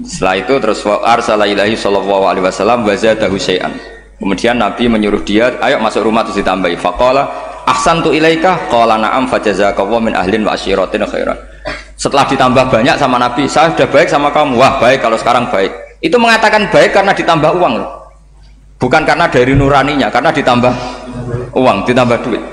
Setelah itu terus arsala ilahi sallallahu alaihi wasallam wa zadahu syai'an. Kemudian Nabi menyuruh dia, ayo masuk rumah terus ditambahi. Faqala ahsantu ilaika qala na'am fajazakallahu min ahlin wa asyiratin khairan. Setelah ditambah banyak sama Nabi, saya sudah baik sama kamu. Wah, baik kalau sekarang baik. Itu mengatakan baik karena ditambah uang loh. Bukan karena dari nuraninya, karena ditambah uang, ditambah duit.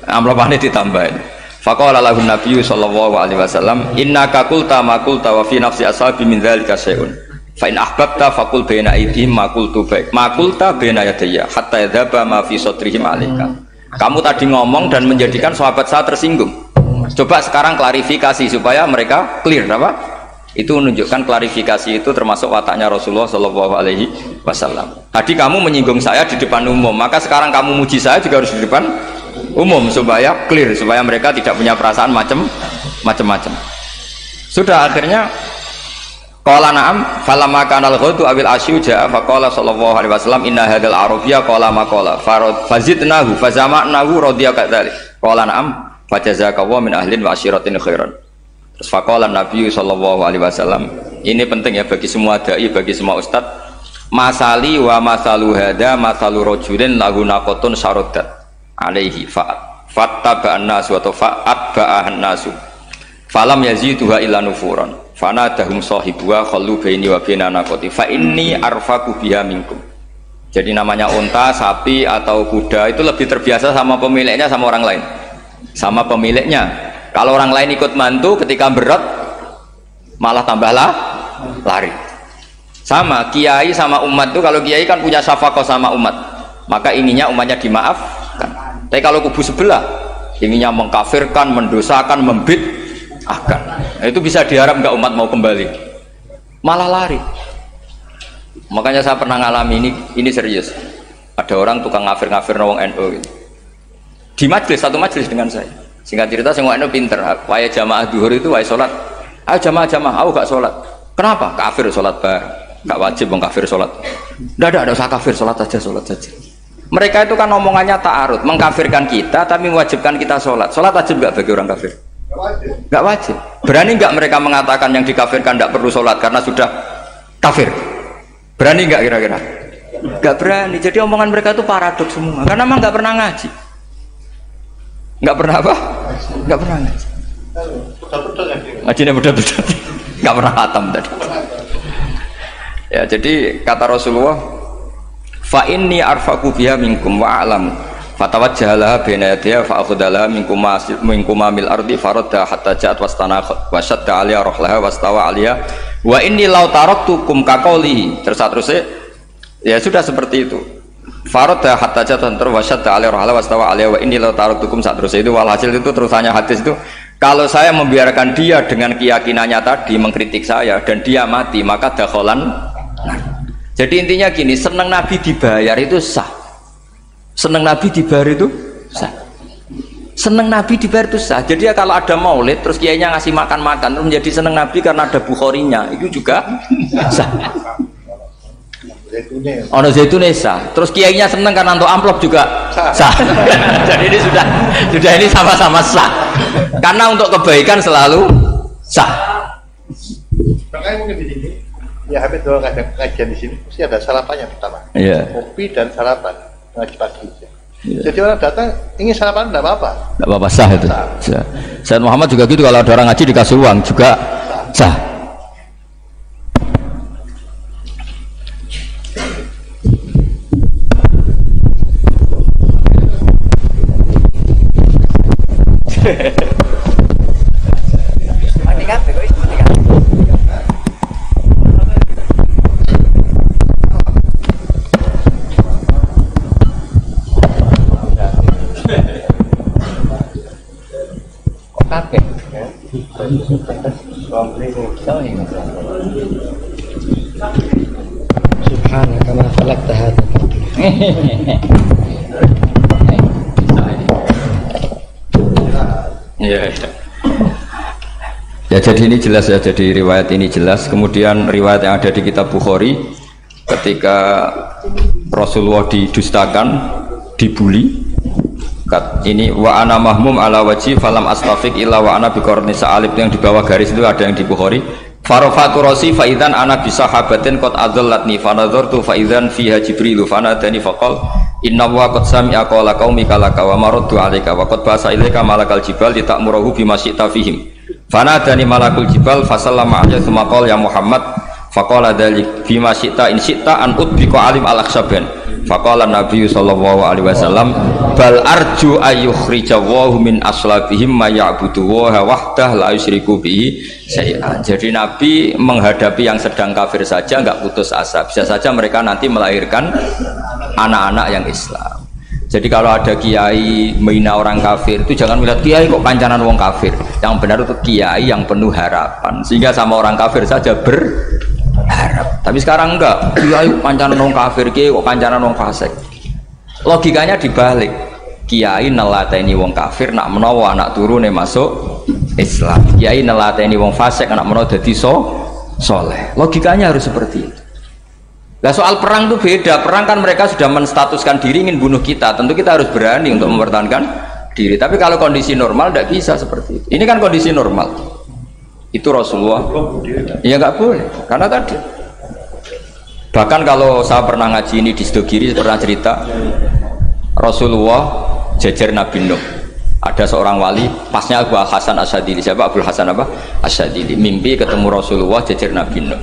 Amplopane ditambahin. Faqala lahu Nabi sallallahu alaihi wasallam, innaka qulta ma qulta wa fi nafsi ashabi min dzalika syai'un. Fa in ahbabta faqul baina aydihim ma qultu baik. Ma qulta baina yadayya hatta yadhaba ma fi sadrihim alaika. Kamu tadi ngomong dan menjadikan sahabat saya tersinggung. Coba sekarang klarifikasi supaya mereka clear apa? Itu menunjukkan klarifikasi itu termasuk wataknya Rasulullah Shallallahu Alaihi Wasallam. Tadi kamu menyinggung saya di depan umum, maka sekarang kamu muji saya juga harus di depan umum supaya clear, supaya mereka tidak punya perasaan macam-macam. Sudah akhirnya qala na'am falamma kana al-ghadu awil asyu ja'a faqala sallallahu alaihi wasallam inna hadzal arabiyya qala ma qala fazidnahu fazama'nahu radiya kadzalik qala na'am fajazakallahu min ahlin wa asyiratin khairan. Terus faqala Nabi sallallahu alaihi wasallam, ini penting ya bagi semua dai, bagi semua ustaz. Masali wa masalu hada masalu rajulin lahu naqatun syaradat alaihi fattaba'an nasu wa fa'atba'an nasu falam yaziduha illa nufuran fanadahum sahibuha khallu baini wa baina naqati fa inni arfaqu biha minkum. Jadi namanya unta, sapi atau kuda itu lebih terbiasa sama pemiliknya sama orang lain. Sama pemiliknya. Kalau orang lain ikut mantu ketika berat malah tambahlah lari. Sama kiai sama umat tuh, kalau kiai kan punya syafaqah sama umat, maka ininya umatnya dimaafkan. Tapi kalau kubu sebelah ininya mengkafirkan, mendosakan, membid'ahkan, nah, itu bisa diharap nggak umat mau kembali, malah lari. Makanya saya pernah ngalami ini serius. Ada orang tukang ngafir-ngafir nawang NU gitu. Di majlis, satu majlis dengan saya. Singkat cerita, saya NU pinter. Waya jamaah duhur itu waya sholat. Ayo jamaah, aku gak sholat. Kenapa? Kafir sholat bareng. Gak wajib kafir sholat. Tidak usah kafir, sholat saja. Mereka itu kan omongannya ta'arud, mengkafirkan kita tapi mewajibkan kita sholat. Sholat wajib gak bagi orang kafir? Gak wajib. Berani gak mereka mengatakan yang dikafirkan tidak perlu sholat karena sudah kafir? Berani gak kira-kira? Gak berani. Jadi omongan mereka itu paradoks semua. Karena memang gak pernah ngaji. Nggak pernah apa? Nggak pernah ngaji. Ngajinya betul-betul. Nggak pernah khatam tadi. Ya, jadi kata Rasulullah, fa inni arfaqu biha minkum wa a'lam fatawajjahala baina yadayha fa akhadhala minkum mil ardi faradda hatta ja'at wastana wa shadda 'alaiha rahlaha wastawa 'alaiha wa inni law taraktukum kaqaulihi terus ya sudah seperti itu faradda hatta ja'at wa shadda 'alaiha rahlaha wastawa 'alaiha wa inni law taraktukum terus itu walhasil itu terusannya hadis itu kalau saya membiarkan dia dengan keyakinannya tadi mengkritik saya dan dia mati maka dakholan. Jadi intinya gini, seneng Nabi dibayar itu sah. Seneng Nabi dibayar itu sah. Seneng Nabi dibayar itu sah. Jadi ya kalau ada maulid terus kiainya ngasih makan-makan terus menjadi seneng Nabi karena ada Bukharinya, itu juga sah. Ono zaitune sah. Terus kiainya seneng karena untuk amplop juga sah. Jadi ini sudah ini sama-sama sah. Karena untuk kebaikan selalu sah. Makanya mungkin di sini ya habis doang kajian di sini mesti ada sarapannya pertama. Yeah. Kopi dan sarapan ngaji pagi. Yeah. Jadi orang datang ingin sarapan tidak apa-apa. Tidak apa-apa sah itu. Sah. Sayyid Muhammad juga gitu kalau ada orang ngaji dikasih uang juga sah. Subhanaka ma khalaqta hadza. Ya, jadi ini jelas ya, jadi riwayat ini jelas. Kemudian riwayat yang ada di kitab Bukhari ketika Rasulullah didustakan, dibully. Ini wa ana mahmum ala wajhi falam astafiq illa wa ana biqarni sa'alib, yang di bawah garis itu ada yang di Bukhari. Farafatu rasi fa idzan ana bi sahabatin qad adallatni fa nadartu fa idzan fiha jibril fa nadani faqal inna wa qad sami'a qala qaumika laka wa maraddu 'alaika wa qad basa ilaika malakal jibal lita'muruhu bima syi'ta fihim fa nadani malakul jibal fa sallama 'alaihi tsumma qala ya Muhammad faqala dzalik bima syi'ta in syi'ta an udbika alim al-akhsaban faqala Nabi sallallahu alaihi wasallam bal arju ayyukhrijawahu min aslabihim ma ya'budu wa wahdah la yusyriku bihi syai'an. Jadi Nabi menghadapi yang sedang kafir saja enggak putus asa, bisa saja mereka nanti melahirkan anak-anak yang Islam. Jadi kalau ada kiai menghina orang kafir itu jangan melihat kiai kok pancanan wong kafir, yang benar itu kiai yang penuh harapan sehingga sama orang kafir saja berharap. Tapi sekarang enggak, kiai pancanan wong kafir, kiai kok pancanan wong fasik. Logikanya dibalik, kiai nelateni wong kafir nak menawa anak turune masuk Islam, kiai nelateni wong fasik anak menawa dadi soleh. Logikanya harus seperti itu. Nah soal perang itu beda. Perang kan mereka sudah menstatuskan diri ingin bunuh kita, tentu kita harus berani untuk mempertahankan diri. Tapi kalau kondisi normal tidak bisa seperti itu. Ini kan kondisi normal. Itu Rasulullah ya nggak boleh, karena tadi bahkan kalau saya pernah ngaji ini di Sidogiri, pernah cerita Rasulullah jajar Nabi Nuh, ada seorang wali pasnya Abu Hasan Asyadili. Siapa Abu Hasan apa? Asyadili mimpi ketemu Rasulullah jajar Nabi Nuh.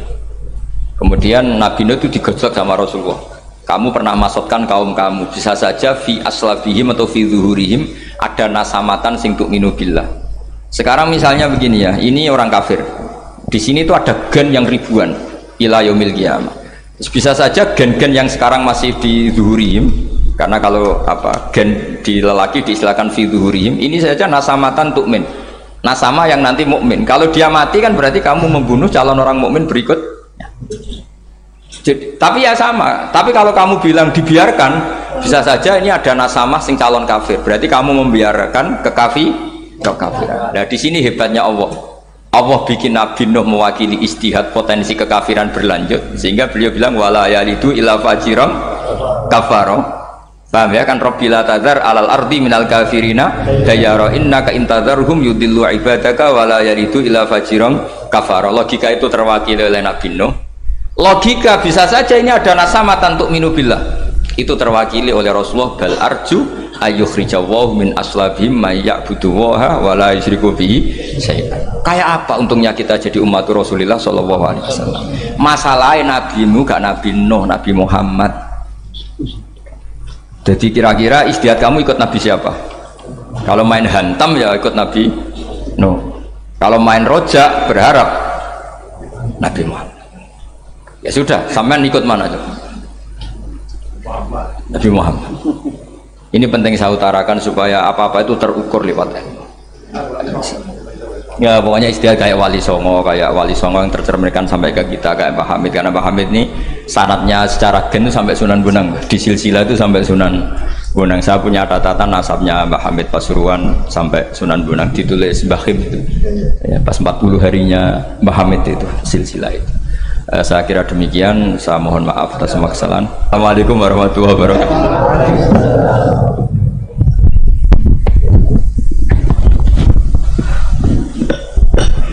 Kemudian Nabi Nuh itu digojlok sama Rasulullah, kamu pernah maksudkan kaum kamu, bisa saja fi aslabihim atau fi zuhurihim ada nasamatan sing tu'minu billah. Sekarang misalnya begini ya, ini orang kafir, di sini tuh ada gen yang ribuan ila yaumil qiyamah. Terus bisa saja gen-gen yang sekarang masih di zuhurihim, karena kalau apa gen di lelaki diistilahkan fi zuhurihim, ini saja nasamatan tu'min, nasama yang nanti mukmin. Kalau dia mati kan berarti kamu membunuh calon orang mukmin berikut. Jadi, tapi ya sama. Tapi kalau kamu bilang dibiarkan, bisa saja ini ada nasama sing calon kafir, berarti kamu membiarkan kekafiran. Nah di sini hebatnya Allah. Allah bikin Nabi Nuh mewakili istihad potensi kekafiran berlanjut, sehingga beliau bilang wala yalidu illa fajiran kafaro. Paham ya kan? Rabbila tadzar alal ardi minal kafirina dayara innaka intadzarhum yudillu ibadaka wala yalidu illa fajiran kafaro. Logika itu terwakili oleh Nabi Nuh. Logika bisa saja ini ada nasamatan untuk minubillah, itu terwakili oleh Rasulullah bal arju ayyukhrijawahu min aslabihim may ya'budu wa la yusyriku bihi syai'an. Kayak apa untungnya kita jadi umat Rasulullah sallallahu alaihi wasallam? Masalahnya nabimu gak Nabi Nuh, Nabi Muhammad. Jadi kira-kira istihad kamu ikut Nabi siapa? Kalau main hantam ya ikut Nabi Nuh. Kalau main rojak berharap Nabi Muhammad. Ya sudah, sampean ikut mana coba? Nabi Muhammad. Ini penting saya utarakan supaya apa-apa itu terukur lewat ilmu. Ya pokoknya istilah kayak Wali Songo yang tercerminkan sampai ke kita kayak Mbah Hamid, karena Mbah Hamid ini sanadnya secara gen sampai Sunan Bonang, di silsilah itu sampai Sunan Bonang. Saya punya catatan nasabnya Mbah Hamid Pasuruan sampai Sunan Bonang, ditulis Mbah Him itu ya, pas 40 harinya Mbah Hamid itu silsilah itu. Saya kira demikian, saya mohon maaf atas semua kesalahan. Assalamualaikum warahmatullahi wabarakatuh.